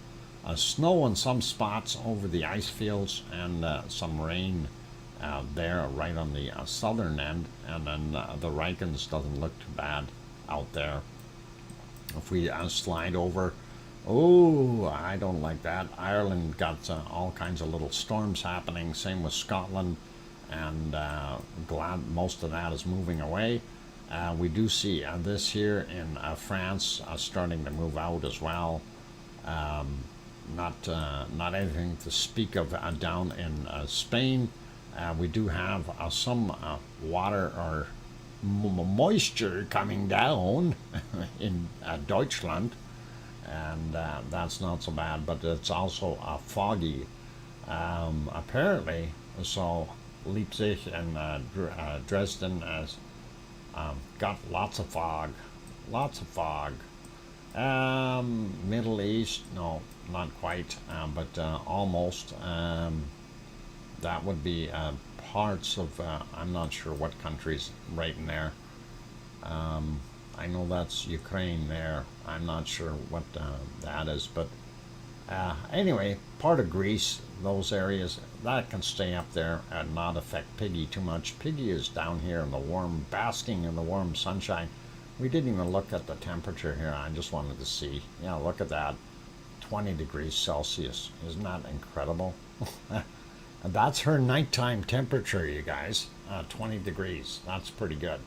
snow in some spots over the ice fields, and some rain there right on the southern end, and then the Rikens doesn't look too bad out there. If we slide over, oh, I don't like that. Ireland got all kinds of little storms happening, same with Scotland, and glad most of that is moving away. We do see this here in France starting to move out as well. Not anything to speak of down in Spain. We do have some water or moisture coming down in Deutschland, and that's not so bad, but it's also foggy apparently. So Leipzig and Dresden has got lots of fog. Middle East, no, not quite, but almost. That would be parts of, I'm not sure what countries right in there. I know that's Ukraine there. I'm not sure what that is, but anyway, part of Greece, those areas, that can stay up there and not affect Piggy too much. Piggy is down here in the warm, basking in the warm sunshine. We didn't even look at the temperature here. I just wanted to see. Yeah, look at that. 20 degrees Celsius. Isn't that incredible? That's her nighttime temperature, you guys. 20 degrees. That's pretty good.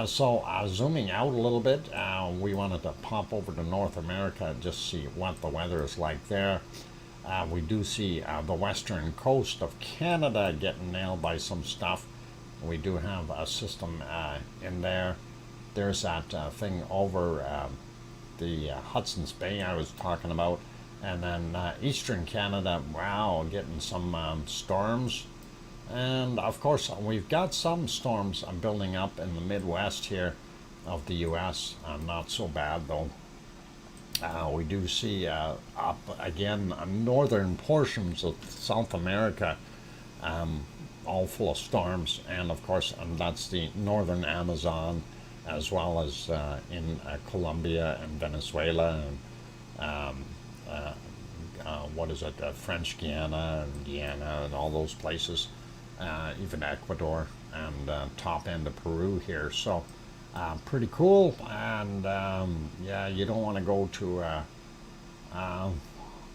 So zooming out a little bit, we wanted to pop over to North America and just see what the weather is like there. We do see the western coast of Canada getting nailed by some stuff. We do have a system in there. There's that thing over the Hudson's Bay I was talking about. And then eastern Canada, wow, getting some storms. And of course, we've got some storms building up in the Midwest here of the U.S. Not so bad though. We do see up again northern portions of South America, all full of storms, and of course that's the northern Amazon, as well as in Colombia and Venezuela and what is it, French Guiana and Guyana and all those places, even Ecuador and top end of Peru here. So pretty cool. And yeah, you don't want to go to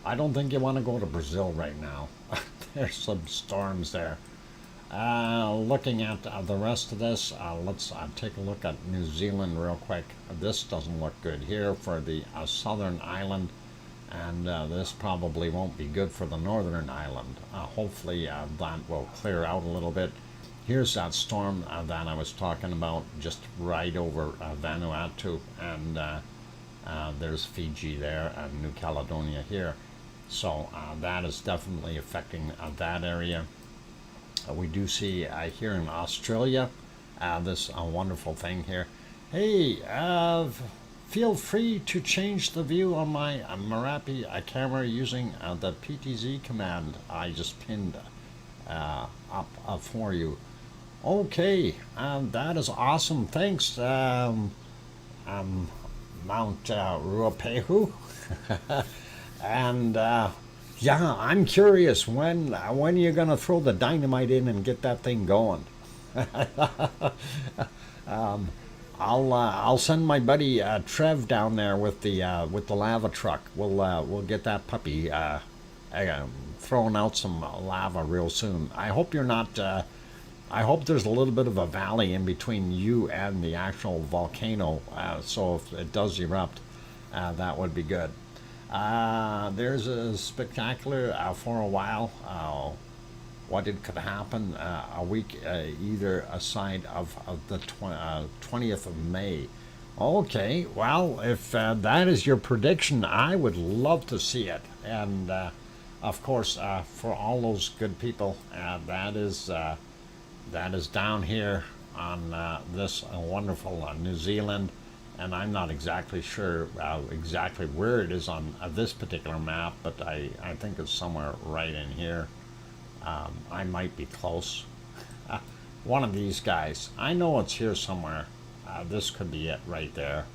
I don't think you want to go to Brazil right now. There's some storms there. Looking at the rest of this, let's take a look at New Zealand real quick. This doesn't look good here for the southern island, and this probably won't be good for the northern island. Hopefully that will clear out a little bit. Here's that storm that I was talking about, just right over Vanuatu, and there's Fiji there and New Caledonia here. So that is definitely affecting that area. We do see here in Australia this wonderful thing here. Hey, feel free to change the view on my Merapi camera using the PTZ command I just pinned up for you. Okay, that is awesome. Thanks, Mount Ruapehu. And yeah, I'm curious when you're gonna throw the dynamite in and get that thing going. I'll send my buddy Trev down there with the lava truck. We'll get that puppy throwing out some lava real soon. I hope you're not. I hope there's a little bit of a valley in between you and the actual volcano, so if it does erupt, that would be good. There's a spectacular for a while. What could happen a week either side of the 20th of May. Okay, well, if that is your prediction, I would love to see it. And of course, for all those good people, that is down here on this wonderful New Zealand. And I'm not exactly sure exactly where it is on this particular map, but I think it's somewhere right in here. I might be close. One of these guys. I know it's here somewhere. This could be it right there.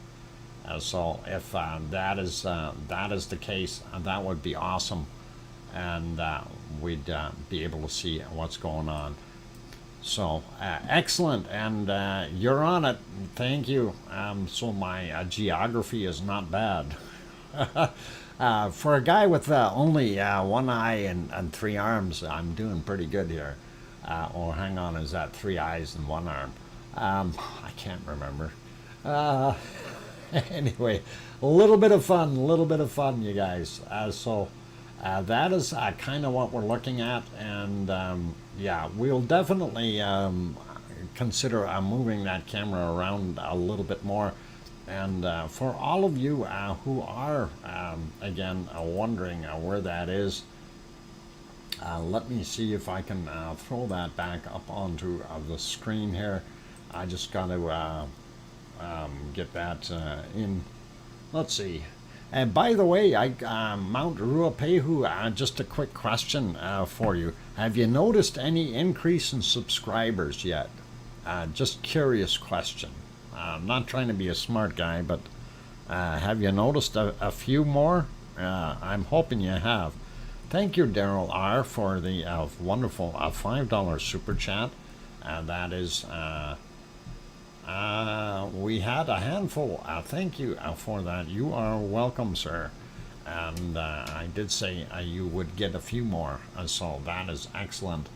So if that is the case, that would be awesome, and we'd be able to see what's going on. So excellent, and you're on it. Thank you. So my geography is not bad. For a guy with only one eye and three arms, I'm doing pretty good here. Or hang on, is that 3 eyes and 1 arm? I can't remember. Anyway, a little bit of fun, you guys. So that is kind of what we're looking at, and yeah, we'll definitely consider moving that camera around a little bit more. And for all of you who are, again, wondering where that is, let me see if I can throw that back up onto the screen here. I just got to get that in. Let's see. And by the way, Mount Ruapehu, just a quick question for you. Have you noticed any increase in subscribers yet? Just curious question. I'm not trying to be a smart guy, but have you noticed a few more? I'm hoping you have. Thank you, Daryl R., for the wonderful $5 super chat. That is, we had a handful. Thank you for that. You are welcome, sir. And I did say you would get a few more, so that is excellent.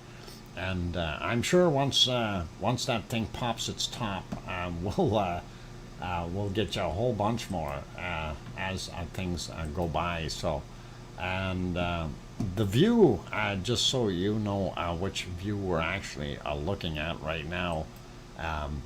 And I'm sure once that thing pops its top, we'll get you a whole bunch more as things go by. So, and the view, just so you know which view we're actually looking at right now,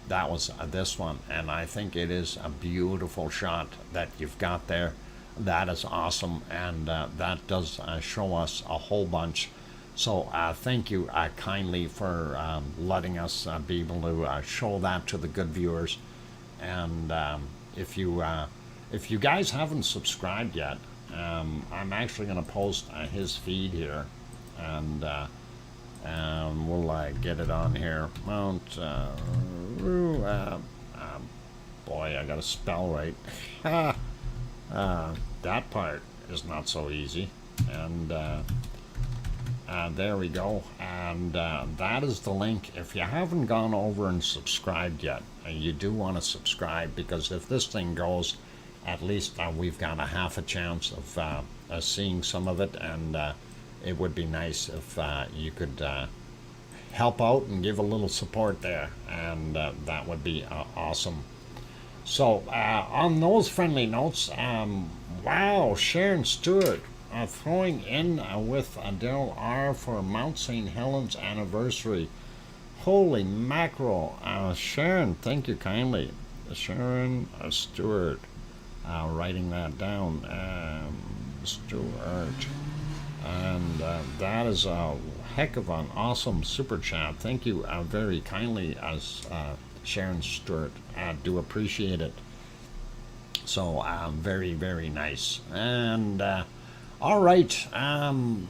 that was this one, and I think it is a beautiful shot that you've got there. That is awesome, and that does show us a whole bunch So thank you kindly for letting us be able to show that to the good viewers. And if you guys haven't subscribed yet, I'm actually going to post his feed here, and we'll get it on here. Mount boy, I got to spell right. That part is not so easy. And there we go. And that is the link. If you haven't gone over and subscribed yet, you do want to subscribe, because if this thing goes, at least we've got a half a chance of seeing some of it. And it would be nice if you could help out and give a little support there. And that would be awesome. So on those friendly notes, wow, Sharon Stewart throwing in with Daryl R for Mount St. Helens anniversary. Holy mackerel. Sharon, thank you kindly. Sharon Stewart, writing that down. Stewart. And that is a heck of an awesome super chat. Thank you very kindly, as Sharon Stewart. I do appreciate it. So very, very nice. And all right,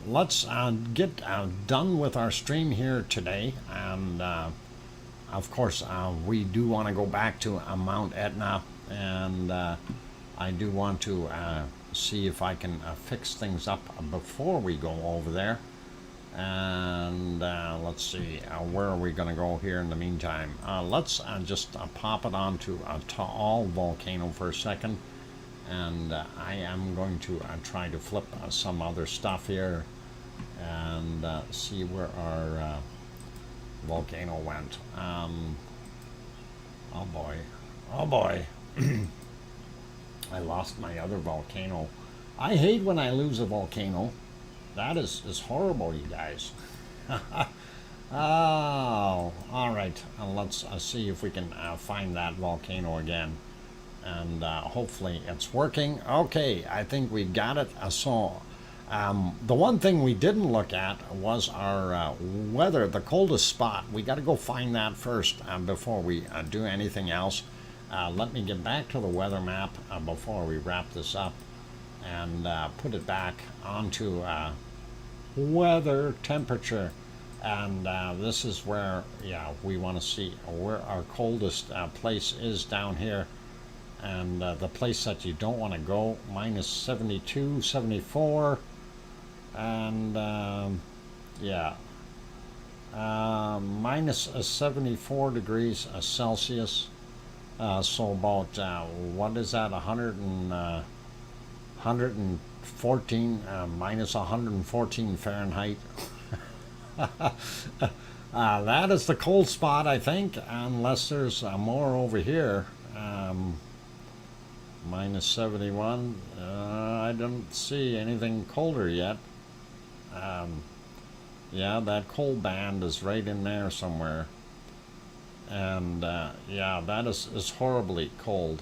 let's get done with our stream here today. And of course, we do want to go back to Mount Etna, and I do want to see if I can fix things up before we go over there. And let's see, where are we going to go here in the meantime? Let's just pop it on to Taal volcano for a second. And I am going to try to flip some other stuff here and see where our volcano went. Oh boy, oh boy. I lost my other volcano. I hate when I lose a volcano. That is horrible, you guys. Oh, all right. Let's see if we can find that volcano again. And hopefully it's working. Okay, I think we got it. So the one thing we didn't look at was our weather, the coldest spot. We got to go find that first before we do anything else. Let me get back to the weather map before we wrap this up, and put it back onto weather temperature. And this is where, yeah, we want to see where our coldest place is down here. And the place that you don't want to go, minus 72, 74, and yeah, minus 74 degrees Celsius. So about, what is that, 114, minus 114 Fahrenheit. That is the cold spot, I think, unless there's more over here. Minus 71. I don't see anything colder yet. Yeah, that cold band is right in there somewhere. And yeah, that is horribly cold.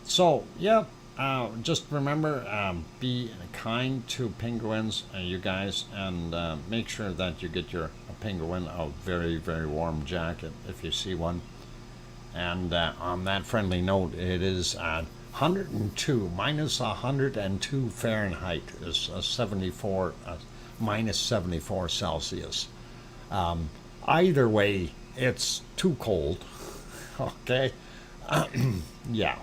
So, yeah, just remember, be kind to penguins, you guys, and make sure that you get your penguin a very, very warm jacket if you see one. And on that friendly note, it is 102, minus 102 Fahrenheit is 74, minus 74 Celsius. Either way, it's too cold. Okay. Yeah.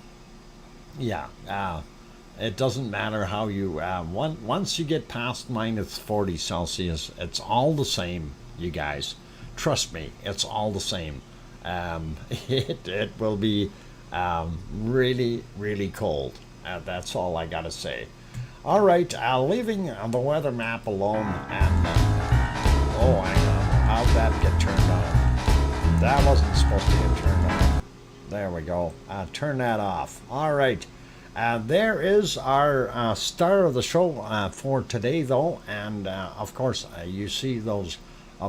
It doesn't matter how you once you get past minus 40 Celsius, it's all the same, you guys. Trust me, it's all the same. It will be really, really cold. That's all I gotta say. All right, leaving the weather map alone, and oh, hang on, how'd that get turned on? That wasn't supposed to get turned on. There we go. Turn that off. All right. There is our star of the show for today, though. And, of course, you see those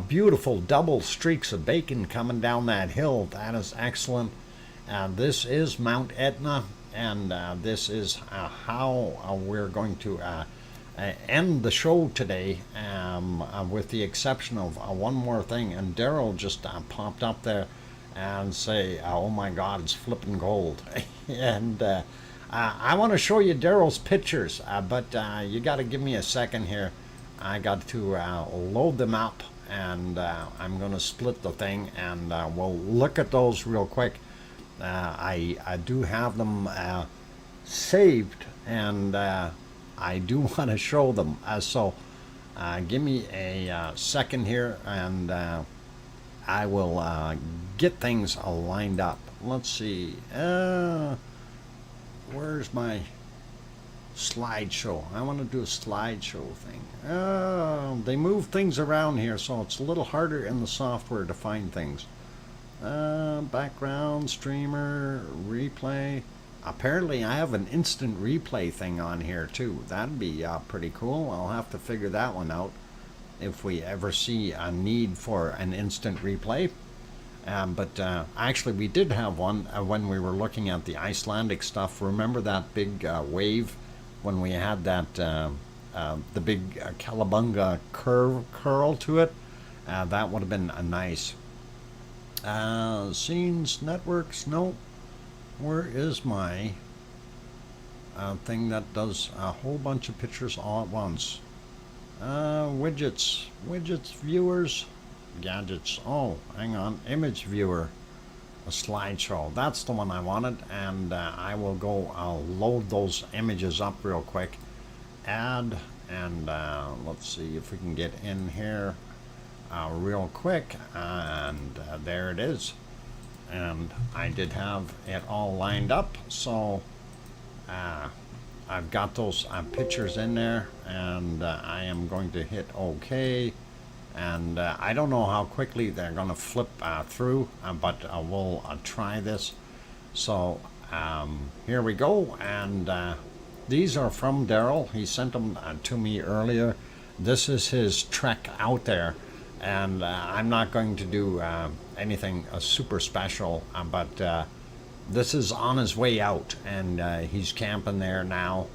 beautiful double streaks of bacon coming down that hill. That is excellent. This is Mount Etna, and this is how we're going to end the show today with the exception of one more thing. And Daryl just popped up there and say, oh my God, it's flipping gold. And I want to show you Daryl's pictures, but you got to give me a second here. I got to load them up, and I'm going to split the thing, and we'll look at those real quick. I do have them saved, and I do want to show them. So give me a second here, and I will get things lined up. Let's see. Where's my slideshow? I want to do a slideshow thing. They move things around here, so it's a little harder in the software to find things. Background, streamer, replay. Apparently I have an instant replay thing on here too. That'd be pretty cool. I'll have to figure that one out if we ever see a need for an instant replay. But actually we did have one when we were looking at the Icelandic stuff. Remember that big wave when we had that the big Calabunga curl to it? That would have been nice. Scenes, networks, no. Where is my thing that does a whole bunch of pictures all at once? Widgets, viewers, gadgets. Oh, hang on, image viewer, a slideshow. That's the one I wanted, and I will go. I'll load those images up real quick. Add, and let's see if we can get in here real quick, and there it is. And I did have it all lined up, so I've got those pictures in there, and I am going to hit OK. And I don't know how quickly they're going to flip through, but we'll try this. So here we go, and these are from Daryl. He sent them to me earlier. This is his trek out there. And I'm not going to do anything super special, but this is on his way out, and he's camping there now,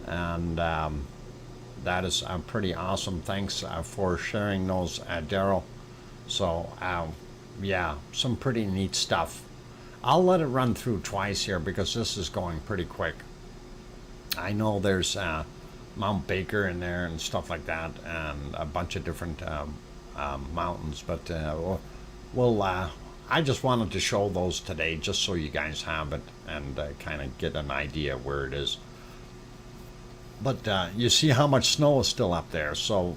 and that is pretty awesome. Thanks for sharing those, Daryl. So yeah, some pretty neat stuff. I'll let it run through twice here because this is going pretty quick. I know there's Mount Baker in there and stuff like that, and a bunch of different mountains, but I just wanted to show those today just so you guys have it and kind of get an idea where it is. But you see how much snow is still up there, so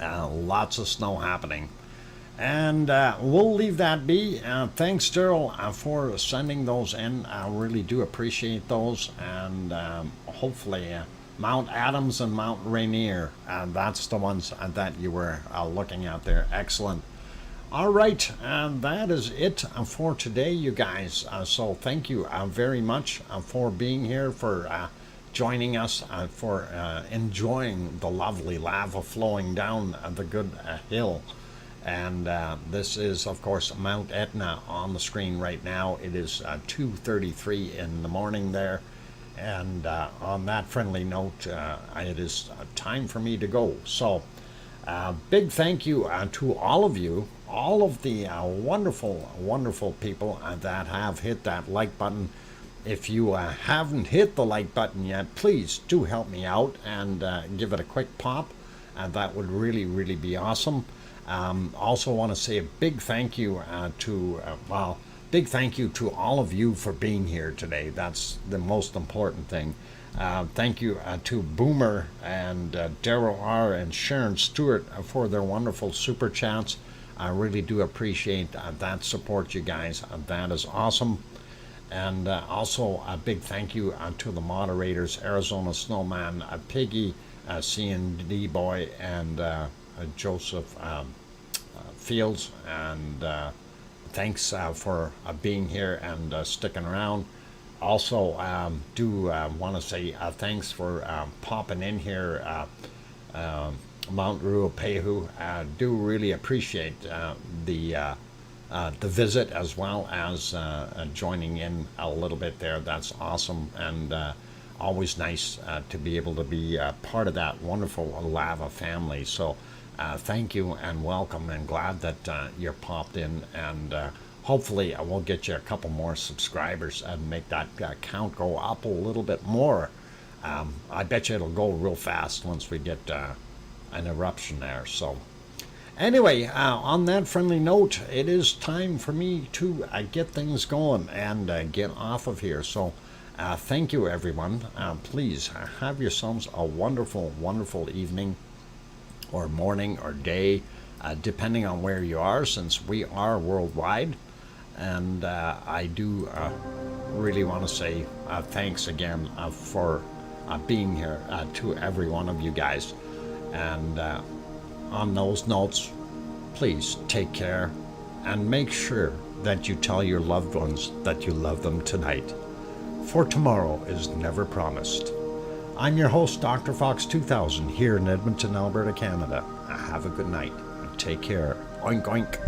lots of snow happening, and we'll leave that be. Thanks, Daryl, for sending those in. I really do appreciate those, and hopefully Mount Adams and Mount Rainier, and that's the ones that you were looking at there. Excellent. All right, and that is it for today, you guys. So thank you very much for being here, for joining us, for enjoying the lovely lava flowing down the good hill. And this is, of course, Mount Etna on the screen right now. It is 2:33 in the morning there. And on that friendly note, it is time for me to go. So big thank you to all of you, all of the wonderful, wonderful people that have hit that like button. If you haven't hit the like button yet, please do help me out and give it a quick pop. That would really, really be awesome. Also want to say a big thank you big thank you to all of you for being here today. That's the most important thing. Thank you to Boomer and Daryl R. and Sharon Stewart for their wonderful super chats. I really do appreciate that support, you guys. That is awesome. And also a big thank you to the moderators, Arizona Snowman, Piggy, C&D Boy, and Joseph Fields. And thanks for being here and sticking around. Also, do want to say thanks for popping in here, Mount Ruapehu. Do really appreciate the visit, as well as joining in a little bit there. That's awesome. And always nice to be able to be part of that wonderful lava family. So thank you and welcome, and glad that you're popped in, and hopefully I will get you a couple more subscribers and make that count go up a little bit more. I bet you it'll go real fast once we get an eruption there. So anyway, on that friendly note, it is time for me to get things going and get off of here. So thank you, everyone. Please have yourselves a wonderful, wonderful evening or morning or day, depending on where you are, since we are worldwide. And I do really want to say thanks again for being here to every one of you guys. And on those notes, please take care and make sure that you tell your loved ones that you love them tonight, for tomorrow is never promised. I'm your host, DrFox2000, here in Edmonton, Alberta, Canada. Have a good night and take care. Oink oink.